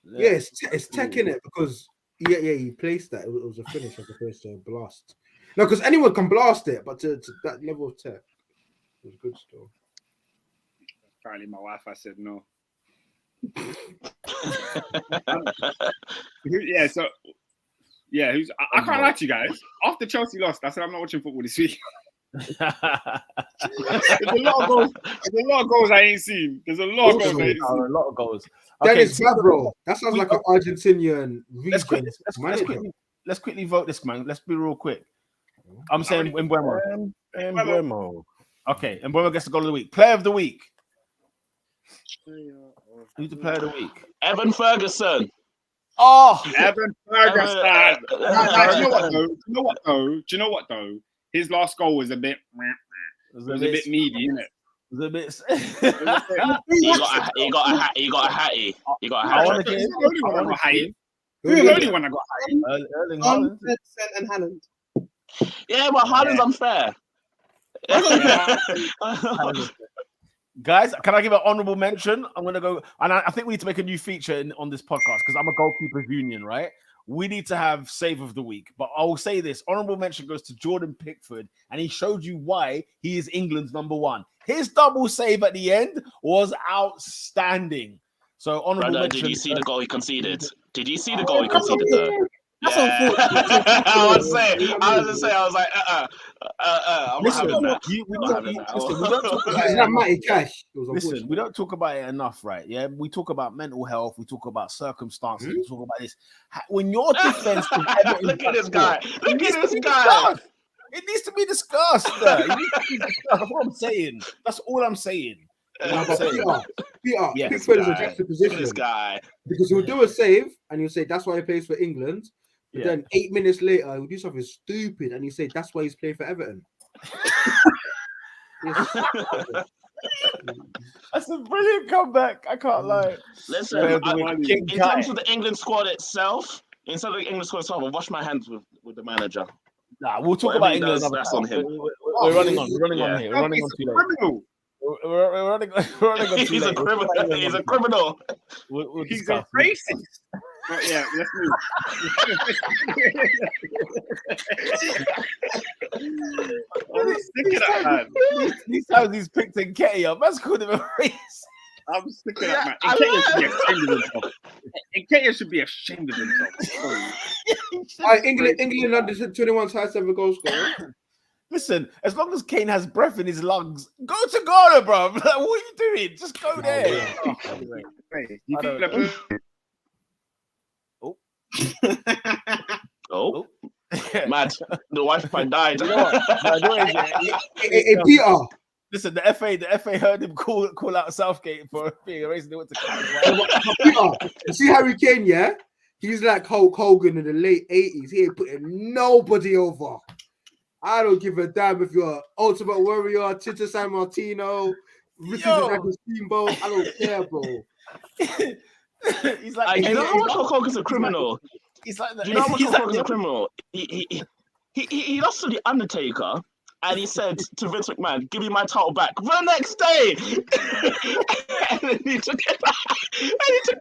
it's tech in it because he placed that. It was a finish as opposed to a blast. No, because anyone can blast it, but to that level of tech, it was good still. Apparently, my Wi-Fi said no. I can't lie to you guys. After Chelsea lost, I said I'm not watching football this week. There's a lot of goals I ain't seen. There's a lot of goals I ain't A seen. lot of goals. That Okay, is bad, bro. That sounds like an Argentinian let's region. let's quickly vote this, man. Let's be real quick. I'm saying Mbuemo. Mbuemo. Okay, Mbuemo gets the goal of the week. Player of the week. Who's the player of the week? Evan Ferguson. Oh, Evan Ferguson. Do you know what though? His last goal was a bit. It was a bit meaty, innit? It was a bit. He got a hat. He got a hattie. He got a hat. I He's the only one I got hatty. Who's the only one I got hatty? Erling Haaland. 100% and Haaland. Yeah, but Haaland's unfair. Guys, can I give an honorable mention? I'm gonna go, and I think we need to make a new feature on this podcast because I'm a goalkeepers union, right? We need to have save of the week, but I will say this: honorable mention goes to Jordan Pickford, and he showed you why he is England's number one. His double save at the end was outstanding. So honorable mention. Did you see the goal he conceded? Did you see the goal he conceded though? That's unfortunate. I was like, I'm not having that. We don't talk about It's not Matty Cash. Listen, we don't talk about it enough, right? Yeah, we talk about mental health, we talk about circumstances, we talk about this. When your defense, look at this guy. Look at this guy. It needs to be discussed. It needs to be discussed. That's what I'm saying. That's all I'm saying. Peter, Yes, Pickford is a juxtaposition. This guy. Because he'll do a save and he'll say that's why he plays for England. But then 8 minutes later, he'll do something stupid and he'll say that's why he's playing for Everton. That's a brilliant comeback. I can't lie. Listen, in terms of the England squad itself, I'll wash my hands with the manager. Nah, we'll talk about England. That's on him. We're running on here. We're running on too late. We're running on too late. He's a criminal. He's a criminal. He's a racist. But yeah, let's move. These times he's picked Nketiah up. That's called him a racist. I'm sick of that, man. Nketiah should be ashamed of himself. England under 21's highest ever goal scorer. Listen, as long as Kane has breath in his lungs, go to Ghana, bro. Like, what are you doing? Just go there. Oh. Mad. The Wi-Fi died. You know what? Hey, Peter. Listen, the FA heard him call out Southgate for being a racist. They went to Peter, you see Harry Kane, yeah? He's like Hulk Hogan in the late 80s. He ain't putting nobody over. I don't give a damn if you're Ultimate Warrior, Tito San Martino, Richard Steamboat. I don't care, bro. He's like, you know how much Hulk Hogan's a criminal? He's like, do you know how much Hulk Hogan's a criminal? He lost to the Undertaker, and he said to Vince McMahon, "Give me my title back." The next day, and then he took it back, and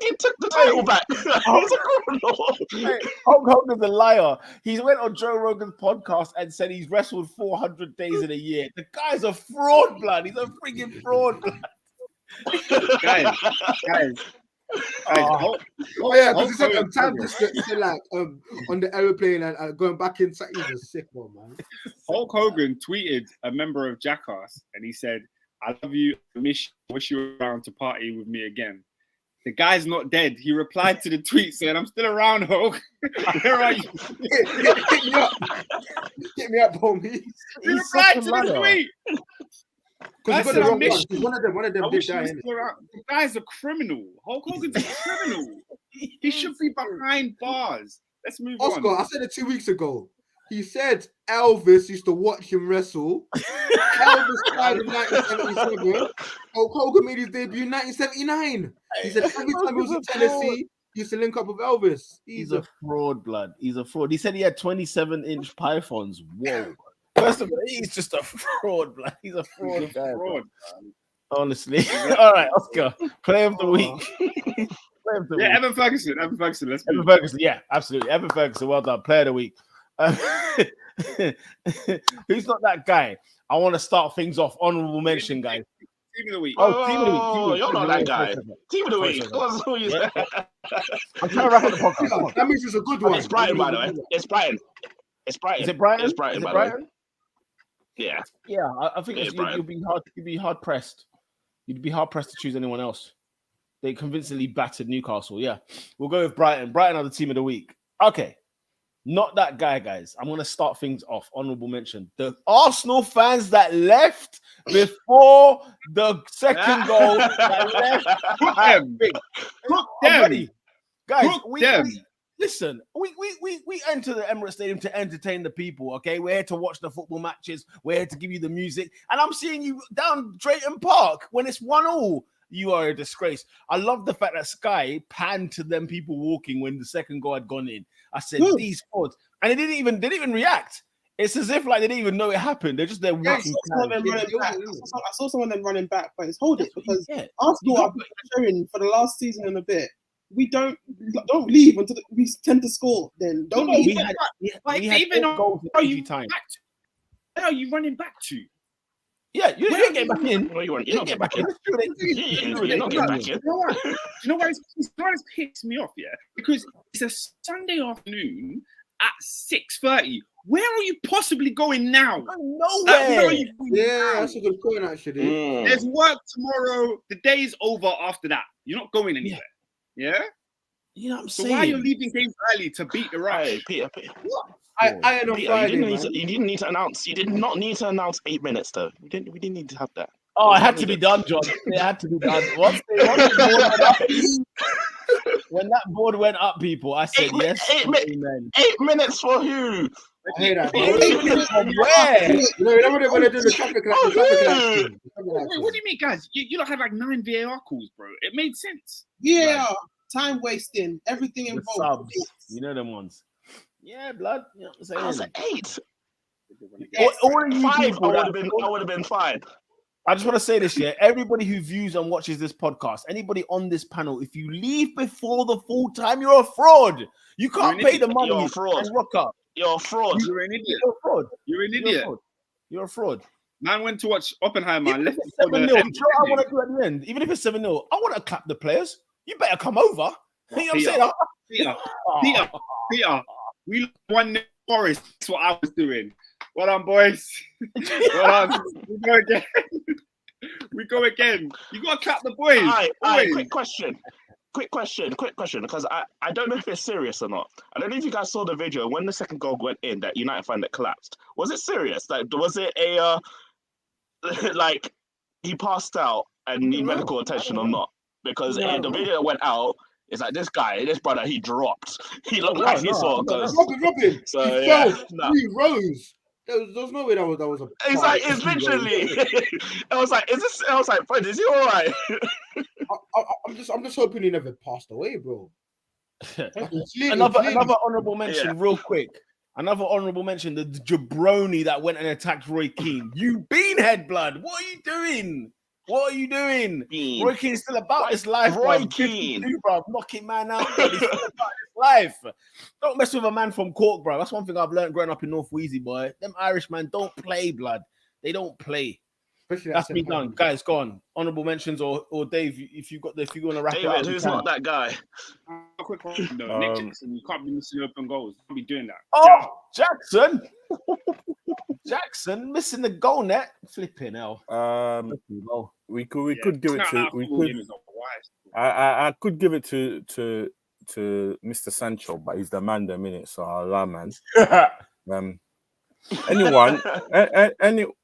he took the title back. He's a criminal. Hey, Hulk Hogan's a liar. He went on Joe Rogan's podcast and said he's wrestled 400 days in a year. The guy's a fraud, blood. He's a freaking fraud, blood. Guys. Oh yeah, because he said time to like on the aeroplane and going back inside. He's a sick one, man. Hulk Hogan tweeted a member of Jackass and he said, "I love you, I miss you, wish you were around to party with me again." The guy's not dead. He replied to the tweet saying, "I'm still around, Hulk. Where are you?" Hit me up. Hit me up, homie. He replied to the tweet. Because you got the wrong one. One of them did die. The guy's a criminal. Hulk Hogan's a criminal. He should be behind bars. Let's move on. Oscar, I said it 2 weeks ago. He said Elvis used to watch him wrestle. Elvis died in 1977. Hulk Hogan made his debut in 1979. He said every time he was in Tennessee, he used to link up with Elvis. He's a fraud, blood. He's a fraud. He said he had 27-inch pythons. Whoa. First of all, he's just a fraud, blood. He's a fraud. He's a fraud, honestly. All right, Oscar, play of the week. Evan Ferguson. Let's move. Evan Ferguson. Yeah, absolutely. Evan Ferguson. Well done. Player of the week. Who's not that guy? I want to start things off. Honorable mention, guys. Team of the week. Team of the week. You're not that guy. Team of the week. I'm trying to wrap up the podcast. That means it's a good one. It's Brighton, by the way. It's Brighton. Is it Brighton? It's Brighton, by the way. Yeah. Yeah, I think you'd be hard pressed. You'd be hard pressed to choose anyone else. They convincingly battered Newcastle. Yeah, we'll go with Brighton. Brighton are the team of the week. Okay, not that guy, guys. I'm gonna start things off. Honorable mention: the Arsenal fans that left before the second goal. That left. Cook them. Guys, Listen, we enter the Emirates Stadium to entertain the people, okay? We're here to watch the football matches. We're here to give you the music. And I'm seeing you down Drayton Park when it's 1-1. You are a disgrace. I love the fact that Sky panned to them people walking when the second goal had gone in. I said, these frauds. And they didn't even react. It's as if like they didn't even know it happened. They're just there walking. I saw some of them running back, but it's hold it because Arsenal have been showing for the last season and a bit. We don't leave until we tend to score. Then don't leave. We had goals at Fergie Time. Where are you running back to? Yeah, you didn't get back in. You're not getting back in. You're not getting back in. You know why it's pissed me off, yeah? Because it's a Sunday afternoon at 6:30. Where are you possibly going now? Nowhere. Yeah, that's a good point, actually. There's work tomorrow. The day's over after that. You're not going anywhere. Yeah? You know what I'm so saying? why are you leaving games early to beat the rush? Hey, Peter. What? I had on Friday, you didn't need to announce. You did not need to announce 8 minutes, though. We didn't need to have that. Oh, it had to be done, John. It had to be done. When that board went up, people, I said yes. 8 minutes for who? I hear that. 8 minutes from where? You know when they do the traffic light. Wait, what do you mean, guys? You don't have like 9 VAR calls, bro. It made sense. Yeah, time wasting, everything involved. You know them ones. Yeah, blood. You know what I'm saying? I was at 8. All of you 5, people I would have been fine. I just want to say this, yeah. Everybody who views and watches this podcast, anybody on this panel, if you leave before the full time, you're a fraud. You can't pay the money You're a fraud. and rock up. You're a fraud. You're an idiot. You're a fraud. You're an idiot. You're a fraud. Man went to watch Oppenheimer and left before 7-0. the Do end. you know what I want to do at the end? Even if it's 7-0, I want to clap the players. You better come over. You know what I'm saying? Peter, we won the Forest. That's what I was doing. Well done, boys. Well done. We go again. We go again. You got to clap the boys. All right, quick question, because I don't know if it's serious or not. I don't know if you guys saw the video when the second goal went in that United fan that collapsed. Was it serious? Like, was it a like he passed out and need medical attention or not? Because the video that went out, it's like this brother, he dropped. He looked like he saw a ghost. Robin. So He yeah, fell 3 rows. There's no way that was a. It's like it's literally. I was like, friend, is he all right? I'm just hoping he never passed away, bro. Another honourable mention, real quick. Another honourable mention: the jabroni that went and attacked Roy Keane. You beanhead, blood. What are you doing? What are you doing? Roy Keane's still about this life, Roy Keane, bro. Knocking man out. Bro. He's still about this life. Don't mess with a man from Cork, bro. That's one thing I've learned growing up in North Wheezy, boy. Them Irish man don't play, blood. They don't play. That's me done, guys. Go on. Honourable mentions, or Dave, if you want to wrap it up. David, who's not that guy? A quick one, though. Nick Jackson, you can't be missing open goals. You can't be doing that. Oh, Jackson. Jackson missing the goal net. Flipping hell. We could give it to I could give it to Mr. Sancho, but he's the man the minute, so I'll allow man. Anyone?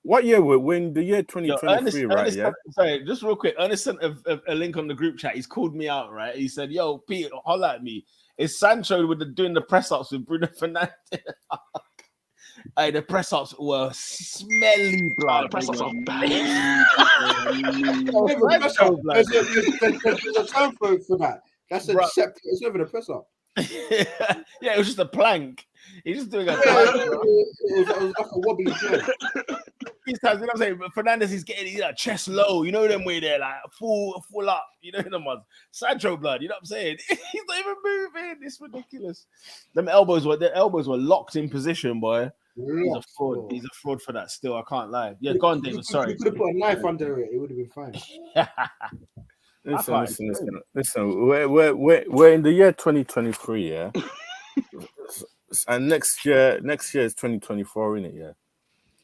What year we're in? The year 2023, right? Ernest, yeah. Sorry, just real quick. Ernest sent a link on the group chat. He's called me out, right? He said, "Yo, Pete, holla at me." It's Sancho doing the press ups with Bruno Fernandes. Hey, the press ups were smelly, blood. The press ups are bad. There's a term for that. That's a separate. It's never the press up. Yeah, it was just a plank. He's just doing a plank. It was like a wobbly joint. These times, you know what I'm saying? But Fernandes is getting chest low. You know them way there, like full up. You know them ones. Sancho blood. You know what I'm saying? He's not even moving. It's ridiculous. Their elbows were locked in position, boy. He's a fraud. He's a fraud for that. Still, I can't lie. Yeah, go on, David. Sorry. You could have put a knife under it. It would have been fine. Listen. We're in the year 2023, yeah. And next year is 2024, isn't it? Yeah.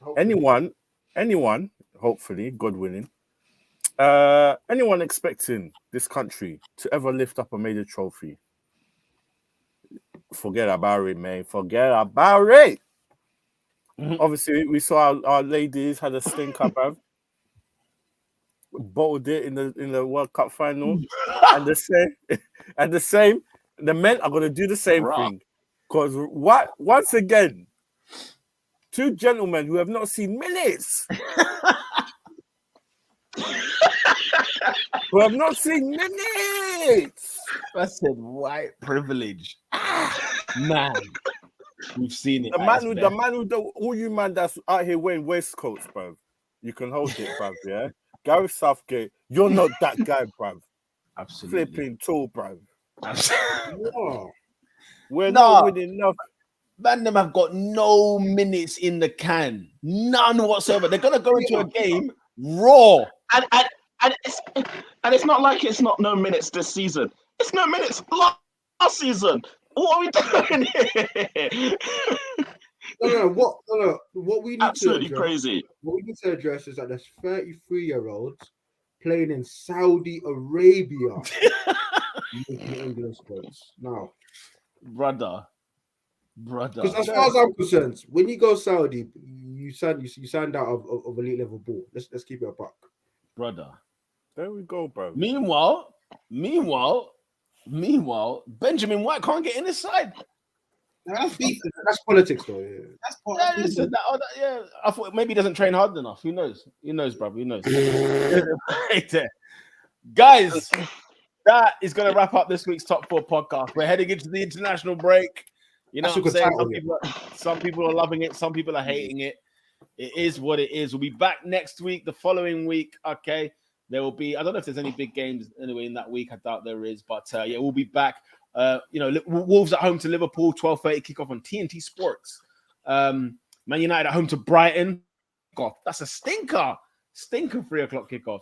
Hopefully. Anyone, hopefully, God willing, anyone expecting this country to ever lift up a major trophy? Forget about it, man. Forget about it. Obviously, we saw our ladies had a stinker, bruv. Bottled it in the World Cup final, and the the men are going to do the same Bruh. thing. Because once again, two gentlemen who have not seen minutes. Who have not seen minutes. I said white privilege. Man, we've seen it. The man who all you man that's out here wearing waistcoats, bruv. You can hold it, bruv, yeah? Gareth Southgate, you're not that guy, bruv. Absolutely. Flipping tall, bruv. Wow. We're not winning enough. Man, them have got no minutes in the can. None whatsoever. They're going to go into a game raw. And it's not like it's not no minutes this season. It's no minutes last season. What are we doing here? What we need Absolutely to address, crazy. What we need to address is that there's 33-year-olds playing in Saudi Arabia. Making England squads. Now, Brother. because as far as I'm concerned, when you go Saudi, you signed out of elite level ball. Let's keep it a buck. Brother. There we go, bro. Meanwhile, Benjamin White can't get in his side. Now, that's beef. That's politics, though. Yeah. That's part Yeah, of listen, it. I thought maybe he doesn't train hard enough. Who knows? Who knows, brother? Who knows? Right there. Guys, that is going to wrap up this week's Top 4 podcast. We're heading into the international break. You know That's what I'm a saying? good title, Some people are loving it. Some people are hating it. It is what it is. We'll be back next week, the following week. Okay. There will be, I don't know if there's any big games anyway in that week. I doubt there is. But yeah, we'll be back. Wolves at home to Liverpool, 12:30 kickoff on TNT Sports. Man United at home to Brighton. God, that's a stinker. 3 o'clock kickoff.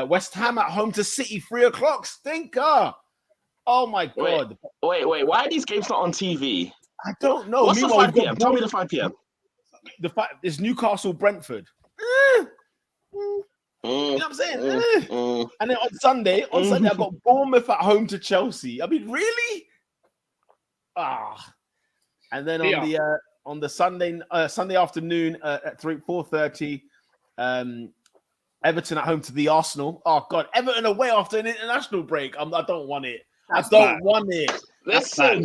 West Ham at home to City, 3 o'clock. Stinker. Oh my God. Wait. Why are these games not on TV? I don't know. What's the 5 p.m.? Tell me the 5 p.m. It's Newcastle Brentford. You know what I'm saying? And then on Sunday, I've got Bournemouth at home to Chelsea. I mean, really? And then on the Sunday afternoon at 4:30, Everton at home to the Arsenal. Oh God, Everton away after an international break. I don't want it. I don't want it. Listen,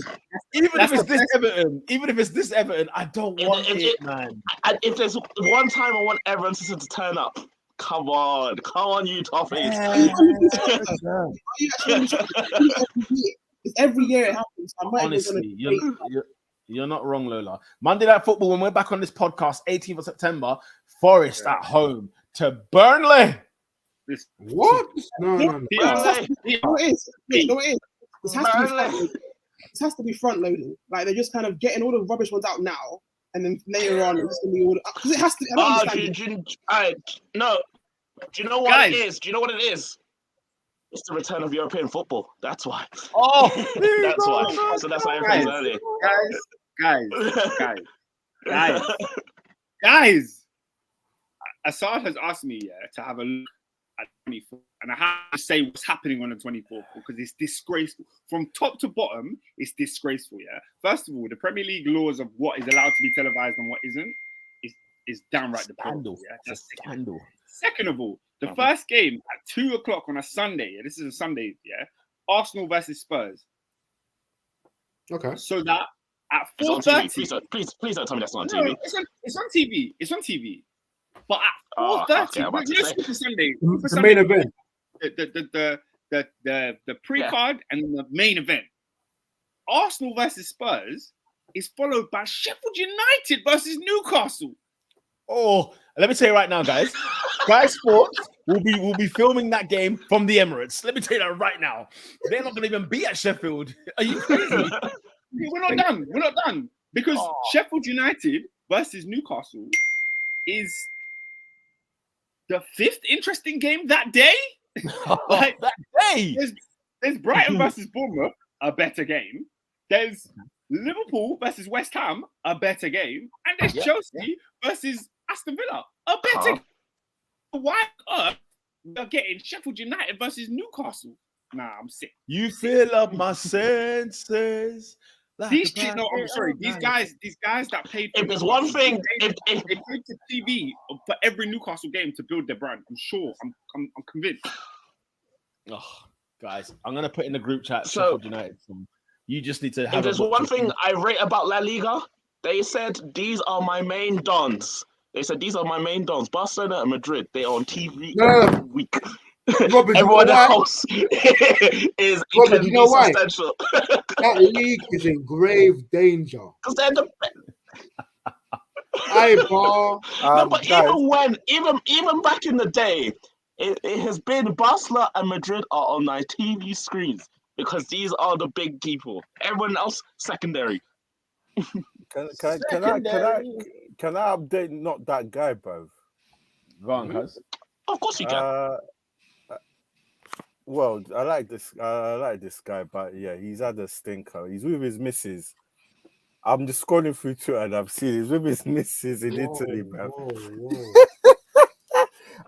Even if it's this Everton, I don't want it, man. And if there's one time I want Everton to turn up, come on, you Toffees. It's every year it happens. Honestly, you're not wrong, Lola. Monday Night Football, when we're back on this podcast, 18th of September, Forest at home to Burnley. What? No. It is. This has to be front loading. Like they're just kind of getting all the rubbish ones out now, and then later on it's gonna be all. Because it has to. Do you know what it is? Do you know what it is? It's the return of European football. That's why. Oh, that's why. So that's why everything's early. Guys. Assad has asked me to have a look at 24, and I have to say what's happening on the 24th because it's disgraceful. From top to bottom, it's disgraceful, yeah? First of all, the Premier League laws of what is allowed to be televised and what isn't is downright deplorable. Yeah? That's a scandal. Second of all, the first game at 2 o'clock on a Sunday, this is a Sunday, yeah? Arsenal versus Spurs. Okay. So that at 4:30... Please don't tell me that's not on TV. No, it's on TV. But at 4:30, Sunday, the main event, the pre-card and the main event, Arsenal versus Spurs is followed by Sheffield United versus Newcastle. Oh, let me tell you right now, guys. Sky Sports will be filming that game from the Emirates. Let me tell you that right now. They're not going to even be at Sheffield. Are you crazy? We're not done because Sheffield United versus Newcastle is the 5th interesting game that day. That day. There's Brighton versus Bournemouth, a better game. There's Liverpool versus West Ham, a better game. And there's Chelsea versus Aston Villa, a better game. Why on earth we're getting Sheffield United versus Newcastle? Nah, I'm sick. You fill up my senses. I'm sorry. These guys that paid. If there's one thing, they paid to TV for every Newcastle game to build their brand. I'm sure. I'm convinced. Oh, guys, I'm gonna put in the group chat Sheffield United You just need to have. If there's one thing I rate about La Liga, they said these are my main dons. They said these are my main dons. Barcelona and Madrid, they are on TV every week. Robert, Everyone you know why? else is Robert, can you know be why? substantial. That league is in grave danger. Because they're the I bar. no, but guys, even back in the day, it has been Barcelona and Madrid are on my TV screens because these are the big people. Everyone else secondary. can I update not that guy, bro? Go on, cuz. Of course you can. Well, I like this guy, but yeah, he's had a stinker. He's with his missus. I'm just scrolling through Twitter and I've seen he's with his missus in Italy, bro.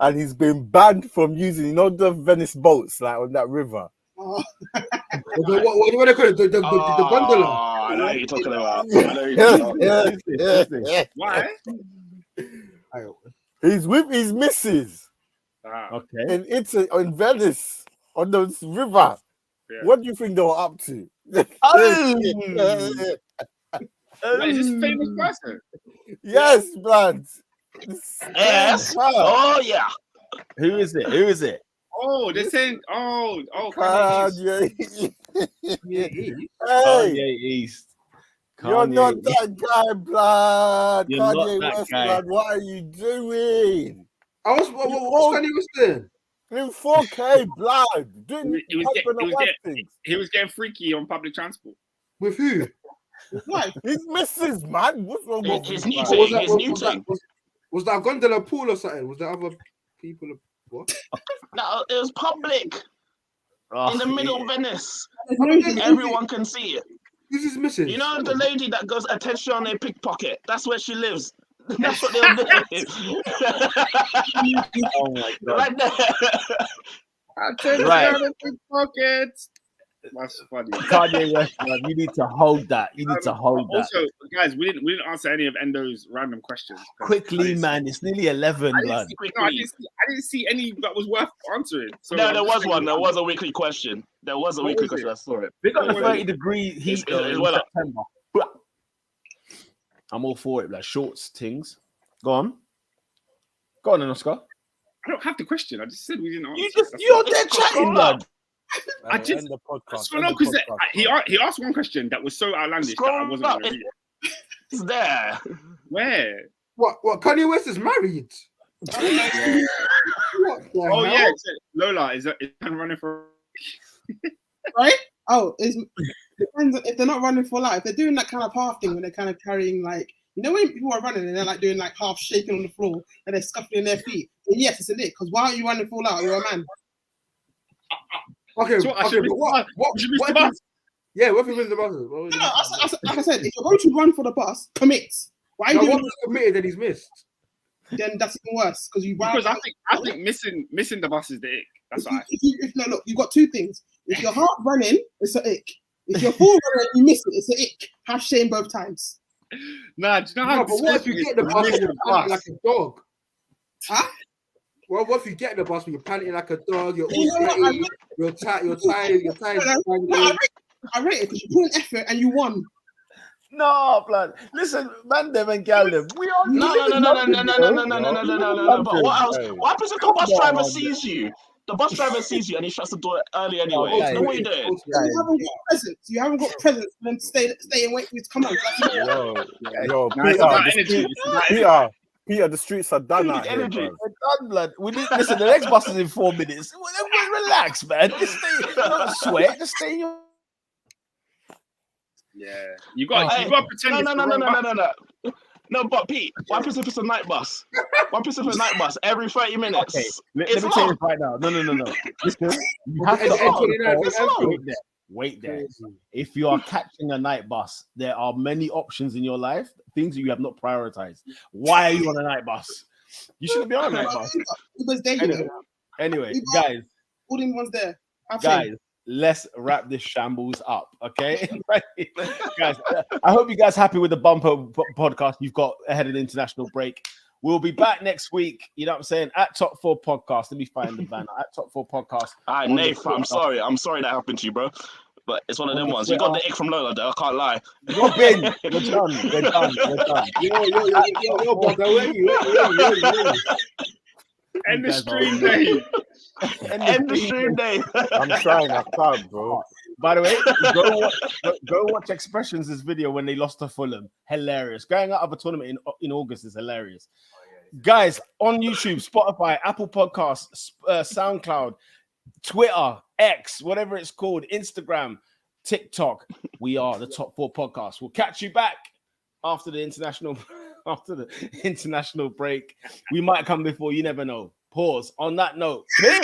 And he's been banned from using, the Venice boats, like on that river. What do they call it? The gondola. I know what you're talking about. I know what you're talking about. Why? He's with his missus Okay. in Italy, in Venice, on the river. Yeah. What do you think they were up to? Is this a famous person? Yes, blood. Yes. Oh yeah. Who is it? Oh, they're saying, Kanye. Kanye. Kanye Hey, East. you're Kanye not East. that guy, blood. You're not Kanye that West, guy. blood. What are you doing? What's Kanye West doing? In 4K, blood. Doing He was husband and wife things. he was getting freaky on public transport. With who? Right. His missus, man. What's wrong with His you, new man? thing. His new thing. Was that gondola pool or something? Was there other people? What? No, it was public Oh, in the middle of Venice. Who's Everyone can see it. his missus? You know the lady that goes attention a pickpocket. That's where she lives. That's what they'll do. Oh my god. Right there. I tell you, Right. down in big pockets. That's funny. Kanye West, man, you need to hold that. You need to hold that. Also, guys, we didn't answer any of Endo's random questions. Quickly, man. It's nearly 11, blood. I didn't see any that was worth answering. So No, I'm there just was saying- one. There was a weekly question. There was a What weekly was it? question. I saw it. We got the What was 30-degree heat It's in well up. September. I'm all for it, like shorts, things. Go on, then, Oscar. I don't have the question. I just said we didn't answer. You're there chatting, blood. I just- End the podcast. So no, because he asked one question that was so outlandish that I Scroll wasn't up. going to read it. It's there. Where? What? Kanye West is married. What the Oh hell? yeah, it said, Lola is running for. Right? Oh, depends if they're not running for life. They're doing that kind of half thing when they're kind of carrying like when people are running and they're like doing like half shaking on the floor and they're scuffling their feet. Then yes, it's a lick. Because why are you running full out? You're a man. Okay, So I okay, should but what miss the if bus. yeah, what if you win the buses? What would you No, do? like I said, if you're going to run for the bus, commit. Why are you Now, doing what was committed that he's missed? then that's even worse because you ran. Because I think missing the bus is the ick. That's what I think. No, look, you've got two things. If you're hard running, it's an ick. If you're full running and you miss it, it's an ick. Have shame both times. Nah, do you know how No, but what if you get the bus and you're panting like a dog? Huh? Well, what if you get the bus and you're panting like a dog? You're You know all what? sweaty, you're tired. No, I rate it because you put an effort and you won. No, blood. Listen, man, them and gal them. We are No. But what else? Hey. What happens if the bus driver sees you? The bus driver sees you and he shuts the door early anyway. Okay. Then what are you doing? You haven't got presents. You haven't got presents. Then stay and wait for you to come on. Yo, Nah, it's about energy. Peter, the streets are done out here, Energy. bro. We're done, blood. We need listen. The next bus is in 4 minutes. Relax, man. Just stay. Don't sweat. Just stay in your. Yeah, you got to pretend. No. No, but Pete, what happens if it's a night bus? What happens if it's a night bus every 30 minutes? Okay, let It's me tell you long. right now. No. Listen, you have And- to and 29 It's and long. Wait there. If you are catching a night bus, there are many options in your life, things you have not prioritized. Why are you on a night bus? You shouldn't be on a night bus. Because there you go. Anyway, guys, All them ones there. Have guys, shame. let's wrap this shambles up, okay? Guys, I hope you guys happy with the bumper podcast you've got ahead of the international break. We'll be back next week. You know what I'm saying? At Top 4 Podcast. Let me find the banner. At Top 4 Podcast. All right, Nath, I'm sorry. I'm sorry that happened to you, bro. But it's one of them On ones. You got Twitter. the ick from Lola, though. I can't lie. Robin, we're done. We're done. We're done. Yo, Bogger, where you? End the guys are stream, Dave. End the stream day. I'm trying. I can't, bro. By the way, go watch Expressions' video when they lost to Fulham. Hilarious. Going out of a tournament in August is hilarious. Guys, on YouTube, Spotify, Apple Podcasts, SoundCloud, Twitter, X, whatever it's called, Instagram, TikTok. We are the Top 4 Podcast. We'll catch you back after the international break. We might come before, you never know. Pause. On that note, peace.